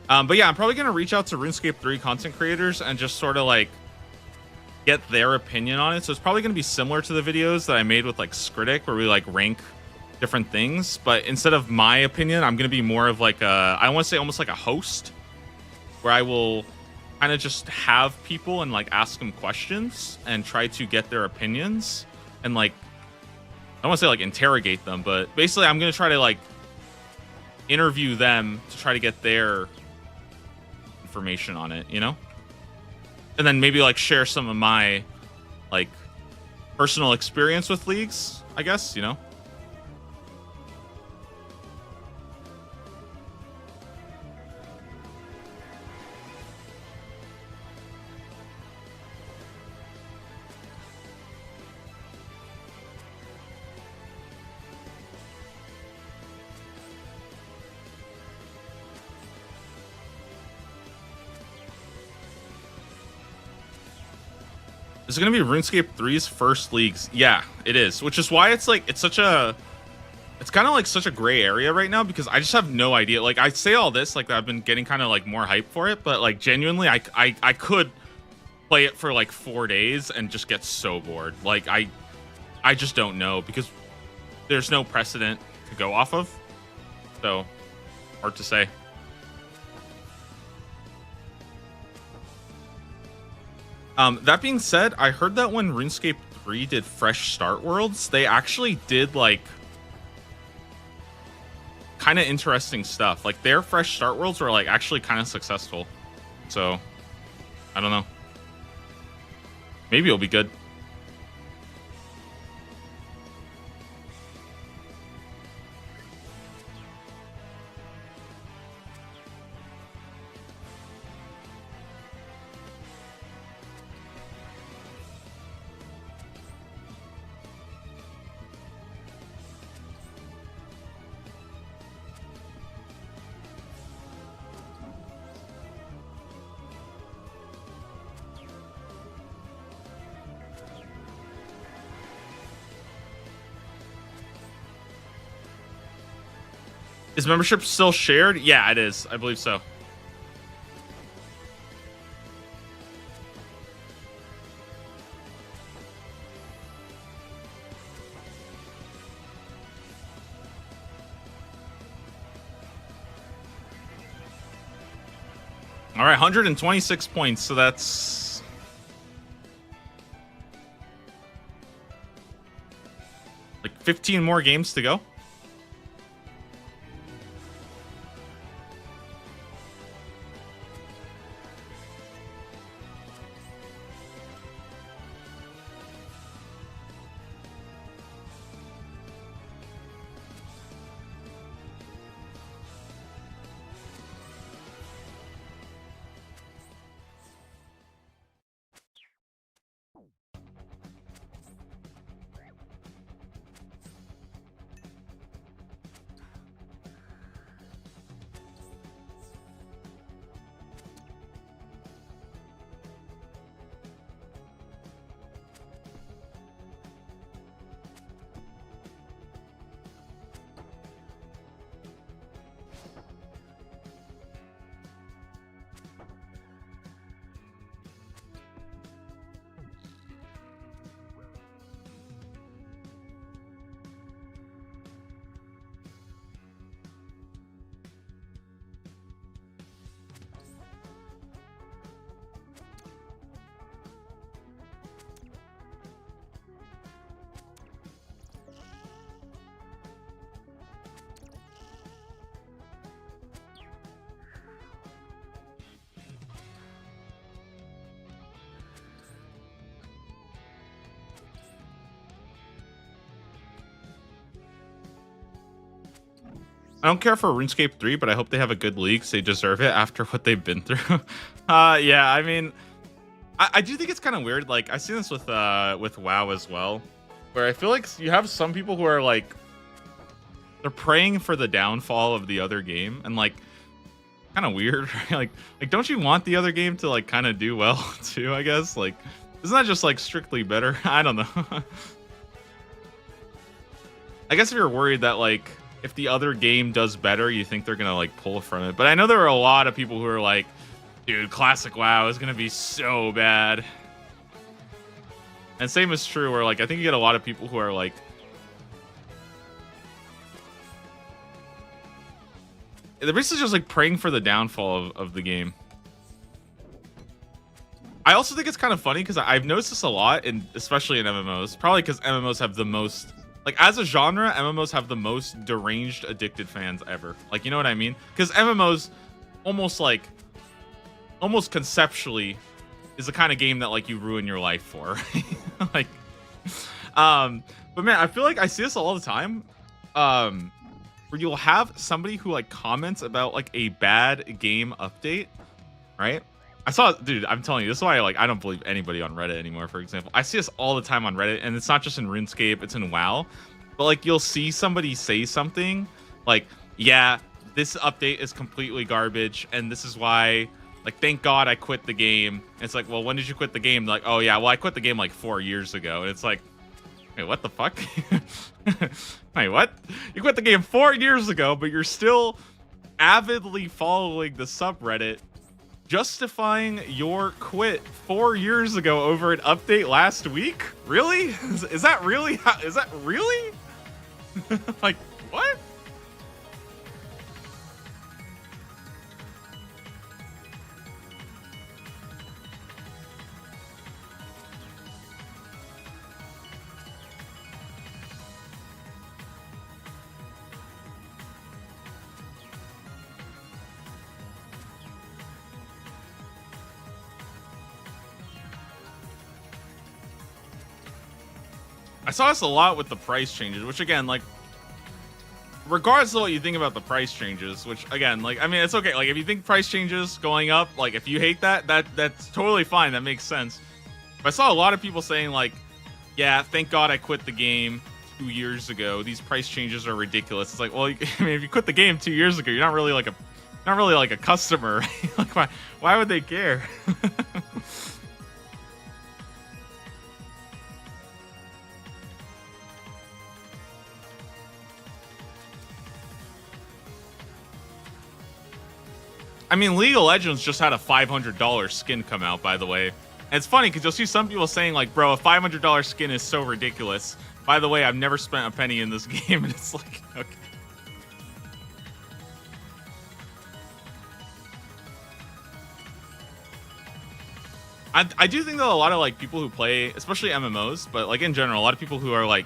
But yeah, I'm probably gonna reach out to RuneScape 3 content creators and just sort of like get their opinion on it. So it's probably gonna be similar to the videos that I made with like Skritic, where we like rank different things. But instead of my opinion, I'm gonna be more of like I want to say almost like a host, where I will kind of just have people and like ask them questions and try to get their opinions and like I don't want to say like interrogate them, but basically I'm gonna try to like interview them to try to get their information on it, you know, and then maybe like share some of my like personal experience with leagues, I guess, you know. Is it going to be RuneScape 3's first leagues? Yeah, it is. Which is why it's like, it's kind of like such a gray area right now because I just have no idea. Like I say all this, like I've been getting kind of like more hype for it, but like genuinely, I could play it for like 4 days and just get so bored. Like I just don't know because there's no precedent to go off of. So hard to say. That being said, I heard that when RuneScape 3 did Fresh Start Worlds, they actually did like kind of interesting stuff. Like their Fresh Start Worlds were like actually kind of successful. So I don't know. Maybe it'll be good. Is membership still shared? Yeah, it is. I believe so. All right, 126 points. So that's like 15 more games to go. I don't care for RuneScape 3, but I hope they have a good league 'cause they deserve it after what they've been through. Yeah, I mean, I do think it's kind of weird. Like, I see this with WoW as well, where I feel like you have some people who are like, they're praying for the downfall of the other game, and like, kind of weird, right? Like, don't you want the other game to like kind of do well too? I guess like, isn't that just like strictly better? I don't know. I guess if you're worried that like if the other game does better, you think they're gonna like pull from it. But I know there are a lot of people who are like, dude, classic WoW is gonna be so bad. And same is true where like I think you get a lot of people who are like, they're basically just like praying for the downfall of the game. I also think it's kind of funny because I've noticed this a lot, and especially in MMOs. Probably because MMOs have the most, like as a genre, MMOs have the most deranged, addicted fans ever. Like, you know what I mean? Because MMOs almost conceptually is the kind of game that like you ruin your life for. Like, but man, I feel like I see this all the time. Where you'll have somebody who like comments about like a bad game update, right? I saw, dude, I'm telling you, this is why I don't believe anybody on Reddit anymore, for example. I see this all the time on Reddit, and it's not just in RuneScape, it's in WoW. But like you'll see somebody say something like, yeah, this update is completely garbage, and this is why, like, thank God I quit the game. And it's like, well, when did you quit the game? They're like, oh yeah, well I quit the game like 4 years ago. And it's like, wait, what the fuck? Wait, what? You quit the game 4 years ago, but you're still avidly following the subreddit, justifying your quit 4 years ago over an update last week? Really? Is that really? Is that really? Like, what? I saw this a lot with the price changes, which again, like, regardless of what you think about the price changes, which again, like, I mean, it's okay. Like, if you think price changes going up, like, if you hate that's totally fine. That makes sense. But I saw a lot of people saying like, yeah, thank God I quit the game 2 years ago. These price changes are ridiculous. It's like, well, I mean, if you quit the game 2 years ago, you're not really like a customer. Right? Like, why would they care? I mean, League of Legends just had a $500 skin come out, by the way. And it's funny because you'll see some people saying like, bro, a $500 skin is so ridiculous. By the way, I've never spent a penny in this game. And it's like, okay. I do think that a lot of like people who play, especially MMOs, but like in general, a lot of people who are like,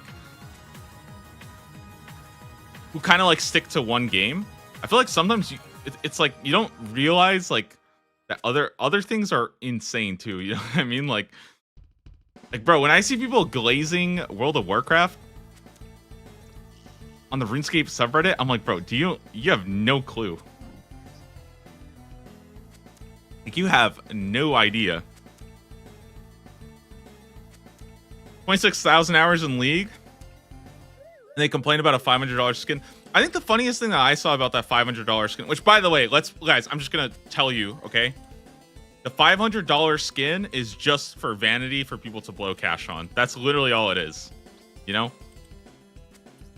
who kind of like stick to one game. I feel like sometimes it's like you don't realize like that other things are insane too. You know what I mean? Like bro, when I see people glazing World of Warcraft on the RuneScape subreddit, I'm like, bro, you have no clue. Like, you have no idea. 26,000 hours in League, and they complain about a $500 skin. I think the funniest thing that I saw about that $500 skin, which, by the way, guys, I'm just gonna tell you, okay? The $500 skin is just for vanity, for people to blow cash on. That's literally all it is, you know?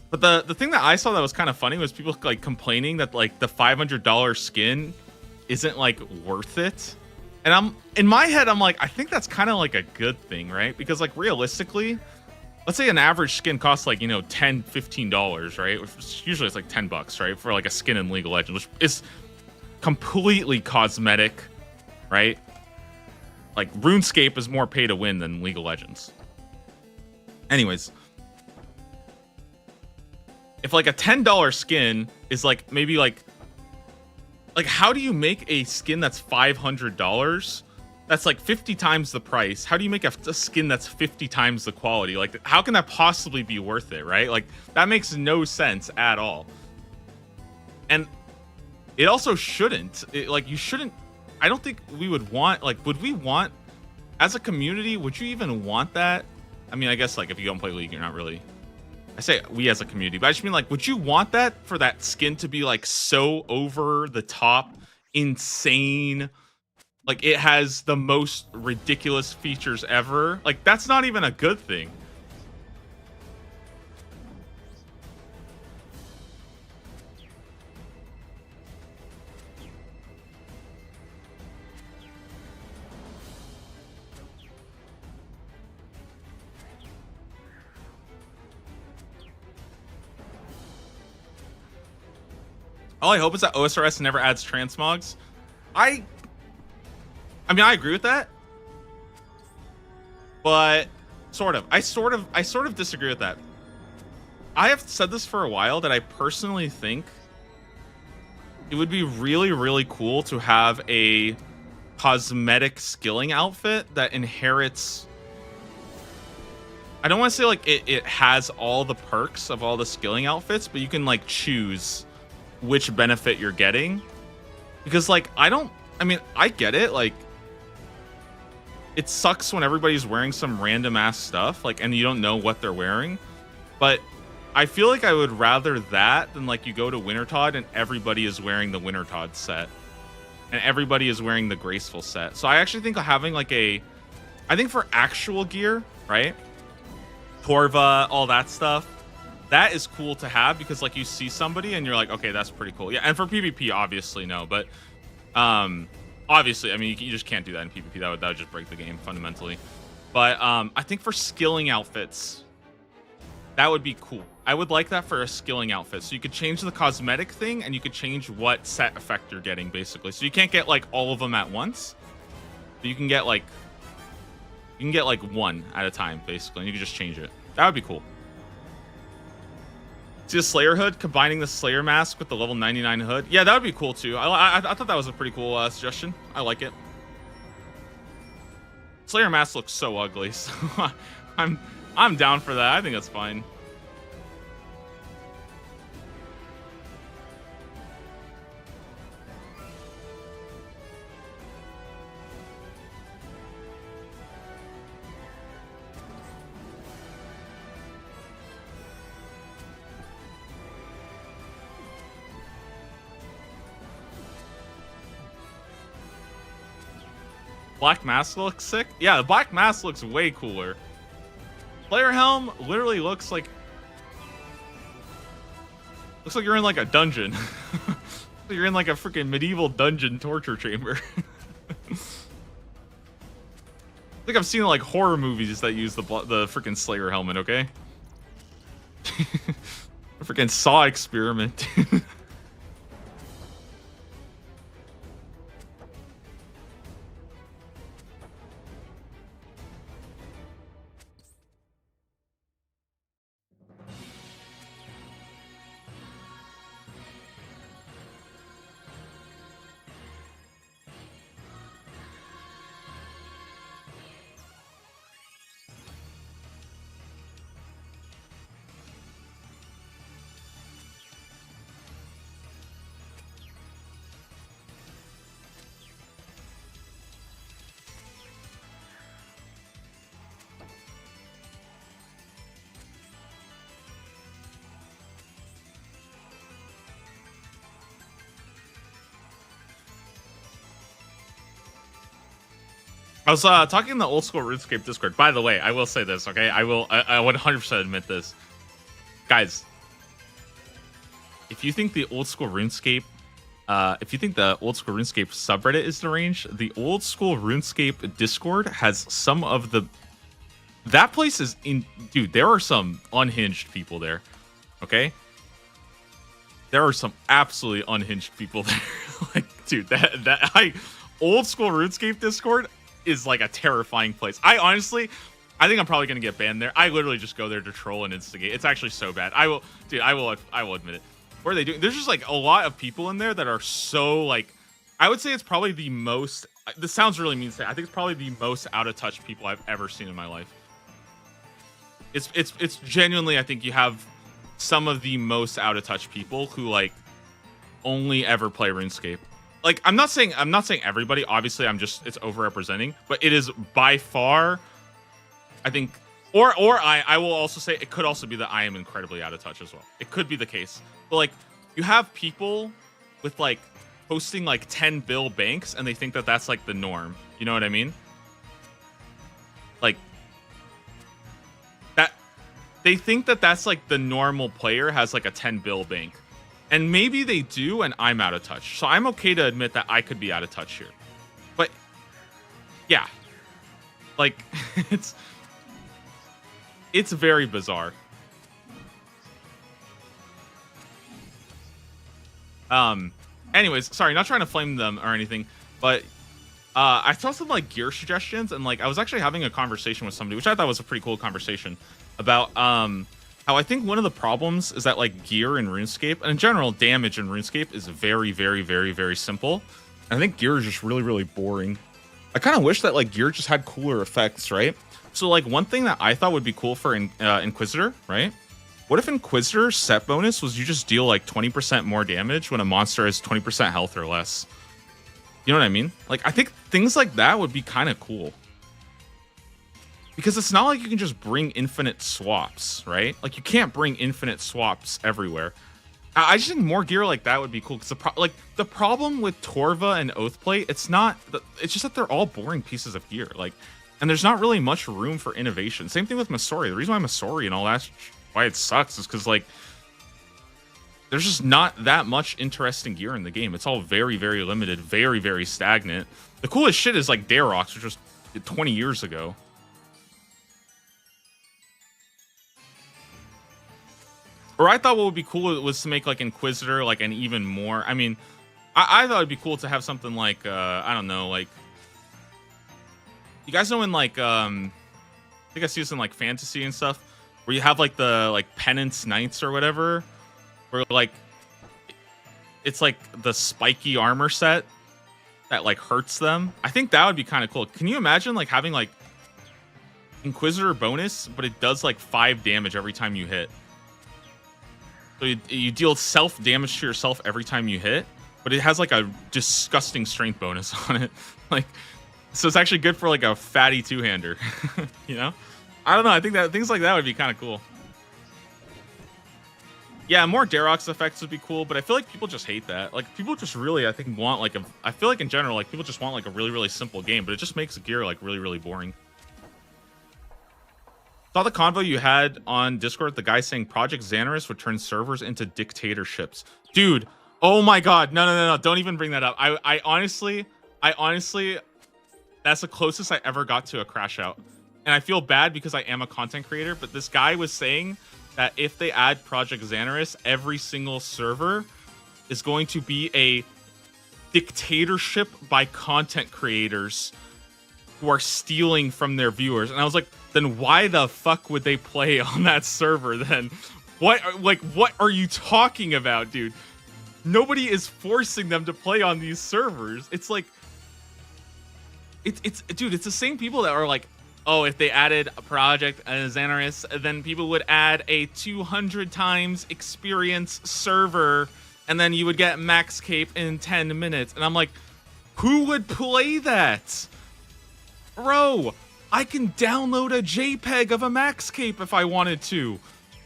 But the thing that I saw that was kind of funny was people like complaining that like the $500 skin isn't like worth it. And in my head, I'm like, I think that's kind of like a good thing, right? Because like realistically, let's say an average skin costs like, you know, $10, $15, right? Which usually it's like $10, right? For like a skin in League of Legends, which is completely cosmetic, right? Like RuneScape is more pay to win than League of Legends. Anyways, if like a $10 skin is like maybe like how do you make a skin that's $500? That's like 50 times the price. How do you make a skin that's 50 times the quality? Like, how can that possibly be worth it, right? Like, that makes no sense at all. And it also shouldn't. Like, you shouldn't. I don't think we would want. Like, would we want, as a community? Would you even want that? I mean, I guess like if you don't play League, you're not really. I say we as a community, but I just mean like, would you want that for that skin to be like so over the top, insane? Like, it has the most ridiculous features ever. Like, that's not even a good thing. All I hope is that OSRS never adds transmogs. I mean, I agree with that, but I sort of disagree with that. I have said this for a while that I personally think it would be really, really cool to have a cosmetic skilling outfit that inherits. I don't want to say like it has all the perks of all the skilling outfits, but you can like choose which benefit you're getting. Because like, I mean, I get it. Like, it sucks when everybody's wearing some random ass stuff, like, and you don't know what they're wearing. But I feel like I would rather that than like you go to Wintertodt and everybody is wearing the Wintertodt set. And everybody is wearing the Graceful set. So I actually think having like I think for actual gear, right? Torva, all that stuff, that is cool to have because like you see somebody and you're like, okay, that's pretty cool. Yeah, and for PvP, obviously no, but obviously, I mean, you just can't do that in PvP. That would just break the game fundamentally. But I think for skilling outfits, that would be cool. I would like that for a skilling outfit. So you could change the cosmetic thing and you could change what set effect you're getting, basically. So you can't get like all of them at once. But you can get like one at a time, basically, and you can just change it. That would be cool. See the Slayer hood, combining the Slayer mask with the level 99 hood. Yeah, that would be cool too. I thought that was a pretty cool suggestion. I like it. Slayer mask looks so ugly, so I'm down for that. I think that's fine. Black mask looks sick. Yeah, the black mask looks way cooler. Player helm literally looks like you're in like a dungeon. You're in like a freaking medieval dungeon torture chamber. I think I've seen like horror movies that use the freaking Slayer helmet. Okay, a freaking Saw experiment. I was talking in the old school RuneScape Discord. By the way, I will say this, okay? I 100% admit this. Guys, if you think the old school RuneScape, subreddit is deranged, the old school RuneScape Discord has some of the... That place is in... Dude, there are some unhinged people there, okay? There are some absolutely unhinged people there. Like, dude, old school RuneScape Discord is like a terrifying place. I think I'm probably gonna get banned there. I literally just go there to troll and instigate. It's actually so bad. I will admit it. What are they doing? There's just like a lot of people in there that are so like, I would say it's probably the most, this sounds really mean to say, I think it's probably the most out of touch people I've ever seen in my life. It's genuinely, I think you have some of the most out of touch people who like only ever play RuneScape. Like, I'm not saying everybody. Obviously, it's overrepresenting, but it is by far, I think, or I will also say it could also be that I am incredibly out of touch as well. It could be the case, but like, you have people with like posting like 10 bill banks, and they think that that's like the norm. You know what I mean? Like that, they think that that's like the normal player has like a 10 bill bank. And maybe they do, and I'm out of touch. So I'm okay to admit that I could be out of touch here. But yeah, like it's very bizarre. Anyways, sorry, not trying to flame them or anything, but I saw some like gear suggestions, and like I was actually having a conversation with somebody, which I thought was a pretty cool conversation about how I think one of the problems is that like gear in RuneScape, and in general damage in RuneScape, is very, very, very, very simple. And I think gear is just really, really boring. I kind of wish that like gear just had cooler effects, right? So like one thing that I thought would be cool for Inquisitor, right? What if Inquisitor's set bonus was you just deal like 20% more damage when a monster has 20% health or less? You know what I mean? Like, I think things like that would be kind of cool. Because it's not like you can just bring infinite swaps, right? Like, you can't bring infinite swaps everywhere. I just think more gear like that would be cool. Because the problem with Torva and Oathplate, it's just that they're all boring pieces of gear. Like, and there's not really much room for innovation. Same thing with Masori. The reason why Masori and all that, why it sucks, is because like there's just not that much interesting gear in the game. It's all very, very limited, very, very stagnant. The coolest shit is like Darox, which was 20 years ago. Or I thought what would be cool was to make like Inquisitor like an even more. I mean, I thought it'd be cool to have something like I don't know, like you guys know in like I think I see this in like fantasy and stuff, where you have like the like penance knights or whatever, where like it's like the spiky armor set that like hurts them. I think that would be kind of cool. Can you imagine like having like Inquisitor bonus, but it does like 5 damage every time you hit? So you deal self damage to yourself every time you hit, but it has like a disgusting strength bonus on it. Like, so it's actually good for like a fatty two-hander. You know? I don't know. I think that things like that would be kind of cool. Yeah, more Darox effects would be cool, but I feel like people just hate that. Like, people just really, I think, want like I feel like in general, like people just want like a really, really simple game, but it just makes the gear like really, really boring. Saw the convo you had on Discord, the guy saying Project Xanaris would turn servers into dictatorships. Dude, oh my god, no, don't even bring that up. I honestly, that's the closest I ever got to a crash out. And I feel bad because I am a content creator, but this guy was saying that if they add Project Xanaris, every single server is going to be a dictatorship by content creators who are stealing from their viewers. And I was like, then why the fuck would they play on that server then? What are you talking about, dude? Nobody is forcing them to play on these servers. It's like, dude, it's the same people that are like, oh, if they added a Project Xanaris, then people would add a 200 times experience server, and then you would get max cape in 10 minutes. And I'm like, who would play that? Bro, I can download a JPEG of a max cape if I wanted to,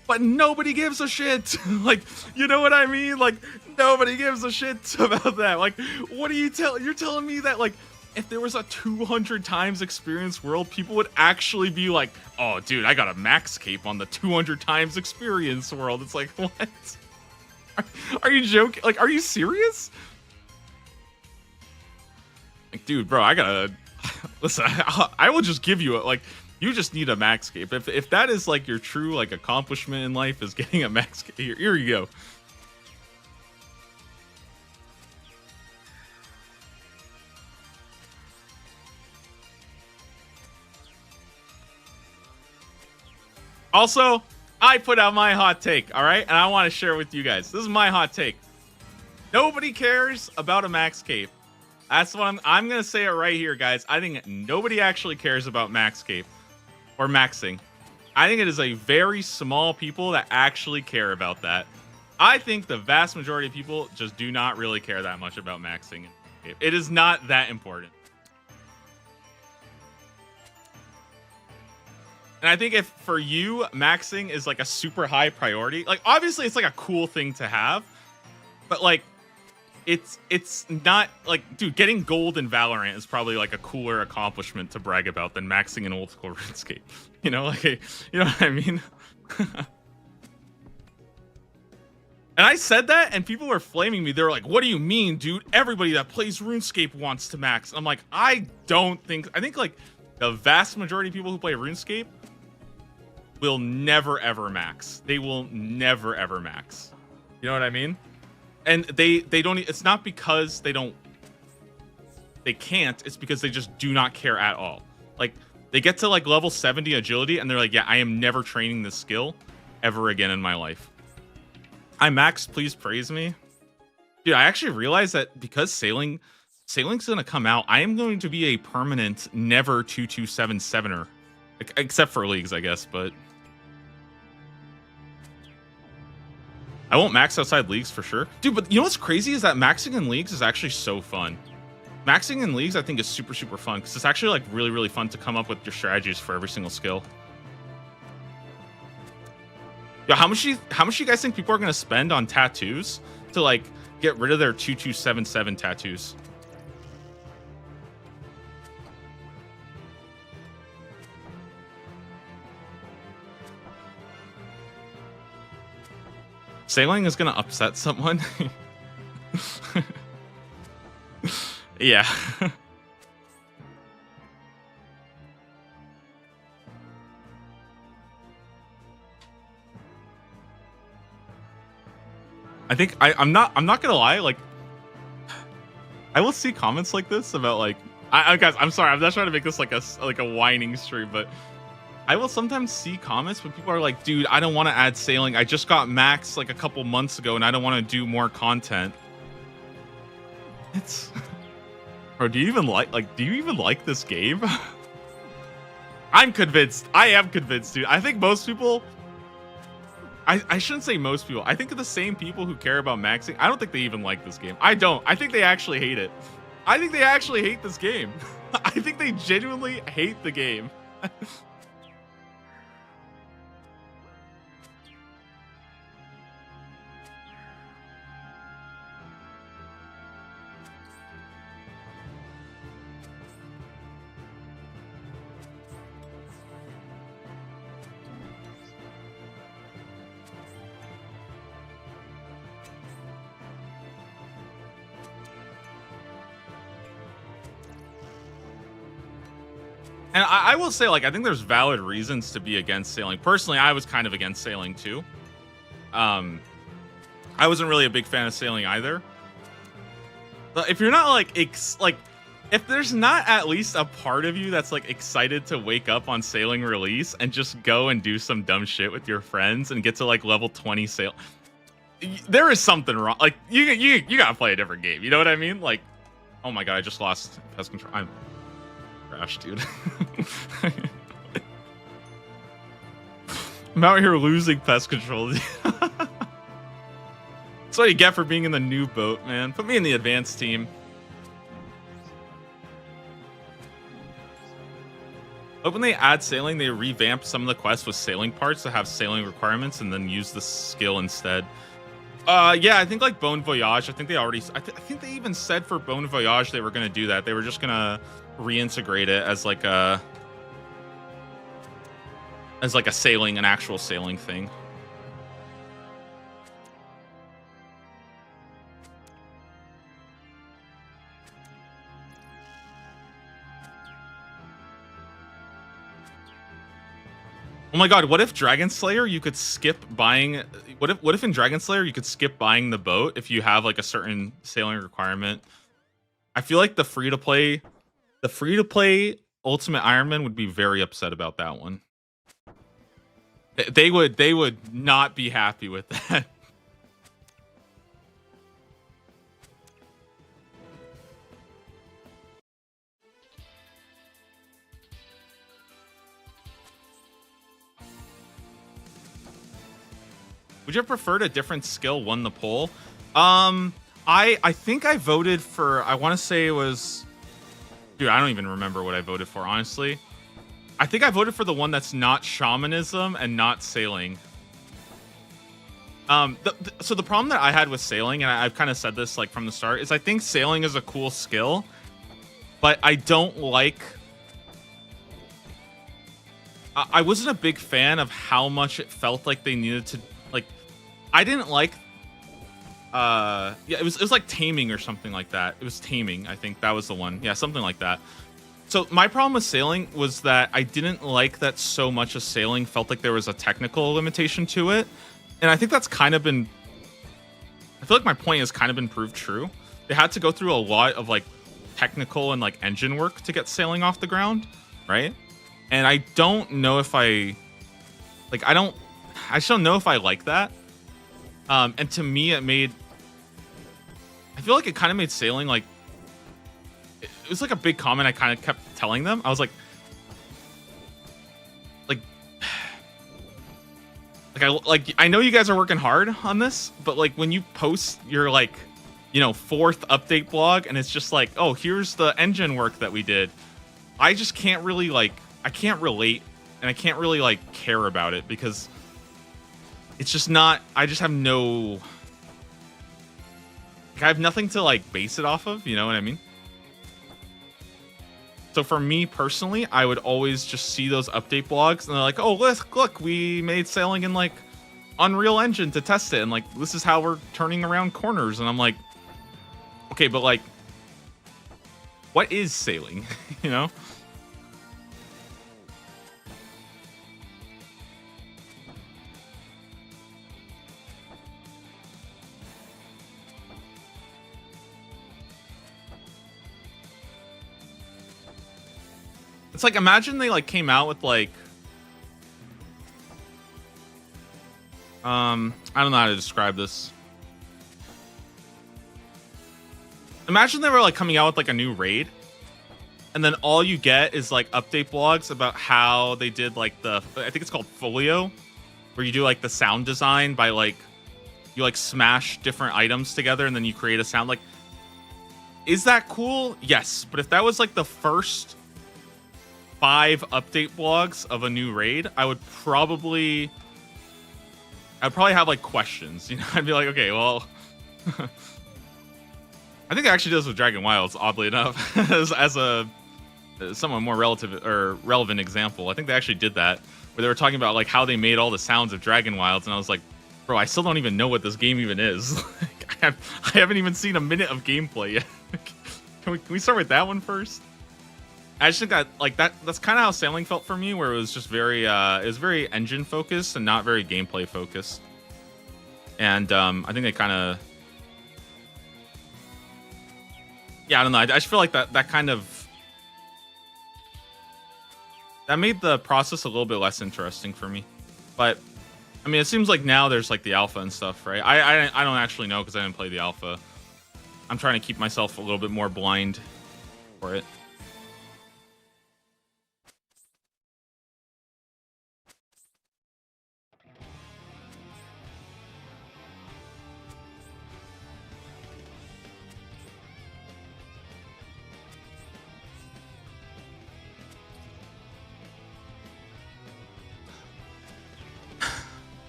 but nobody gives a shit. Like, you know what I mean? Like, nobody gives a shit about that. Like, what are you you're telling me that, like, if there was a 200 times experience world, people would actually be like, oh, dude, I got a max cape on the 200 times experience world. It's like, what? Are you joking? Like, are you serious? Like, dude, bro, I gotta... Listen, I will just give you a, like, you just need a max cape. If that is like your true like accomplishment in life is getting a max cape, here you go. Also, I put out my hot take, all right? And I want to share it with you guys. This is my hot take. Nobody cares about a max cape. That's what I'm going to say it right here, guys. I think nobody actually cares about max cape or maxing. I think it is a very small people that actually care about that. I think the vast majority of people just do not really care that much about maxing. It is not that important. And I think if for you, maxing is like a super high priority, like obviously it's like a cool thing to have, but like it's not like, dude, getting gold in Valorant is probably like a cooler accomplishment to brag about than maxing in old school RuneScape. You know, like, you know what I mean? And I said that, and people were flaming me. They were like, "What do you mean, dude? Everybody that plays RuneScape wants to max." I'm like, I think like the vast majority of people who play RuneScape will never ever max. They will never ever max. You know what I mean? And they don't. It's not because they can't. It's because they just do not care at all. Like they get to like level 70 agility, and they're like, "Yeah, I am never training this skill ever again in my life." I max, please praise me. Dude, I actually realized that because sailing's gonna come out, I am going to be a permanent never 2277er. Except for leagues, I guess, but I won't max outside leagues for sure. Dude, but you know what's crazy is that maxing in leagues is actually so fun. Maxing in leagues, I think, is super, super fun because it's actually like really, really fun to come up with your strategies for every single skill. Yo, how much do you guys think people are gonna spend on tattoos to like get rid of their 2277 tattoos? Sailing is gonna upset someone. Yeah. I think I'm not gonna lie, like I will see comments like this about like guys, I'm sorry, I'm not trying to make this like a whining stream, but I will sometimes see comments when people are like, dude, I don't want to add sailing. I just got max like a couple months ago and I don't want to do more content. It's or do you even like this game? I'm convinced. I am convinced, dude. I think most people I shouldn't say most people. I think the same people who care about maxing, I don't think they even like this game. I don't. I think they actually hate it. I think they actually hate this game. I think they genuinely hate the game. And I will say, like, I think there's valid reasons to be against sailing. Personally, I was kind of against sailing too. I wasn't really a big fan of sailing either. But if you're not like if there's not at least a part of you that's like excited to wake up on sailing release and just go and do some dumb shit with your friends and get to like level 20 sail, there is something wrong. Like you gotta play a different game. You know what I mean? Like, oh my god, I just lost pest control. I'm crashed, dude. I'm out here losing pest control. That's what you get for being in the new boat, man. Put me in the advanced team. But when they add sailing, they revamp some of the quests with sailing parts to have sailing requirements and then use the skill instead. Yeah, I think like Bon Voyage. I think they already. I think they even said for Bon Voyage they were gonna do that. They were just gonna reintegrate it as like a sailing, an actual sailing thing. Oh my god, what if Dragon Slayer you could skip buying what if in Dragon Slayer you could skip buying the boat if you have like a certain sailing requirement? I feel like the free to play Ultimate Ironman would be very upset about that one. They would not be happy with that. Would you have preferred a different skill won the poll? I think I voted for, I want to say it was, dude, I don't even remember what I voted for, honestly. I think I voted for the one that's not shamanism and not sailing. So the problem that I had with sailing, and I've kind of said this like from the start, is I think sailing is a cool skill, but I don't like. I wasn't a big fan of how much it felt like they needed to, like, I didn't like. Yeah, it was like taming or something like that. It was taming, I think that was the one. Yeah, something like that. So my problem with sailing was that I didn't like that so much of sailing felt like there was a technical limitation to it. And I think that's kind of been, I feel like my point has kind of been proved true. They had to go through a lot of like technical and like engine work to get sailing off the ground, right? And I don't know if I just don't know if I like that. And to me, I feel like it kind of made sailing like, it was like a big comment I kind of kept telling them. I was like I know you guys are working hard on this, but like when you post your like, you know, 4th update blog and it's just like, oh, here's the engine work that we did. I just can't really like, I can't relate and I can't really like care about it because it's just not, I just have no, like, I have nothing to like base it off of, you know what I mean? So for me personally, I would always just see those update blogs and they're like, oh, look, we made sailing in like Unreal Engine to test it. And like, this is how we're turning around corners. And I'm like, okay, but like, what is sailing? You know? It's like, imagine they like came out with like, I don't know how to describe this. Imagine they were like coming out with like a new raid and then all you get is like update blogs about how they did like the, I think it's called Folio, where you do like the sound design by like, you like smash different items together and then you create a sound. Like, is that cool? Yes. But if that was like the first 5 update blogs of a new raid, I would probably have like questions, you know. I'd be like, okay, well, I think it actually does with Dragon Wilds, oddly enough, as a somewhat more relevant example. I think they actually did that where they were talking about like how they made all the sounds of Dragon Wilds, and I was like, bro, I still don't even know what this game even is. Like, I haven't even seen a minute of gameplay yet. Can we start with that one first? I just think that like that's kind of how sailing felt for me, where it was just very it was very engine focused and not very gameplay focused. And I think they kind of, yeah, I don't know. I just feel like that kind of, that made the process a little bit less interesting for me. But I mean, it seems like now there's like the alpha and stuff, right? I don't actually know because I didn't play the alpha. I'm trying to keep myself a little bit more blind for it.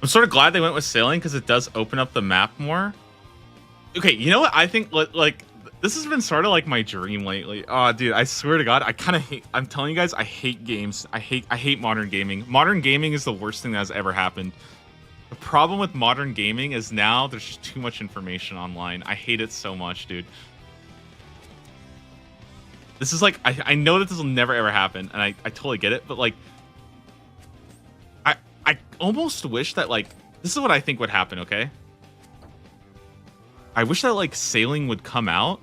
I'm sort of glad they went with sailing because it does open up the map more. Okay, you know what? I think like this has been sort of like my dream lately. Oh, dude, I swear to God, I kind of hate. I'm telling you guys, I hate games. I hate modern gaming. Modern gaming is the worst thing that has ever happened. The problem with modern gaming is now there's just too much information online. I hate it so much, dude. This is like, I know that this will never ever happen, and I totally get it, but like, I almost wish that like, this is what I think would happen, okay? I wish that like sailing would come out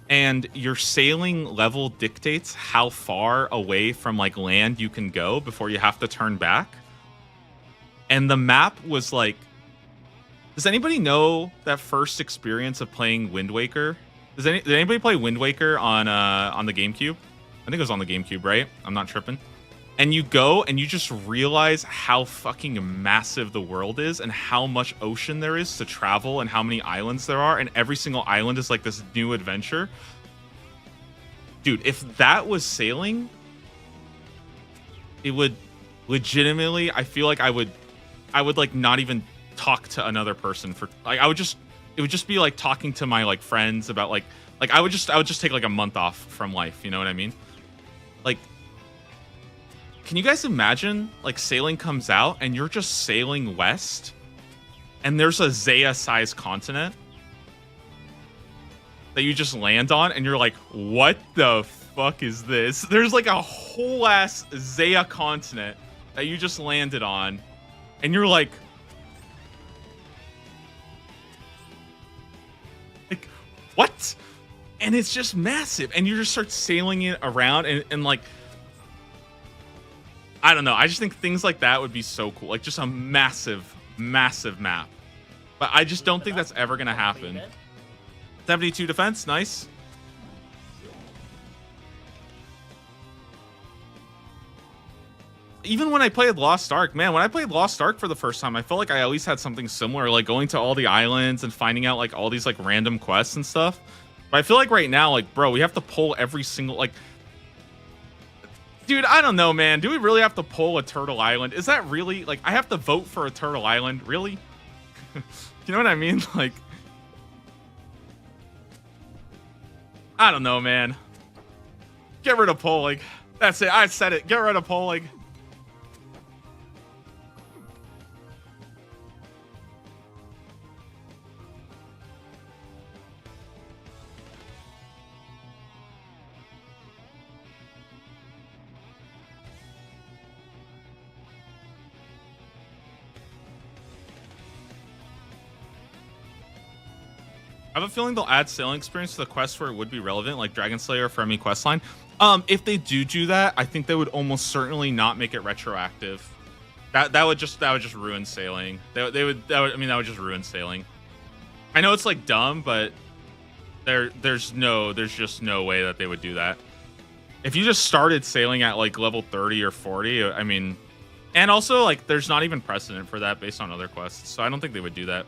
and your sailing level dictates how far away from like land you can go before you have to turn back. And the map was like, does anybody know that first experience of playing Wind Waker? Did anybody play Wind Waker on the GameCube? I think it was on the GameCube, right? I'm not tripping. and you go and you just realize how fucking massive the world is and how much ocean there is to travel and how many islands there are, and every single island is like this new adventure. Dude, if that was sailing, it would legitimately, I feel like I would like not even talk to another person for like, it would just be like talking to my like friends about like I would just take like a month off from life, you know what I mean? Like, can you guys imagine like sailing comes out and you're just sailing west and there's a Zaya-sized continent that you just land on and you're like, what the fuck is this? There's like a whole ass Zaya continent that you just landed on and you're like what? And it's just massive and you just start sailing it around and like, I don't know. I just think things like that would be so cool. Like just a massive, massive map. But I just don't think that's ever going to happen. 72 defense. Nice. Even when I played Lost Ark, man, when I played Lost Ark for the first time, I felt like I at least had something similar, like going to all the islands and finding out like all these like random quests and stuff. But I feel like right now, like, bro, we have to pull every single, like, dude, I don't know, man. Do we really have to pull a Turtle Island? Is that really, like, I have to vote for a Turtle Island? Really? You know what I mean? Like, I don't know, man. Get rid of polling. That's it. I said it. Get rid of polling. I have a feeling they'll add sailing experience to the quest where it would be relevant, like Dragon Slayer or Fermi questline. If they do that, I think they would almost certainly not make it retroactive. That would just ruin sailing. That would just ruin sailing. I know it's like dumb, but there's just no way that they would do that. If you just started sailing at like level 30 or 40, I mean, and also like there's not even precedent for that based on other quests, so I don't think they would do that.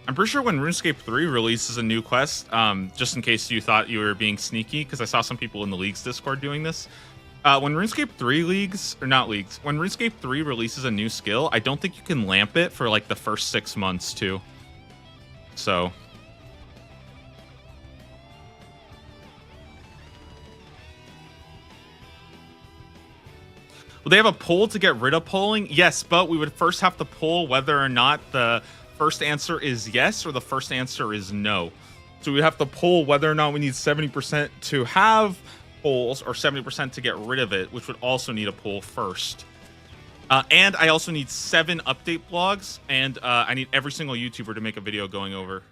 I'm pretty sure when RuneScape 3 releases a new quest, just in case you thought you were being sneaky, because I saw some people in the League's Discord doing this. When RuneScape 3 when RuneScape 3 releases a new skill, I don't think you can lamp it for like the first 6 months too. So. Will they have a poll to get rid of polling? Yes, but we would first have to poll whether or not the first answer is yes or the first answer is no. So we have to poll whether or not we need 70% to have polls or 70% to get rid of it, which would also need a poll first. And I also need 7 update blogs, and I need every single YouTuber to make a video going over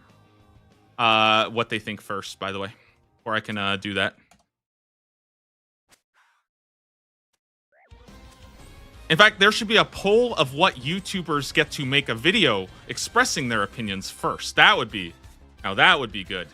what they think first, by the way, before I can do that. In fact, there should be a poll of what YouTubers get to make a video expressing their opinions first. That would be good.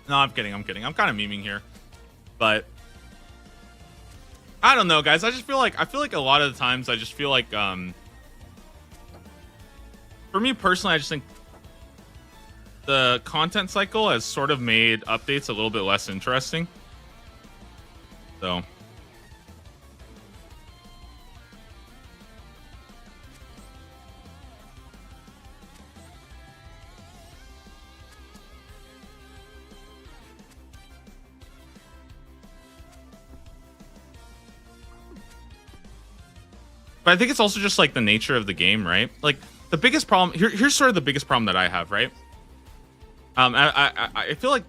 No, I'm kidding. I'm kind of memeing here. But I don't know, guys. I feel like a lot of the times I just feel like for me personally, I just think the content cycle has sort of made updates a little bit less interesting. So but I think it's also just like the nature of the game, right? Like the biggest problem here's sort of the biggest problem that I have, right? I feel like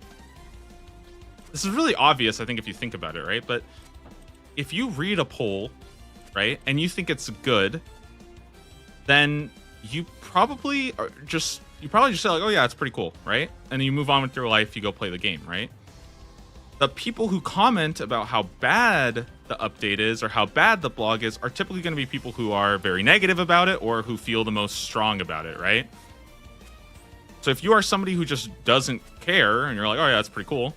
this is really obvious, I think, if you think about it, right? But if you read a poll, right, and you think it's good, then you probably just say like, oh yeah, it's pretty cool, right? And then you move on with your life, you go play the game, right? the people who comment about how bad the update is or how bad the blog is are typically going to be people who are very negative about it or who feel the most strong about it, right? So if you are somebody who just doesn't care and you're like, oh yeah, that's pretty cool,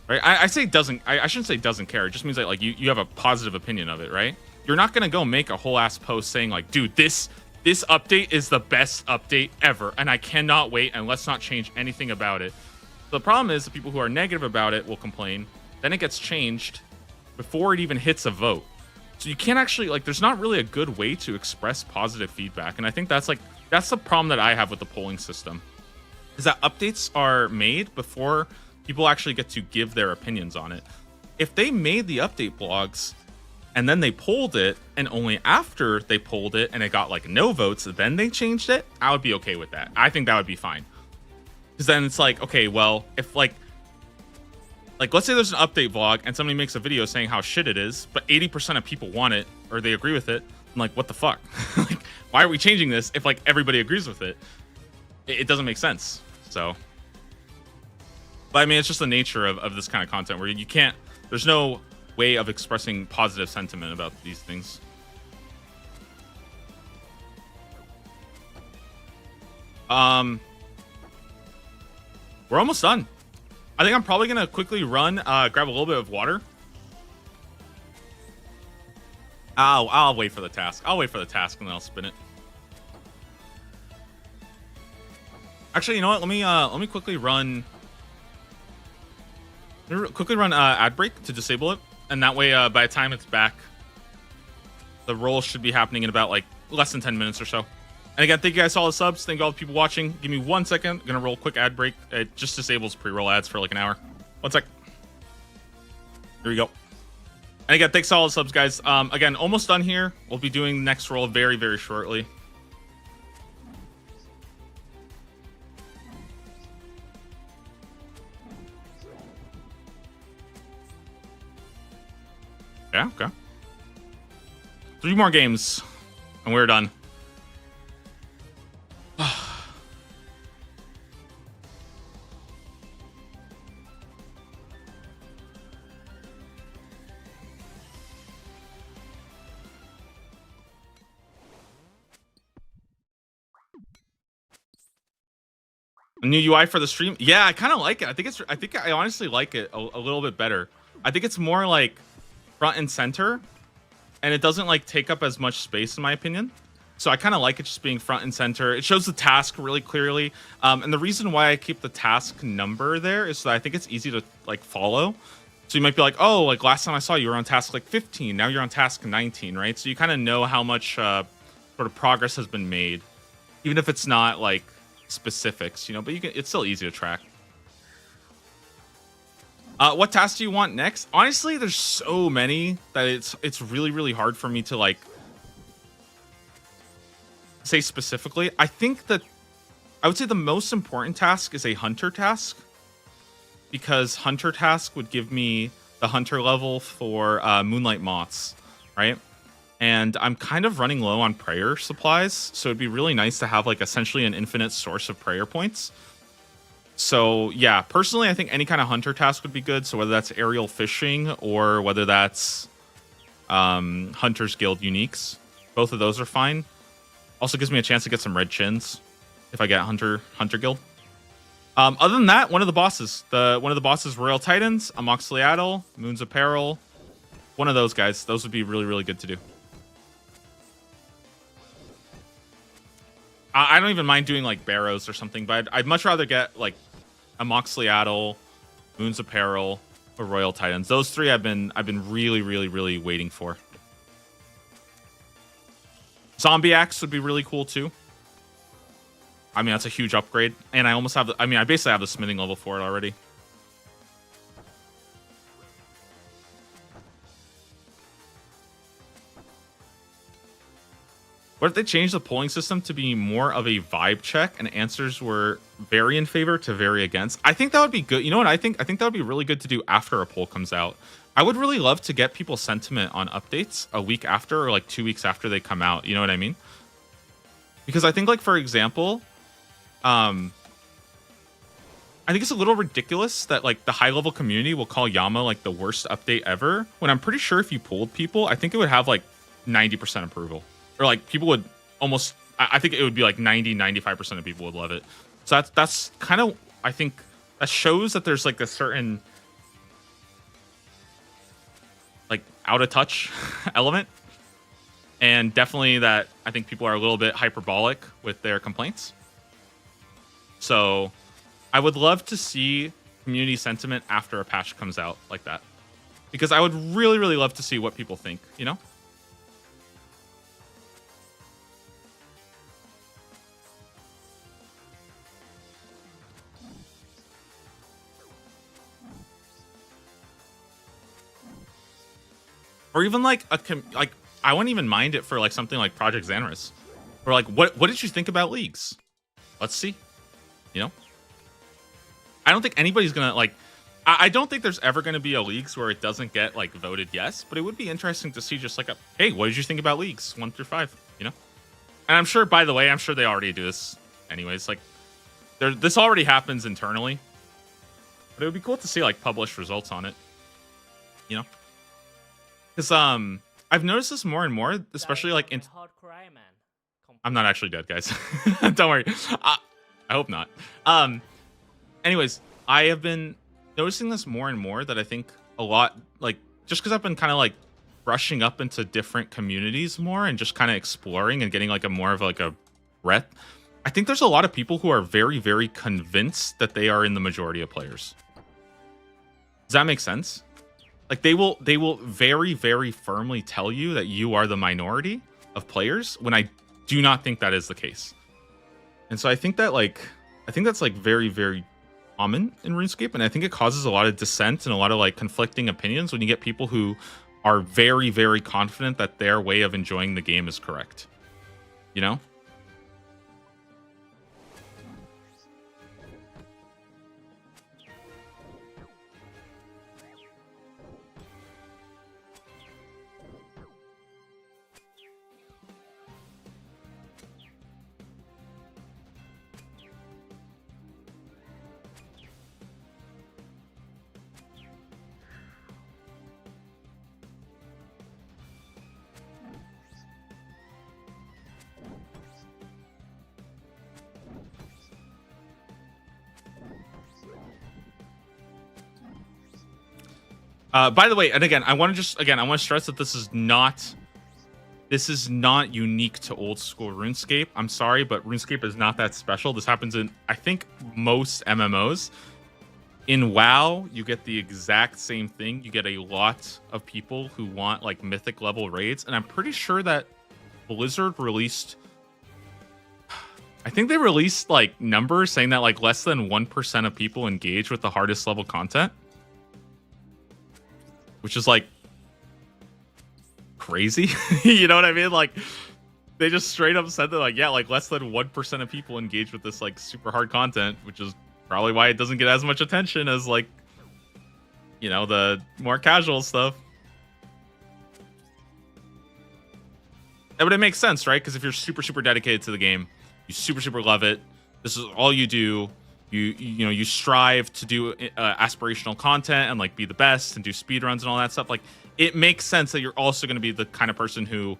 right? I say doesn't, I shouldn't say doesn't care. It just means that like you have a positive opinion of it, right? You're not going to go make a whole ass post saying like, dude, this update is the best update ever and I cannot wait and let's not change anything about it. So the problem is the people who are negative about it will complain. Then it gets changed before it even hits a vote. So you can't actually, like, there's not really a good way to express positive feedback. And I think that's the problem that I have with the polling system, is that updates are made before people actually get to give their opinions on it. If they made the update blogs and then they polled it, and only after they polled it and it got like no votes, then they changed it, I would be okay with that. I think that would be fine. Because then it's like, okay, well, if like let's say there's an update vlog and somebody makes a video saying how shit it is, but 80% of people want it or they agree with it, I'm like, what the fuck? Like, why are we changing this if like everybody agrees with it? It doesn't make sense. So, but I mean, it's just the nature of this kind of content where you can't, there's no way of expressing positive sentiment about these things. We're almost done. I think I'm probably gonna quickly run, grab a little bit of water. I'll wait for the task. I'll wait for the task and then I'll spin it. Actually, you know what? Let me quickly run. Ad break to disable it, and that way, by the time it's back, the roll should be happening in about like less than 10 minutes or so. And again, thank you guys for all the subs. Thank you all the people watching. Give me 1 second. I'm gonna roll a quick ad break. It just disables pre-roll ads for like an hour. 1 sec. Here we go. And again, thanks to all the subs, guys. Again, almost done here. We'll be doing the next roll very, very shortly. Yeah, okay. 3 more games, and we're done. A new UI for the stream? Yeah, I kind of like it. I think I honestly like it a little bit better. I think it's more like front and center, and it doesn't like take up as much space in my opinion. So I kind of like it just being front and center. It shows the task really clearly. And the reason why I keep the task number there is that I think it's easy to like follow. So you might be like, oh, like last time I saw you were on task like 15. Now you're on task 19, right? So you kind of know how much sort of progress has been made, even if it's not like specifics, you know, but you can, it's still easy to track. What tasks do you want next? Honestly, there's so many that it's really, really hard for me to like say specifically. I think that I would say the most important task is a hunter task, because hunter task would give me the hunter level for moonlight moths, right? And I'm kind of running low on prayer supplies, so it'd be really nice to have like essentially an infinite source of prayer points. So yeah, personally, I think any kind of hunter task would be good. So whether that's aerial fishing or whether that's Hunter's Guild uniques, both of those are fine. Also gives me a chance to get some red chins if I get Hunter Guild. Other than that, one of the bosses, Royal Titans, Amoxicliatal, Moon's Apparel, one of those guys. Those would be really, really good to do. I don't even mind doing like Barrows or something, but I'd much rather get like Amoxicliatal, Moon's Apparel, or Royal Titans. Those three I've been really, really, really waiting for. Zombie Axe would be really cool too. I mean, that's a huge upgrade, and I almost have. I basically have the smithing level for it already. What if they changed the polling system to be more of a vibe check and answers were very in favor to very against? I think that would be good. You know what I think? I think that would be really good to do after a poll comes out. I would really love to get people's sentiment on updates a week after or like 2 weeks after they come out. You know what I mean? Because I think, like, for example, I think it's a little ridiculous that like the high level community will call Yama like the worst update ever, when I'm pretty sure if you polled people, I think it would have like 90% approval, or like people would almost, I think it would be like 95% of people would love it. So that's kind of, I think that shows that there's like a certain like out of touch element, and definitely that I think people are a little bit hyperbolic with their complaints. So I would love to see community sentiment after a patch comes out like that, because I would really, really love to see what people think, you know? Or even like like I wouldn't even mind it for like something like Project Xanarus, or like what did you think about leagues? Let's see, you know. I don't think anybody's gonna like. I don't think there's ever gonna be a leagues where it doesn't get like voted yes, but it would be interesting to see just like a hey, what did you think about leagues 1 through 5? You know, and I'm sure. By the way, I'm sure they already do this anyways. Like, this already happens internally, but it would be cool to see like published results on it. You know. Because I've noticed this more and more, especially like in. I'm not actually dead, guys. Don't worry. I hope not. Anyways, I have been noticing this more and more, that I think a lot, like, just because I've been kind of like brushing up into different communities more and just kind of exploring and getting like a more of like a breadth. I think there's a lot of people who are very, very convinced that they are in the majority of players. Does that make sense? Like they will very, very firmly tell you that you are the minority of players, when I do not think that is the case. And so I think that that's like very, very common in RuneScape, and I think it causes a lot of dissent and a lot of like conflicting opinions when you get people who are very, very confident that their way of enjoying the game is correct. You know? By the way, and again, I want to stress that this is not unique to old school RuneScape. I'm sorry, but RuneScape is not that special. This happens in, I think, most MMOs. In WoW, you get the exact same thing. You get a lot of people who want like mythic level raids, and I'm pretty sure that Blizzard released, I think they released like numbers saying that like less than 1% of people engage with the hardest level content. Which is like crazy. You know what I mean? Like they just straight up said that like, yeah, like less than 1% of people engage with this like super hard content, which is probably why it doesn't get as much attention as like, you know, the more casual stuff. But it makes sense, right? Because if you're super, super dedicated to the game, you super, super love it, this is all you do. You know, you strive to do aspirational content and like be the best and do speedruns and all that stuff. Like it makes sense that you're also going to be the kind of person who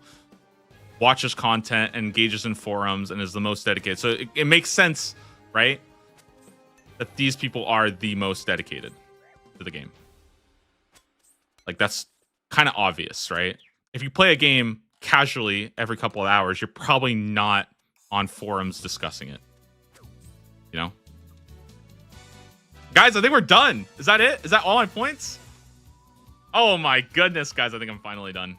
watches content and engages in forums and is the most dedicated. So it makes sense, right? That these people are the most dedicated to the game. Like that's kind of obvious, right? If you play a game casually every couple of hours, you're probably not on forums discussing it. You know? Guys, I think we're done. Is that it? Is that all my points? Oh my goodness, guys. I think I'm finally done.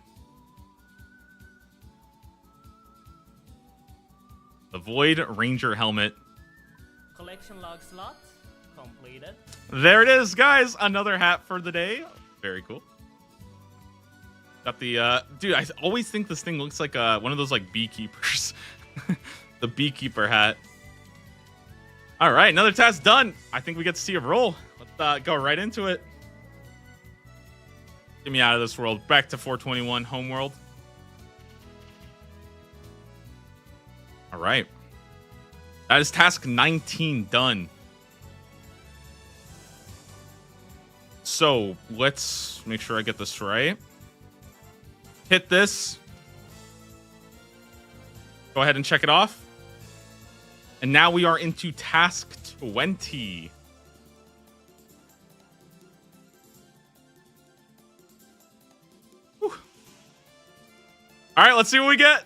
The Void Ranger helmet. Collection log slot completed. There it is, guys. Another hat for the day. Very cool. Got the, dude, I always think this thing looks like one of those like beekeepers. The beekeeper hat. All right, another task done. I think we get to see a roll. Let's go right into it. Get me out of this world. Back to 421 homeworld. All right. That is task 19 done. so let's make sure I get this right. Hit this. Go ahead and check it off. And now we are into task 20. Whew. All right, let's see what we get.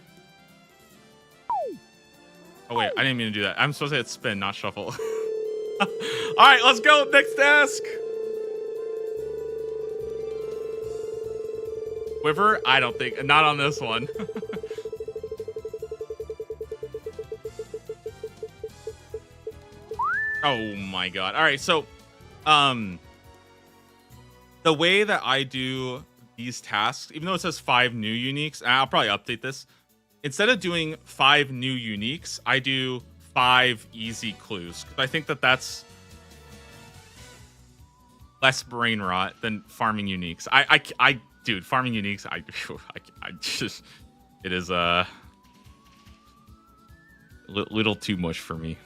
Oh, wait, I didn't mean to do that. I'm supposed to hit spin, not shuffle. All right, let's go. Next task. Quiver? I don't think. Not on this one. Oh my god. All right, so the way that I do these tasks, even though it says 5 new uniques, and I'll probably update this. Instead of doing 5 new uniques, I do 5 easy clues. Because I think that that's less brain rot than farming uniques. Dude, farming uniques, I just, it is a little too much for me.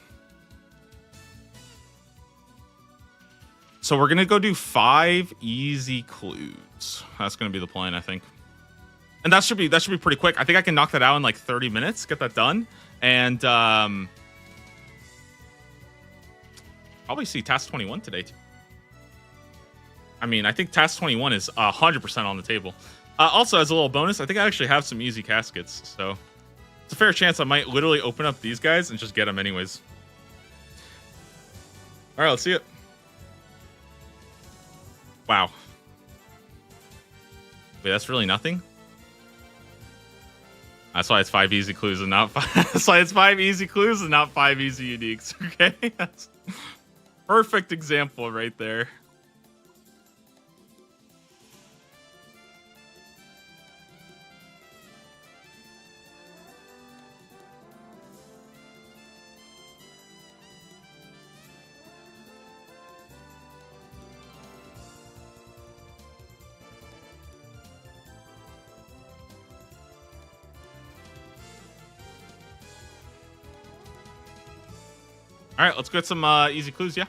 So we're gonna go do 5 easy clues. That's gonna be the plan, I think. And that should be pretty quick. I think I can knock that out in like 30 minutes, get that done. And probably see task 21 today too. I mean, I think task 21 is 100% on the table. Also, as a little bonus, I think I actually have some easy caskets. So it's a fair chance I might literally open up these guys and just get them anyways. All right, let's see it. Wow. Wait, that's really nothing? That's why it's 5 easy clues and not 5. That's why it's 5 easy clues and not 5 easy uniques. Okay, that's perfect example right there. All right, let's get some easy clues, yeah?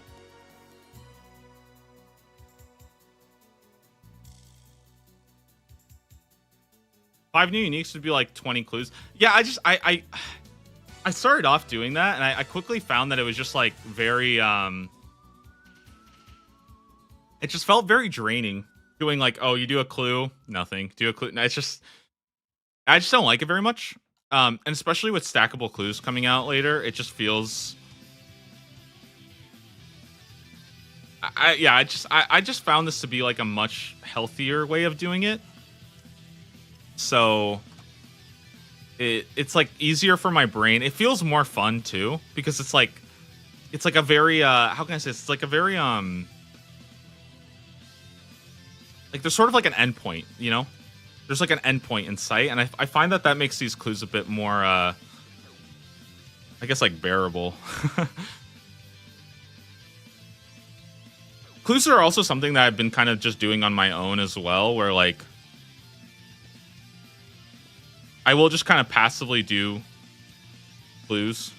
Five new uniques would be like 20 clues. Yeah, I started off doing that, and I quickly found that it was just like very it just felt very draining. Doing like, oh, you do a clue, nothing. Do a clue. No, it's just I just don't like it very much. And especially with stackable clues coming out later, it just feels I just found this to be like a much healthier way of doing it. So it's like easier for my brain. It feels more fun too because it's like a very how can I say this? It's like a very like there's sort of like an endpoint, you know? There's like an endpoint in sight, and I find that makes these clues a bit more I guess like bearable. Clues are also something that I've been kind of just doing on my own as well, where like I will just kind of passively do clues.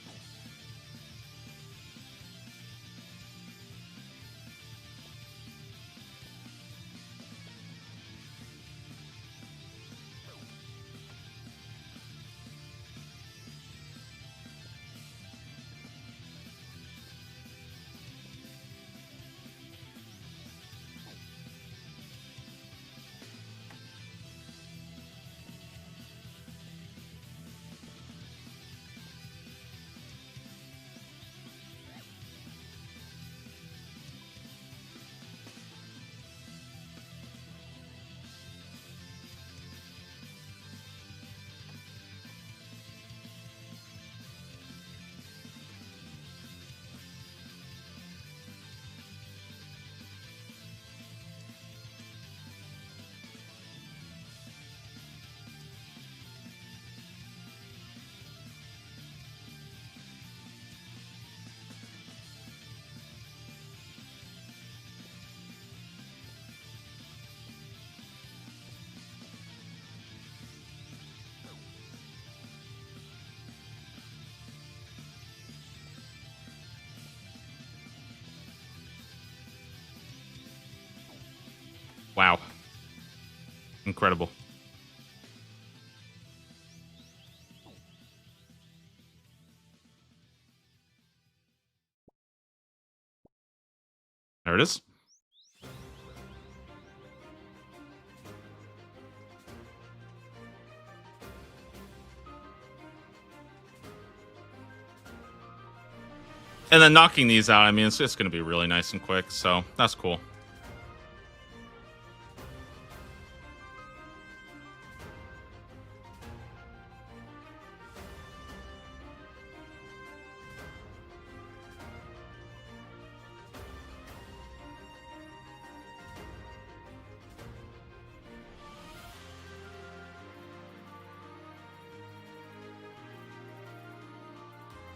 Wow. Incredible. There it is. And then knocking these out, I mean, it's just going to be really nice and quick. So that's cool.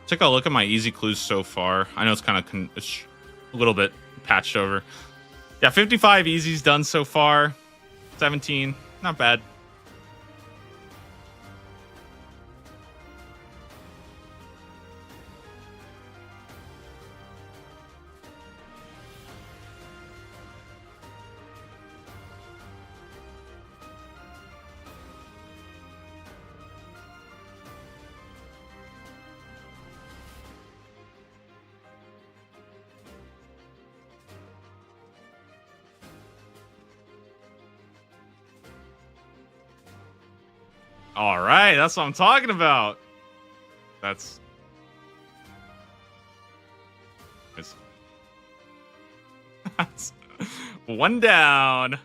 Take a look at my easy clues so far. I know it's kind of it's a little bit patched over. Yeah, 55 easy's done so far. 17, not bad. All right, that's what I'm talking about. That's that's one down.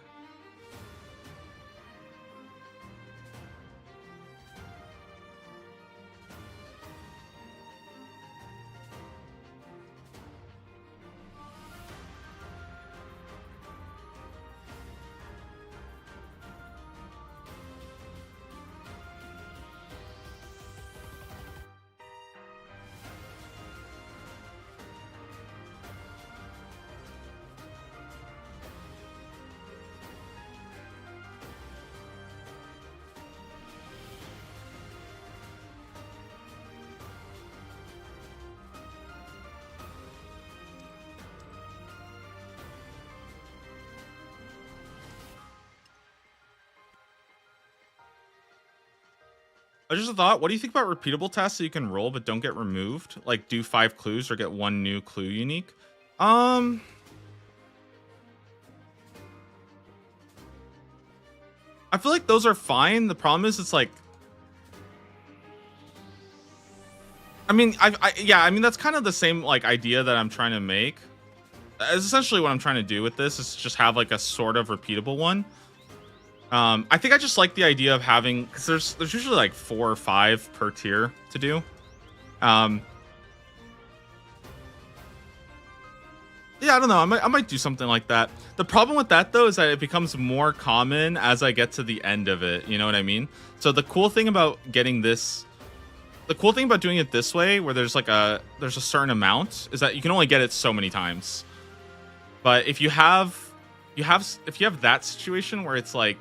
I just thought, what do you think about repeatable tasks that you can roll but don't get removed? Like do 5 clues or get 1 new clue unique? I feel like those are fine. The problem is it's like I mean, yeah, I mean that's kind of the same like idea that I'm trying to make. It's essentially what I'm trying to do with this is just have like a sort of repeatable one. I think I just like the idea of having because there's usually like 4 or 5 per tier to do. Yeah, I don't know. I might do something like that. The problem with that though is that it becomes more common as I get to the end of it. You know what I mean? So the cool thing about getting this, the cool thing about doing it this way, where there's a certain amount, is that you can only get it so many times. But if you have that situation where it's like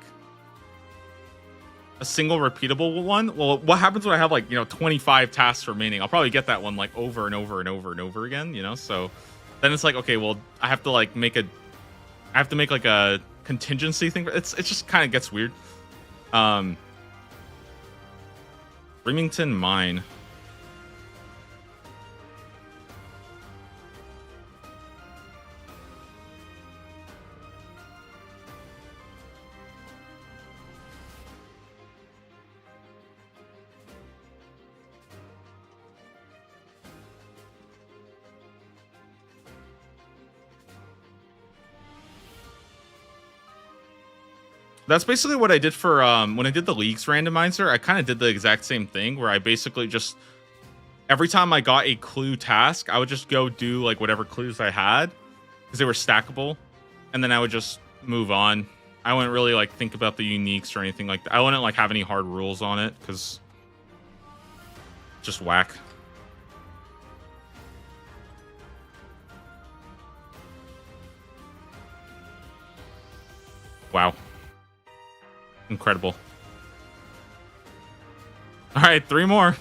a single repeatable one, well, what happens when I have like 25 tasks remaining? I'll probably get that one like over and over and over and over again. So then it's like, okay, well, I have to make like a contingency thing. It just kind of gets weird. Remington Mine. That's basically what I did for when I did the leagues randomizer. I kind of did the exact same thing where I basically just every time I got a clue task, I would just go do like whatever clues I had because they were stackable, and then I would just move on. I wouldn't really like think about the uniques or anything like that. I wouldn't like have any hard rules on it because just whack. Wow. Incredible. All right, 3 more.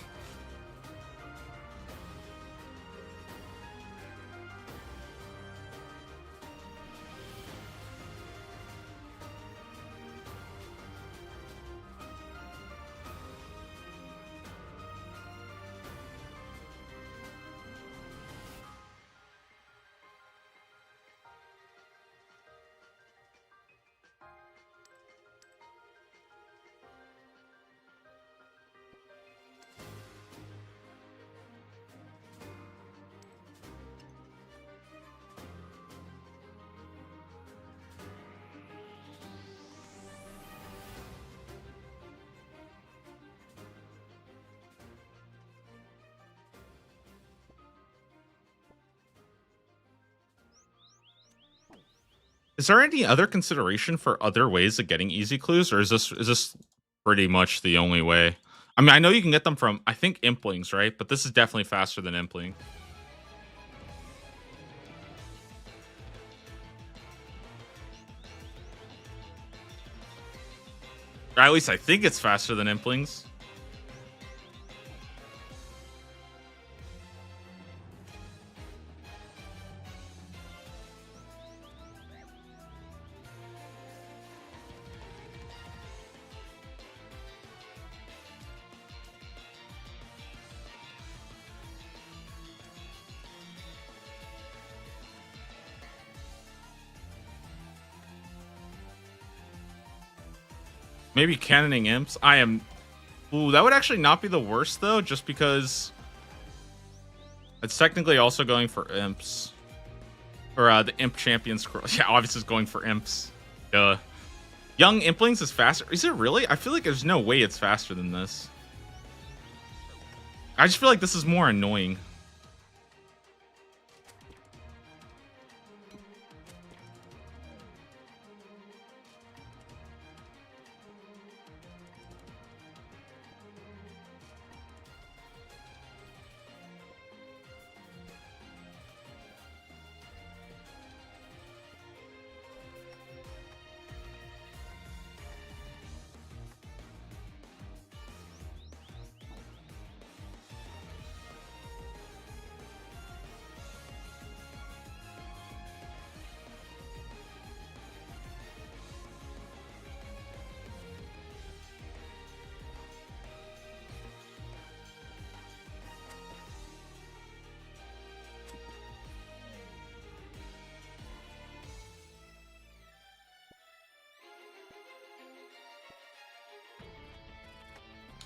Is there any other consideration for other ways of getting easy clues, or is this pretty much the only way? I mean, I know you can get them from I think Implings, right? But this is definitely faster than Impling. Or at least I think it's faster than Implings. Maybe cannoning imps. I am. Ooh, that would actually not be the worst though, just because it's technically also going for imps. Or the imp champion scroll. Yeah, obviously it's going for imps. Duh. Young Implings is faster. Is it really? I feel like there's no way it's faster than this. I just feel like this is more annoying.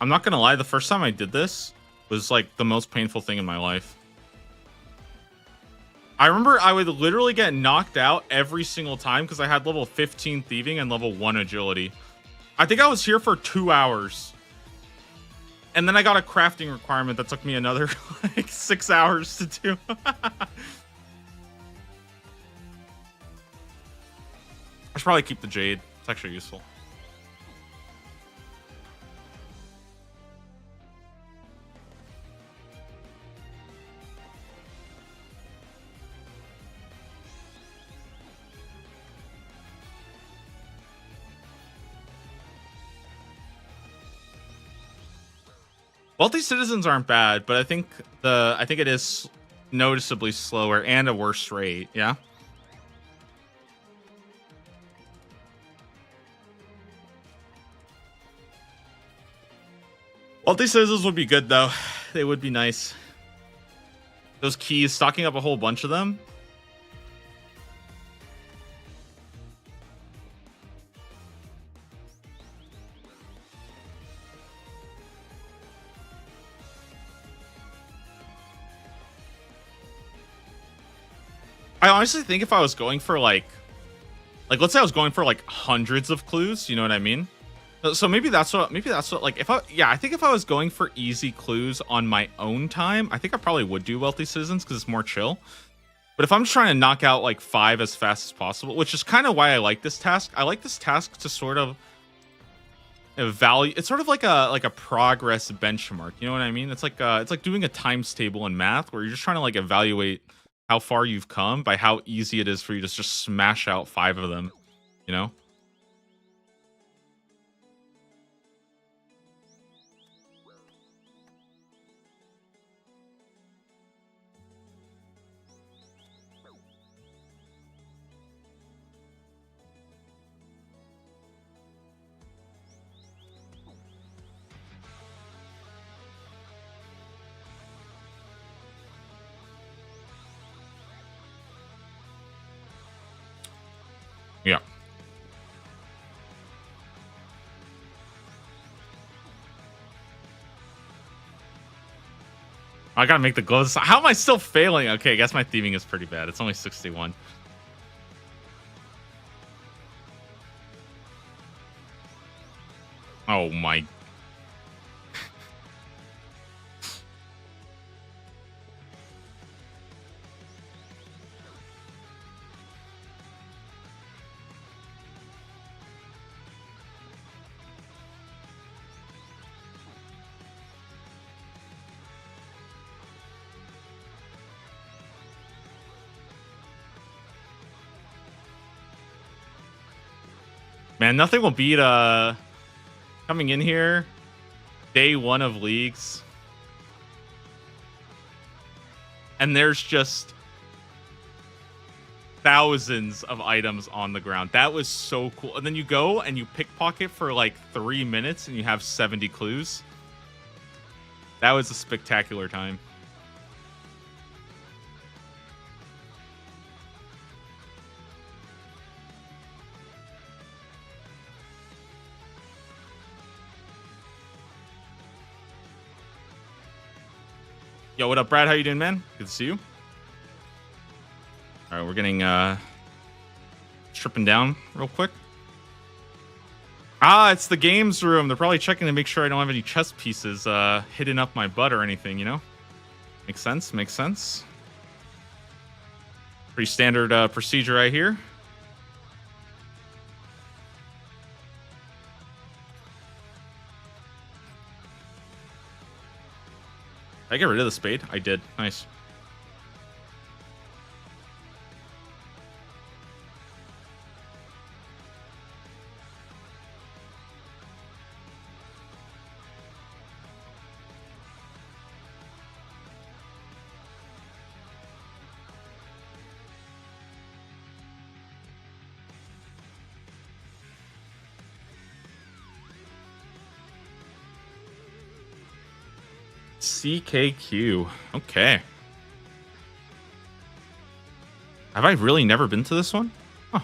I'm not gonna lie, the first time I did this was like the most painful thing in my life. I remember I would literally get knocked out every single time because I had level 15 thieving and level 1 agility. I think I was here for 2 hours. And then I got a crafting requirement that took me another like 6 hours to do. I should probably keep the Jade. It's actually useful. Wealthy citizens aren't bad, but I think it is noticeably slower and a worse rate. Yeah. Wealthy citizens would be good though. They would be nice. Those keys, stocking up a whole bunch of them. I honestly think if I was going for like let's say I was going for like hundreds of clues, you know what I mean? So maybe that's what like I think if I was going for easy clues on my own time, I think I probably would do wealthy citizens because it's more chill. But if I'm just trying to knock out like 5 as fast as possible, which is kind of why I like this task. I like this task to sort of evaluate. It's sort of like a progress benchmark. You know what I mean? It's like doing a times table in math where you're just trying to like evaluate how far you've come by how easy it is for you to just smash out 5 of them, you know? Yeah. I gotta make the glows. How am I still failing? Okay, I guess my thieving is pretty bad. It's only 61. Oh my. Man, nothing will beat coming in here day 1 of leagues. And there's just thousands of items on the ground. That was so cool. And then you go and you pickpocket for like 3 minutes and you have 70 clues. That was a spectacular time. Yo, what up, Brad? How you doing, man? Good to see you. All right, we're getting stripping down real quick. Ah, it's the games room. They're probably checking to make sure I don't have any chess pieces hidden up my butt or anything, you know? Makes sense, makes sense. Pretty standard procedure right here. Did I get rid of the spade? I did. Nice. CKQ. Okay. Have I really never been to this one? Huh.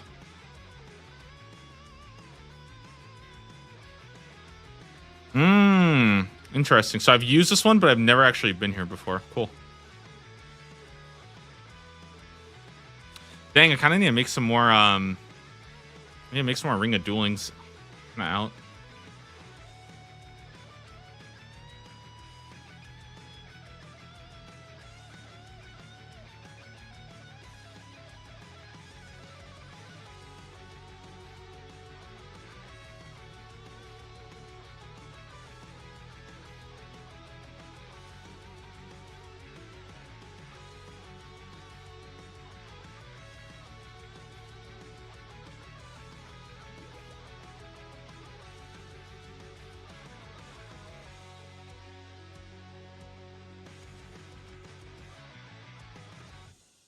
Interesting. So I've used this one, but I've never actually been here before. Cool. Dang, I kind of need to make some more, need to make some more Ring of Duelings kind of out.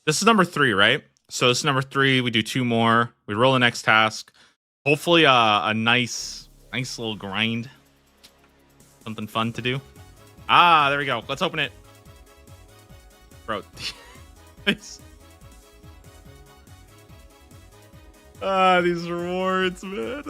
This is number 3, right? So this is number 3. We do 2 more. We roll the next task. Hopefully, a nice little grind. Something fun to do. Ah, there we go. Let's open it, bro. These rewards, man.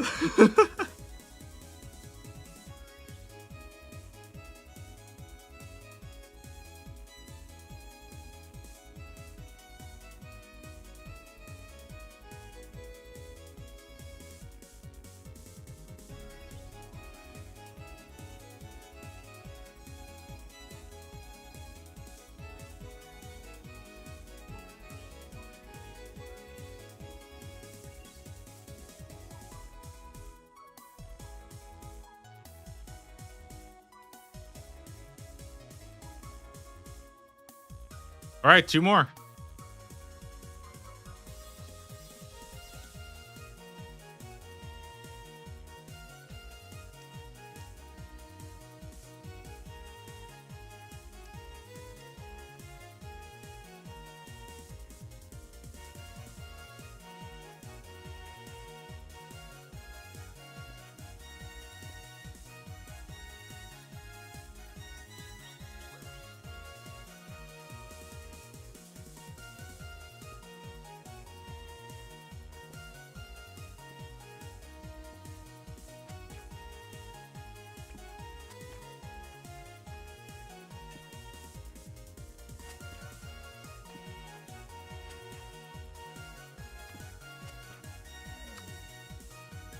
All right, 2 more.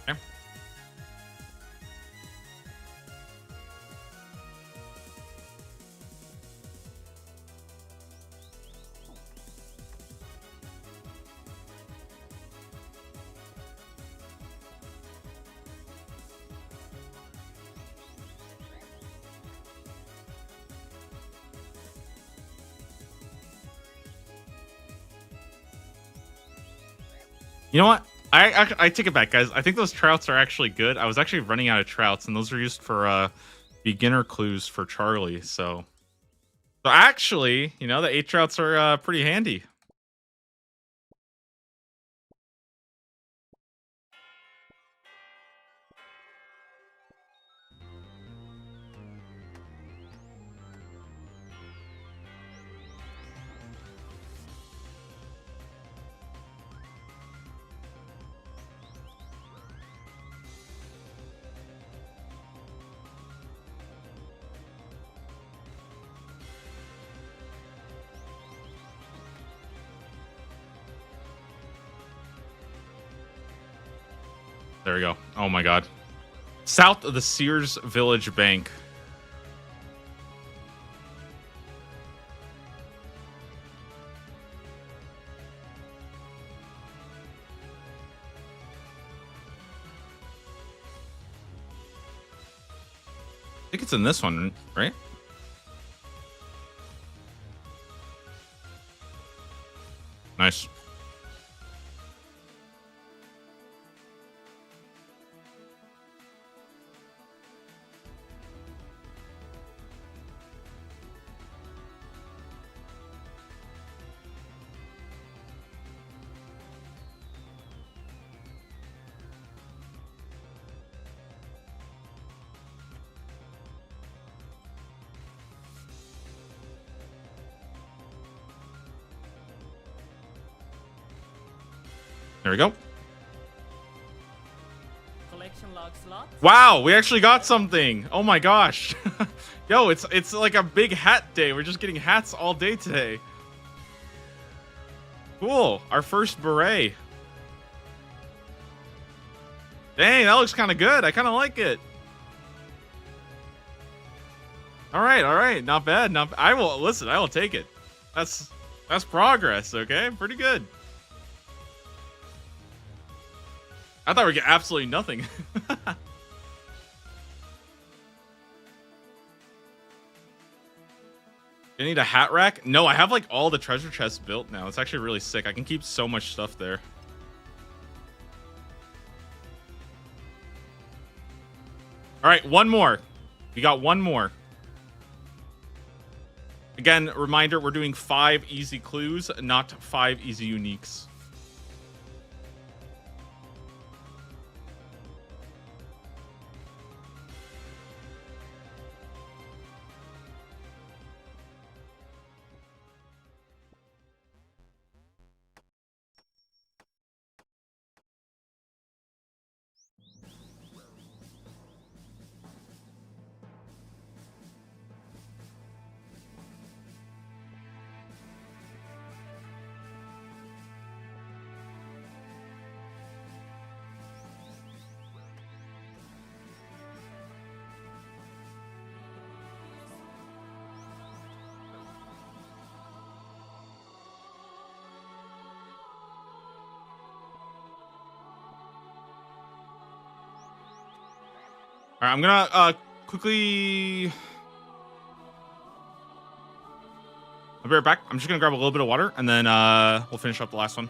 Okay. You know what? I take it back, guys. I think those trouts are actually good. I was actually running out of trouts, and those are used for beginner clues for Charlie. So actually, you know, the 8 trouts are pretty handy. There we go. Oh my god. South of the Sears Village Bank. I think it's in this one, right? Nice. There we go. Collection log slots. Wow, we actually got something. Oh my gosh. Yo, it's like a big hat day. We're just getting hats all day today. Cool. Our first beret. Dang, that looks kind of good. I kind of like it. All right. Not bad. I will listen. I will take it. That's progress, okay? Pretty good. I thought we'd get absolutely nothing. You need a hat rack? No, I have like all the treasure chests built now. It's actually really sick. I can keep so much stuff there. All right, one more. We got one more. Again, reminder, we're doing 5 easy clues, not 5 easy uniques. All right, I'm gonna quickly. I'll be right back. I'm just gonna grab a little bit of water, and then we'll finish up the last one.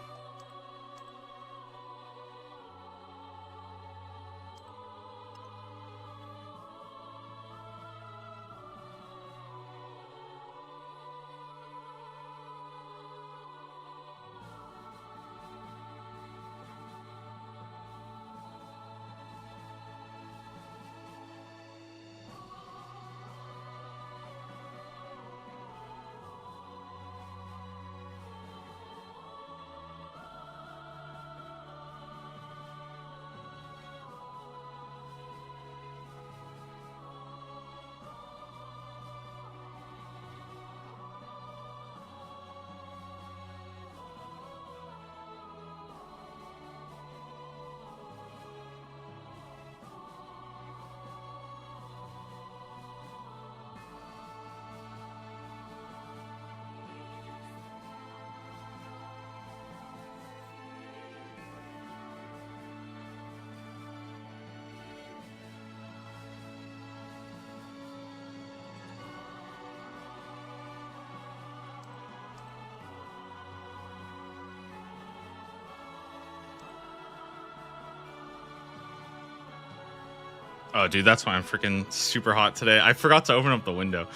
Oh, dude, that's why I'm freaking super hot today. I forgot to open up the window.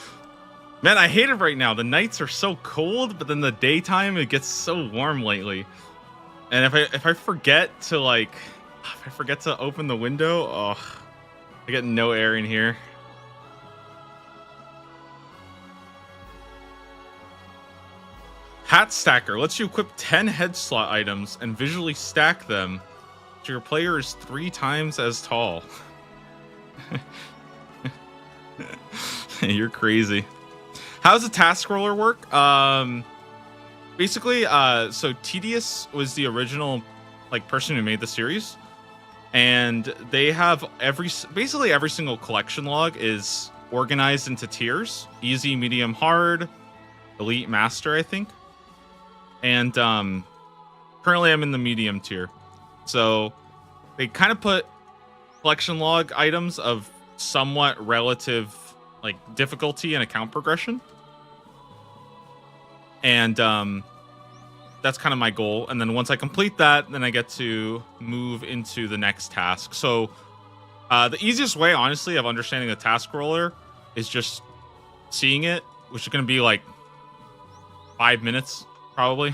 Man, I hate it right now. The nights are so cold, but then the daytime it gets so warm lately. And if I forget to open the window, oh, I get no air in here. Hat Stacker lets you equip 10 head slot items and visually stack them so your player is 3 times as tall. You're crazy. How does the task roller work? Basically, so Tedious was the original person who made the series, and they have basically every single collection log is organized into tiers: easy, medium, hard, elite, master, I think. And currently I'm in the medium tier. So they kind of put collection log items of somewhat relative difficulty and account progression. And that's kind of my goal. And then once I complete that, then I get to move into the next task. So the easiest way, honestly, of understanding the task roller is just seeing it, which is going to be 5 minutes probably.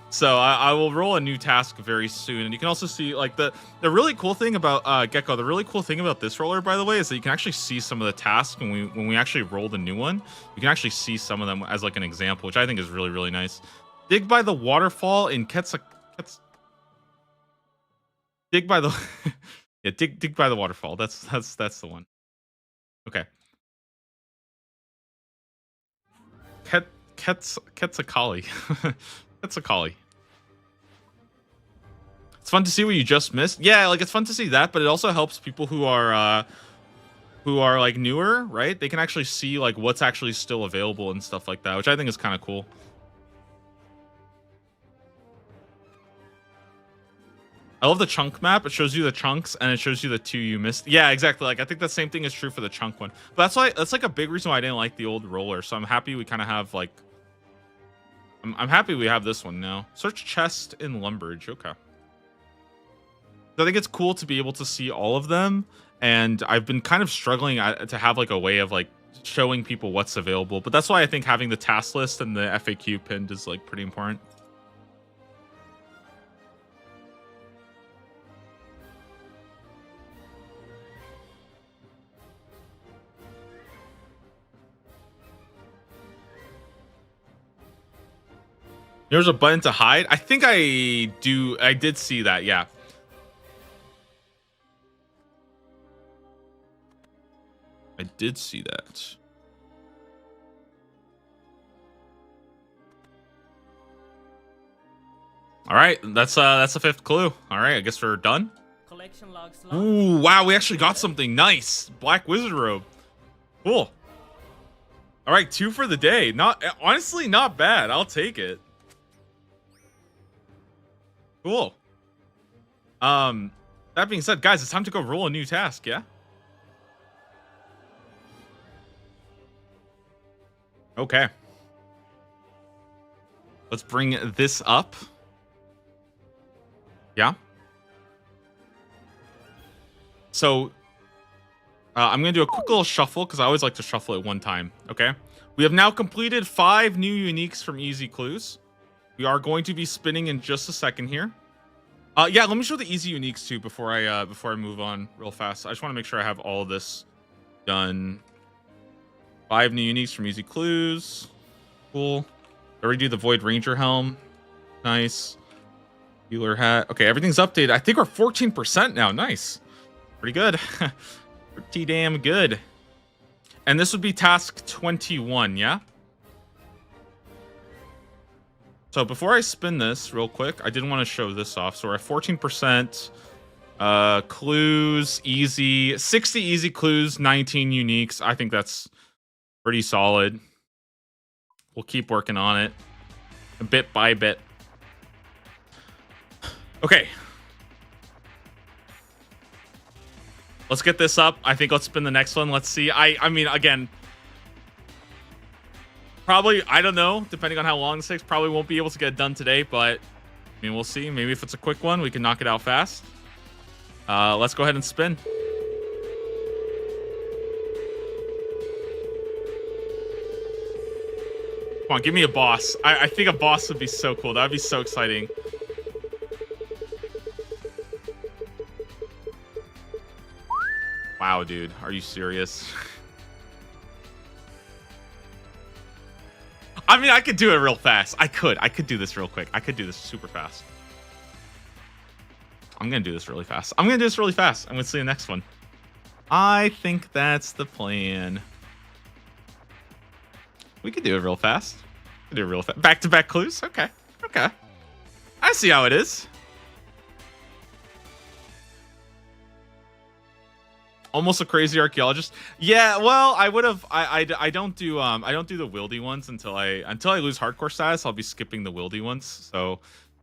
So I will roll a new task very soon. And you can also see the really cool thing about Gecko. The really cool thing about this roller, by the way, is that you can actually see some of the tasks when we actually roll the new one. You can actually see some of them as an example, which I think is really, really nice. Dig by the waterfall in dig by the yeah, dig by the waterfall. That's the one. Okay. Quetzalcoatl. Quetzalcoatl. It's fun to see what you just missed. Yeah, it's fun to see that, but it also helps people who are newer, right? They can actually see what's actually still available and stuff like that, which I think is kind of cool. I love the chunk map. It shows you the chunks and it shows you the 2 you missed. Yeah, exactly. I think the same thing is true for the chunk one. But that's a big reason why I didn't like the old roller. So I'm happy we kind of have I'm happy we have this one now. Search chest in Lumbridge. Okay. So I think it's cool to be able to see all of them, and I've been kind of struggling to have a way of showing people what's available. But that's why I think having the task list and the FAQ pinned is pretty important. There's a button to hide. I think I did see that. Yeah. I did see that. All right, that's the 5th clue. All right, I guess we're done. Collection logs locked. Ooh, wow, we actually got something nice. Black wizard robe. Cool. All right, 2 for the day. Honestly, not bad. I'll take it. Cool. That being said, guys, it's time to go roll a new task, yeah? Okay. Let's bring this up. Yeah. So, I'm going to do a quick little shuffle because I always like to shuffle at one time, okay? We have now completed 5 new uniques from Easy Clues. We are going to be spinning in just a second here. Yeah, let me show the easy uniques too before I move on real fast. I just want to make sure I have all of this done. 5 new uniques from Easy Clues. Cool. Already do the Void Ranger helm. Nice. Healer hat. Okay, everything's updated. I think we're 14% now. Nice. Pretty good. Pretty damn good. And this would be task 21, yeah? So before I spin this real quick, I didn't want to show this off. So we're at 14%. Clues, easy. 60 easy clues, 19 uniques. I think that's pretty solid. We'll keep working on it. Bit by bit. Okay. Let's get this up. I think let's spin the next one. Let's see. I mean, again... Probably, I don't know, depending on how long this takes, probably won't be able to get it done today, but, I mean, we'll see. Maybe if it's a quick one, we can knock it out fast. Let's go ahead and spin. Come on, give me a boss. I think a boss would be so cool. That would be so exciting. Wow, dude. Are you serious? I mean, I could do it real fast. I could do this real quick. I could do this super fast. I'm going to do this really fast. I'm going to do this really fast. I'm going to see the next one. I think that's the plan. We could do it real fast. We could do it real fast. Back-to-back clues? Okay. Okay. I see how it is. Almost a crazy archaeologist. Yeah, well, I would have. I don't do the wieldy ones until I lose hardcore status. I'll be skipping the wieldy ones, so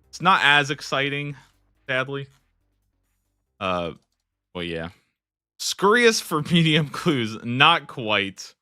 it's not as exciting, sadly. Well, yeah. Scurrious for medium clues, not quite.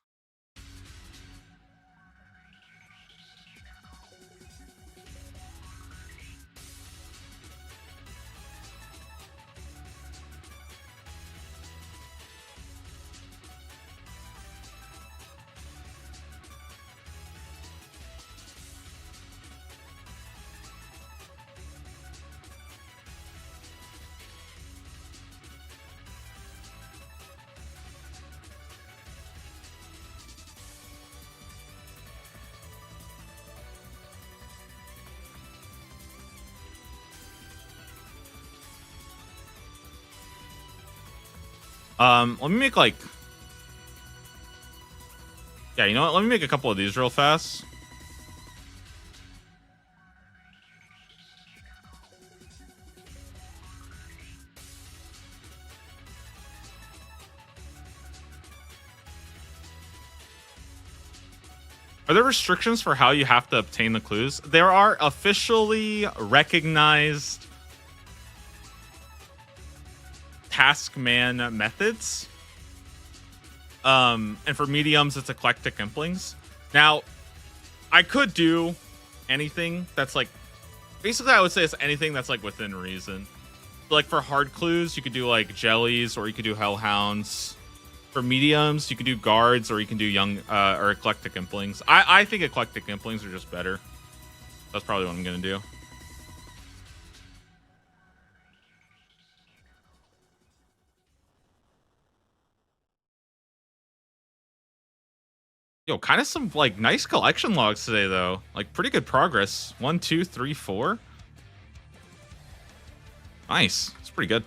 Let me make like. Yeah, you know what? Let me make a couple of these real fast. Are there restrictions for how you have to obtain the clues? There are officially recognized taskman methods. And for mediums, it's eclectic implings. Now, I could do anything that's like, basically I would say it's anything that's like within reason. Like for hard clues, you could do like jellies, or you could do hellhounds. For mediums, you can do guards, or you can do young or eclectic implings. I think eclectic implings are just better. That's probably what I'm gonna do. Yo, kind of some like nice collection logs today though. Like pretty good progress. 1, 2, 3, 4. Nice. It's pretty good.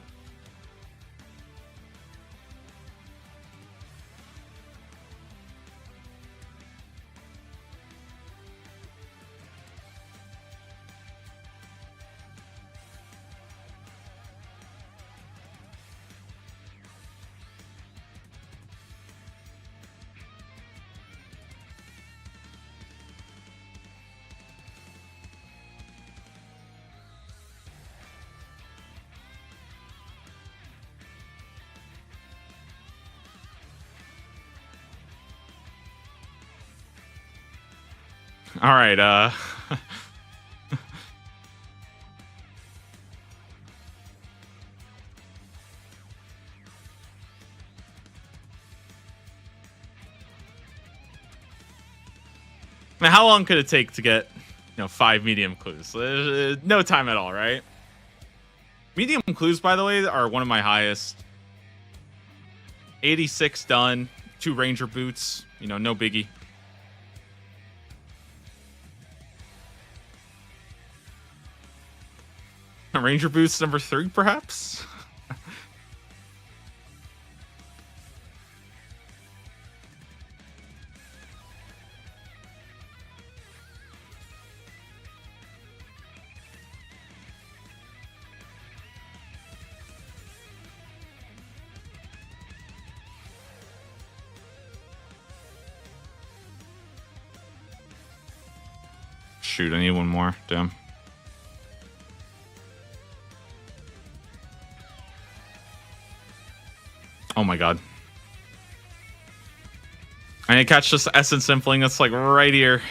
All right, now, how long could it take to get, 5 medium clues? No time at all, right? Medium clues, by the way, are one of my highest. 86 done. 2 ranger boots. No biggie. Ranger boots number 3, perhaps? Shoot, I need one more. Damn. Oh my god. I need to catch this essence impling that's like right here.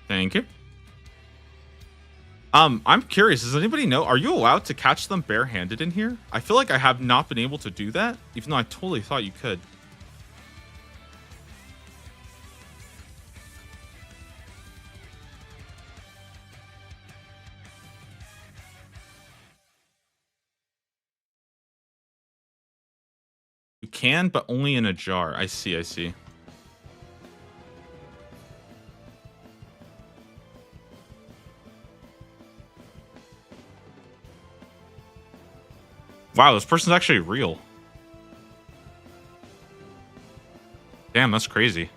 Thank you. I'm curious. Does anybody know? Are you allowed to catch them barehanded in here? I feel like I have not been able to do that, even though I totally thought you could. You can, but only in a jar. I see. I see. Wow, this person's actually real. Damn, that's crazy.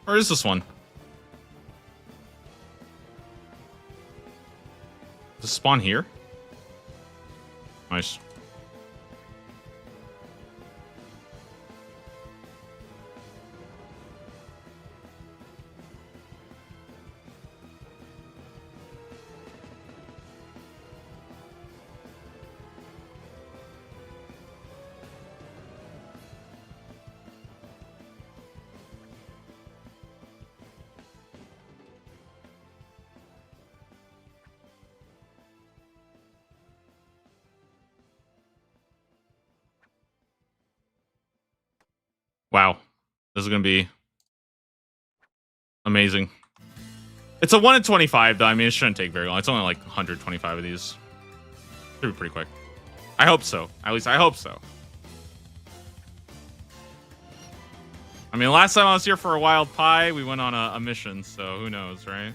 Or is this one? Does it spawn here? Nice. Wow. This is going to be amazing. It's a 1 in 25, though. I mean, it shouldn't take very long. It's only like 125 of these. Should be pretty quick. I hope so. At least I hope so. I mean, last time I was here for a wild pie, we went on a mission, so who knows, right?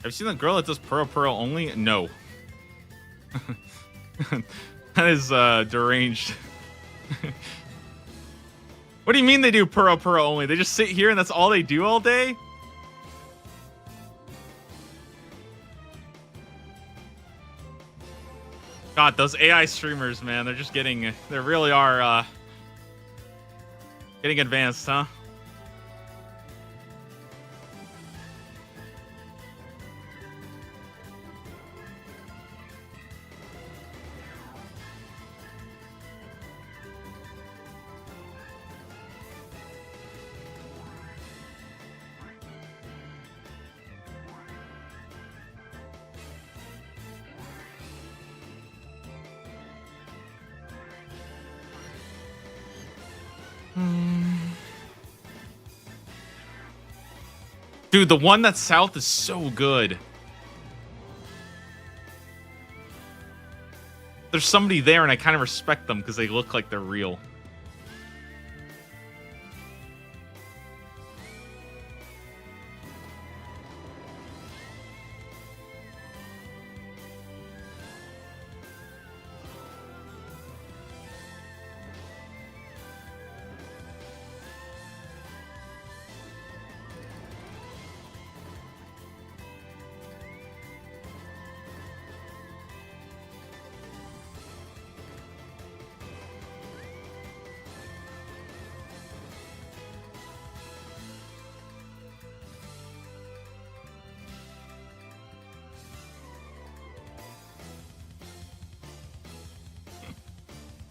Have you seen the girl that does Puro only? No. That is deranged. What do you mean they do Puro only? They just sit here and that's all they do all day? God, those AI streamers, man, they're just getting, they really are getting advanced, huh? Dude, the one that's south is so good. There's somebody there and I kind of respect them because they look like they're real.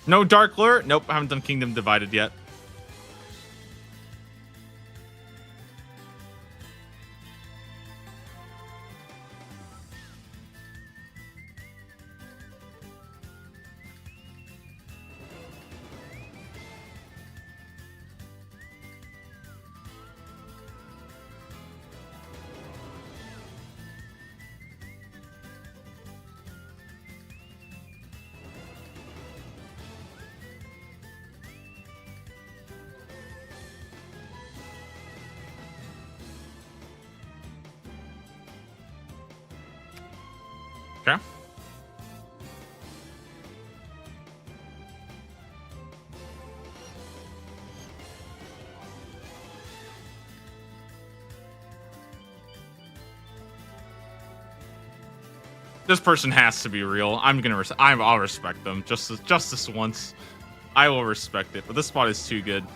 No Dark Lure? Nope, I haven't done Kingdom Divided yet. Okay. This person has to be real. I'll respect them just this once. I will respect it, but this spot is too good.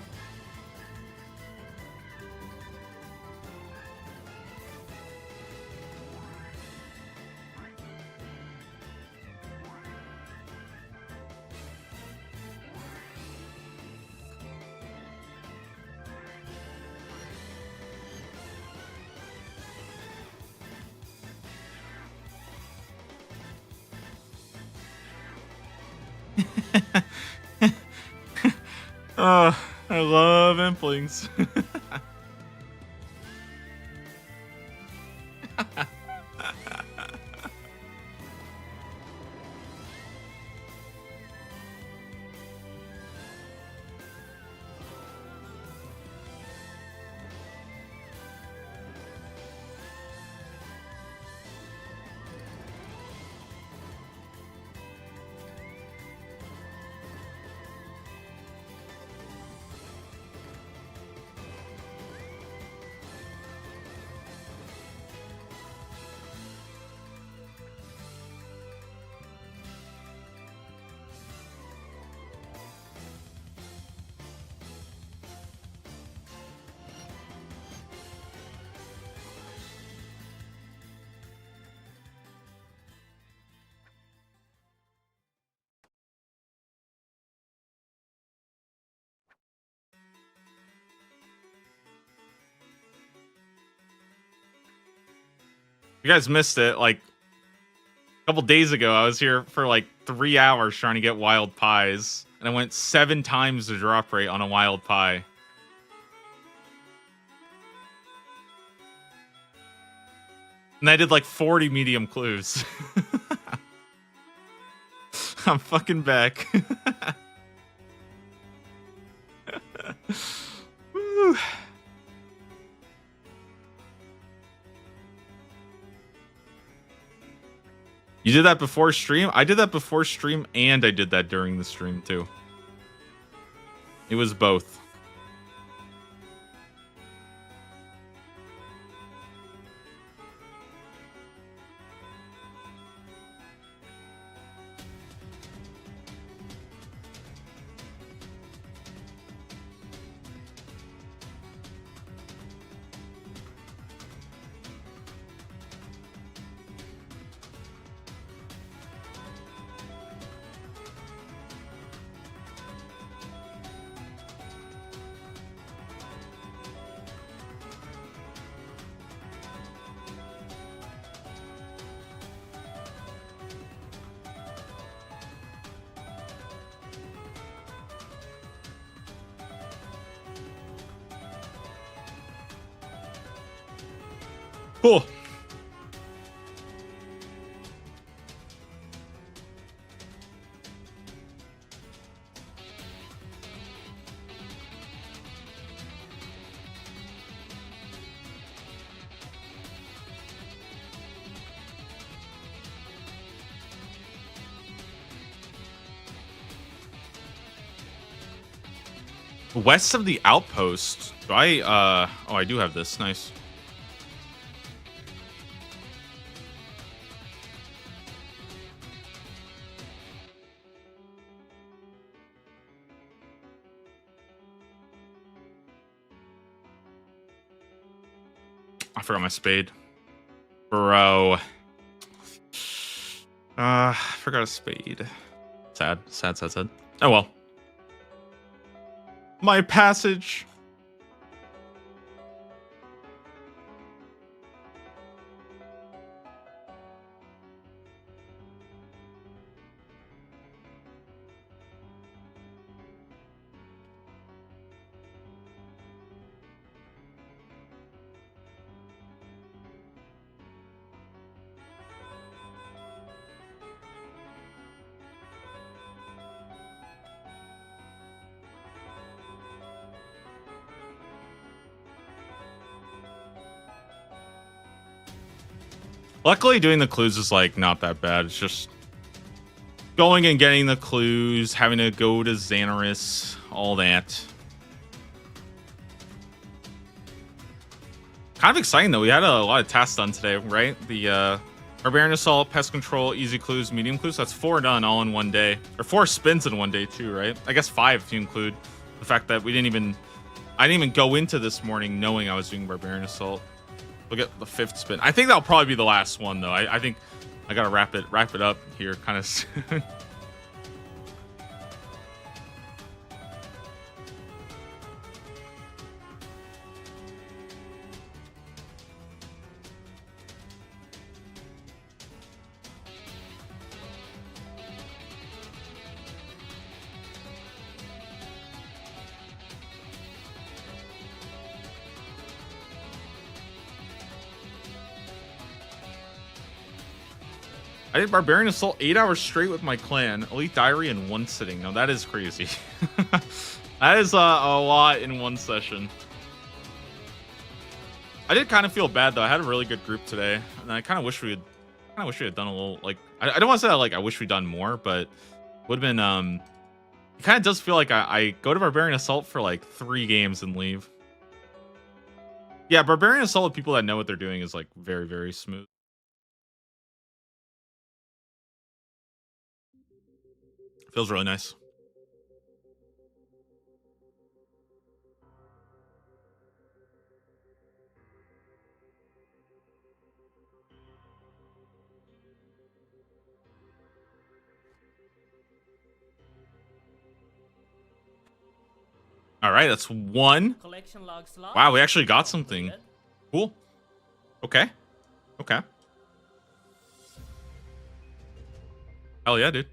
I love Implings. You guys missed it. Like a couple days ago, I was here for like 3 hours trying to get wild pies, and I went 7 times the drop rate on a wild pie. And I did like 40 medium clues. I'm fucking back. Woo. You did that before stream? I did that before stream, and I did that during the stream, too. It was both. Cool. West of the outpost. Do I oh, I do have this. Nice. I forgot my spade. Bro. I forgot a spade. Sad. Sad, sad, sad. Oh well. My passage. Luckily, doing the clues is like not that bad. It's just going and getting the clues, having to go to Xanaris, all that. Kind of exciting though. We had a lot of tasks done today, right? The Barbarian Assault, Pest Control, Easy Clues, Medium Clues. That's 4 done all in one day, or 4 spins in one day too, right? I guess 5 if you include the fact that I didn't even go into this morning knowing I was doing Barbarian Assault. Look at the 5th spin. I think that'll probably be the last one though. I think I gotta wrap it up here kind of soon. I did Barbarian Assault 8 hours straight with my clan. Elite Diary in 1 sitting. Now that is crazy. That is a lot in 1 session. I did kind of feel bad though. I had a really good group today, and I kind of wish we had done a little like. I don't want to say that, like I wish we'd done more, but would have been. It kind of does feel like I go to Barbarian Assault for like 3 games and leave. Yeah, Barbarian Assault with people that know what they're doing is like very, very smooth. Feels really nice. All right, that's 1. Collection log slot. Wow, we actually got something. Cool. Okay. Okay. Hell yeah, dude.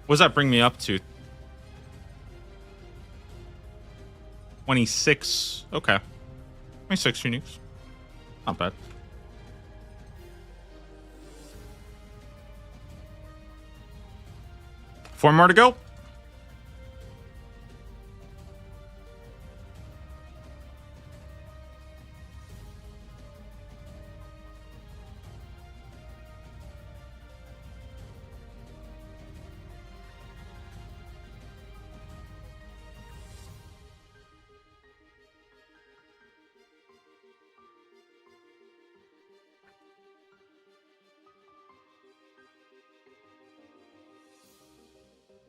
What does that bring me up to? 26. Okay. 26 uniques. Not bad. Four more to go.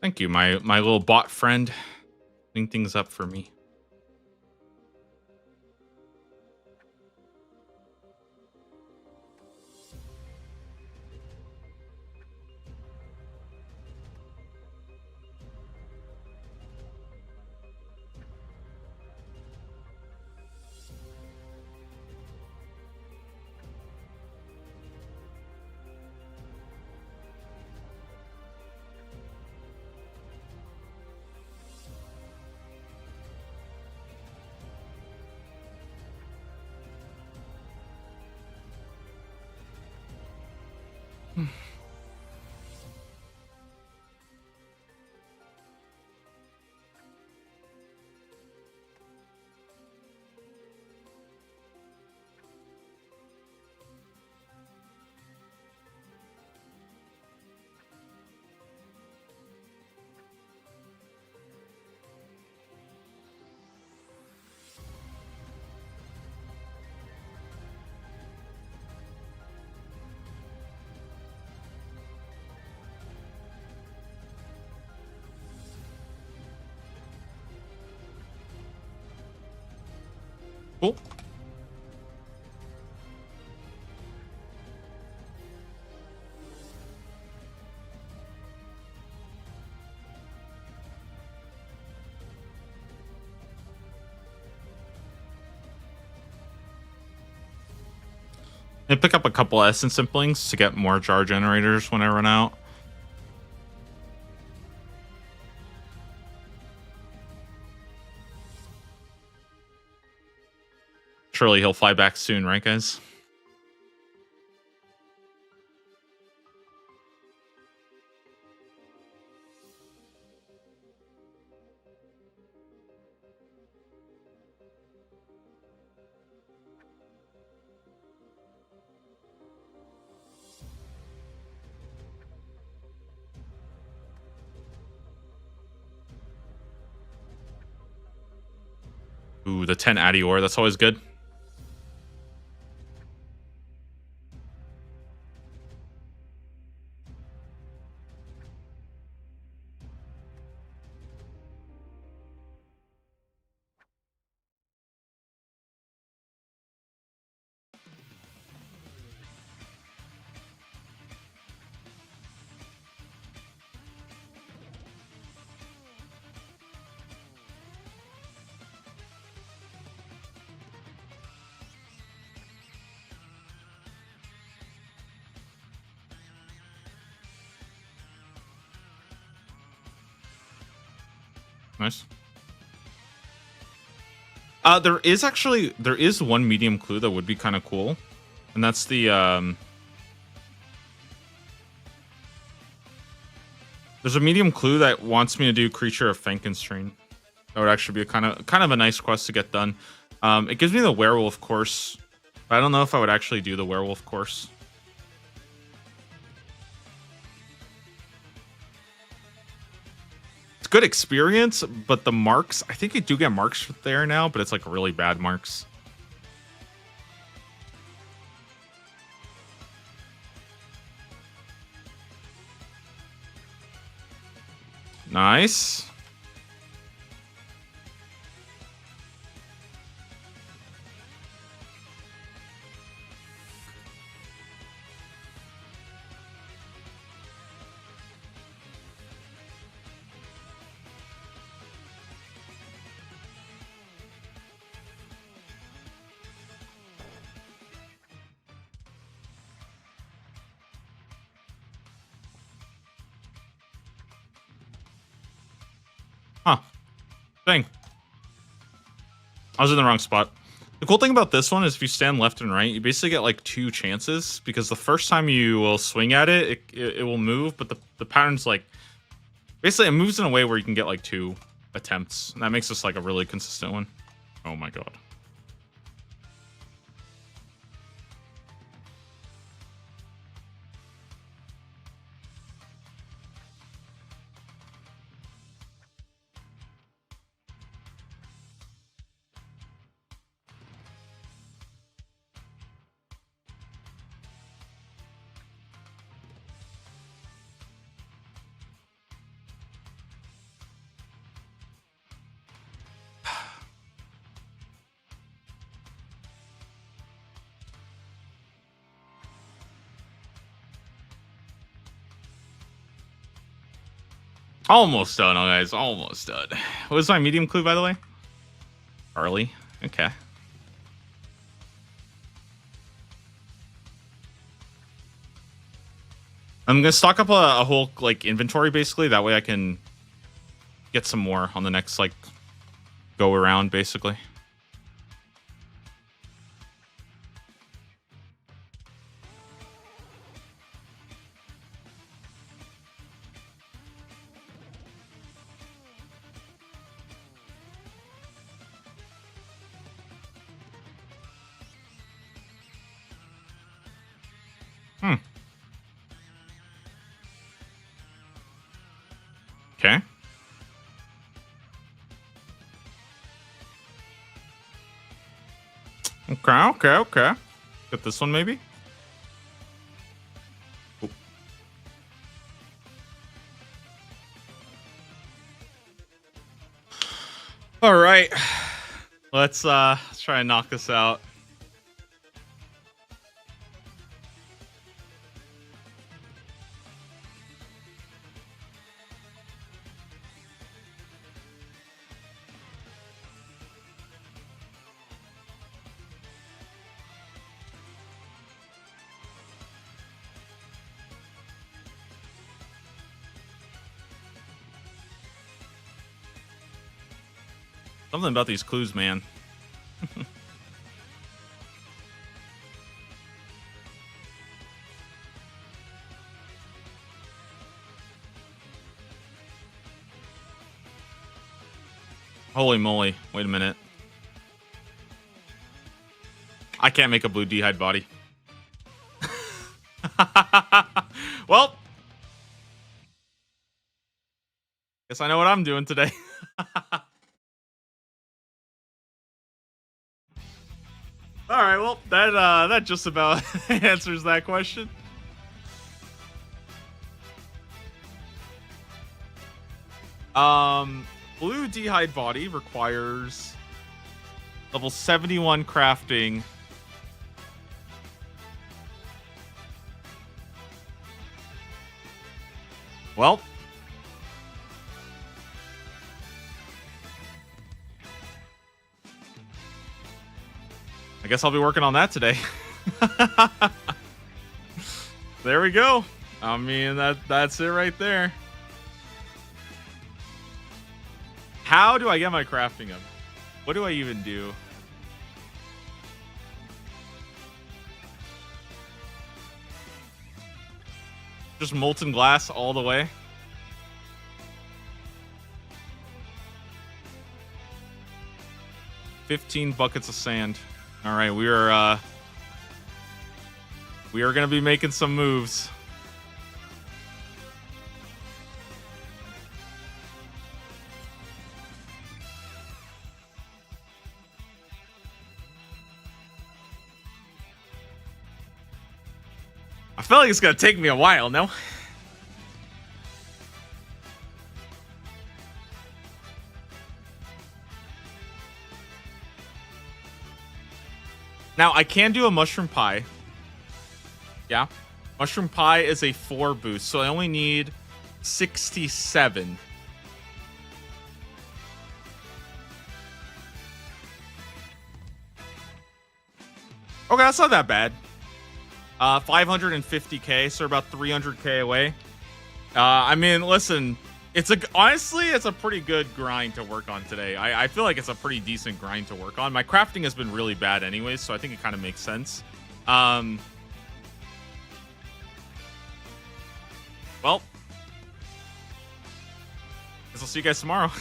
Thank you, my little bot friend, clean things up for me. Cool. And pick up a couple essence simplings to get more jar generators when I run out. Surely he'll fly back soon, right, guys? Ooh, the 10 Adior. That's always good. Nice. There is one medium clue that would be kind of cool, and that's the there's a medium clue that wants me to do Creature of Frankenstein. That would actually be a kind of a nice quest to get done. It gives me the werewolf course, but I don't know if I would actually do the werewolf course. Good experience, but the marks, I think you do get marks there now, but it's like really bad marks. Nice. Huh. Dang. I was in the wrong spot. The cool thing about this one is if you stand left and right, you basically get like 2 chances, because the first time you will swing at it, it will move, but the pattern's like, basically it moves in a way where you can get like 2 attempts. And that makes this like a really consistent one. Oh my god. Almost done, oh guys. Almost done. What was my medium clue, by the way? Charlie. Okay. I'm gonna stock up a whole like inventory basically. That way I can get some more on the next like go around basically. Okay. Get this one maybe. Oop. All right, let's try and knock this out. Something about these clues, man. Holy moly. Wait a minute. I can't make a blue d'hide body. Well, guess I know what I'm doing today. All right, well, that just about answers that question. Blue d'hide body requires level 71 crafting. Well, I guess I'll be working on that today. There we go. I mean, that's it right there. How do I get my crafting up? What do I even do? Just molten glass all the way. $15 buckets of sand. All right, we are gonna be making some moves. I feel like it's gonna take me a while, no? Now, I can do a mushroom pie. Yeah. Mushroom pie is a 4 boost, so I only need 67. Okay, that's not that bad. 550k, so about 300k away. I mean, listen, honestly, it's a pretty good grind to work on today. I feel like it's a pretty decent grind to work on. My crafting has been really bad anyways, so I think it kind of makes sense. Well, guess I'll see you guys tomorrow.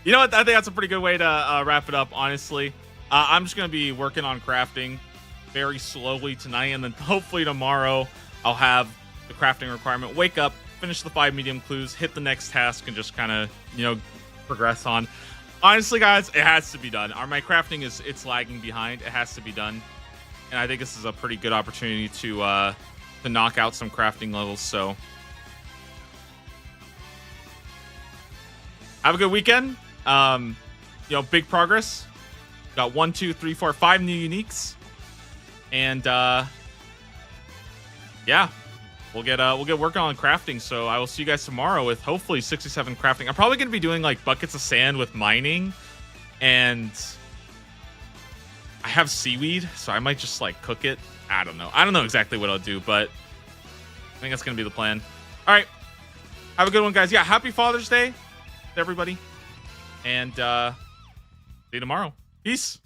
You know what? I think that's a pretty good way to wrap it up, honestly. I'm just going to be working on crafting very slowly tonight, and then hopefully tomorrow I'll have the crafting requirement. Wake up, finish the 5 medium clues, hit the next task, and just kind of, progress on. Honestly, guys, it has to be done. My crafting it's lagging behind. It has to be done, and I think this is a pretty good opportunity to knock out some crafting levels. So have a good weekend. Big progress. Got 1, 2, 3, 4, 5 new uniques. And yeah, we'll get working on crafting. So I will see you guys tomorrow with hopefully 67 crafting. I'm probably gonna be doing like buckets of sand with mining, and I have seaweed, so I might just like cook it. I don't know exactly what I'll do, but I think that's gonna be the plan. All right, have a good one, guys. Yeah, happy Father's Day to everybody, and see you tomorrow. Peace.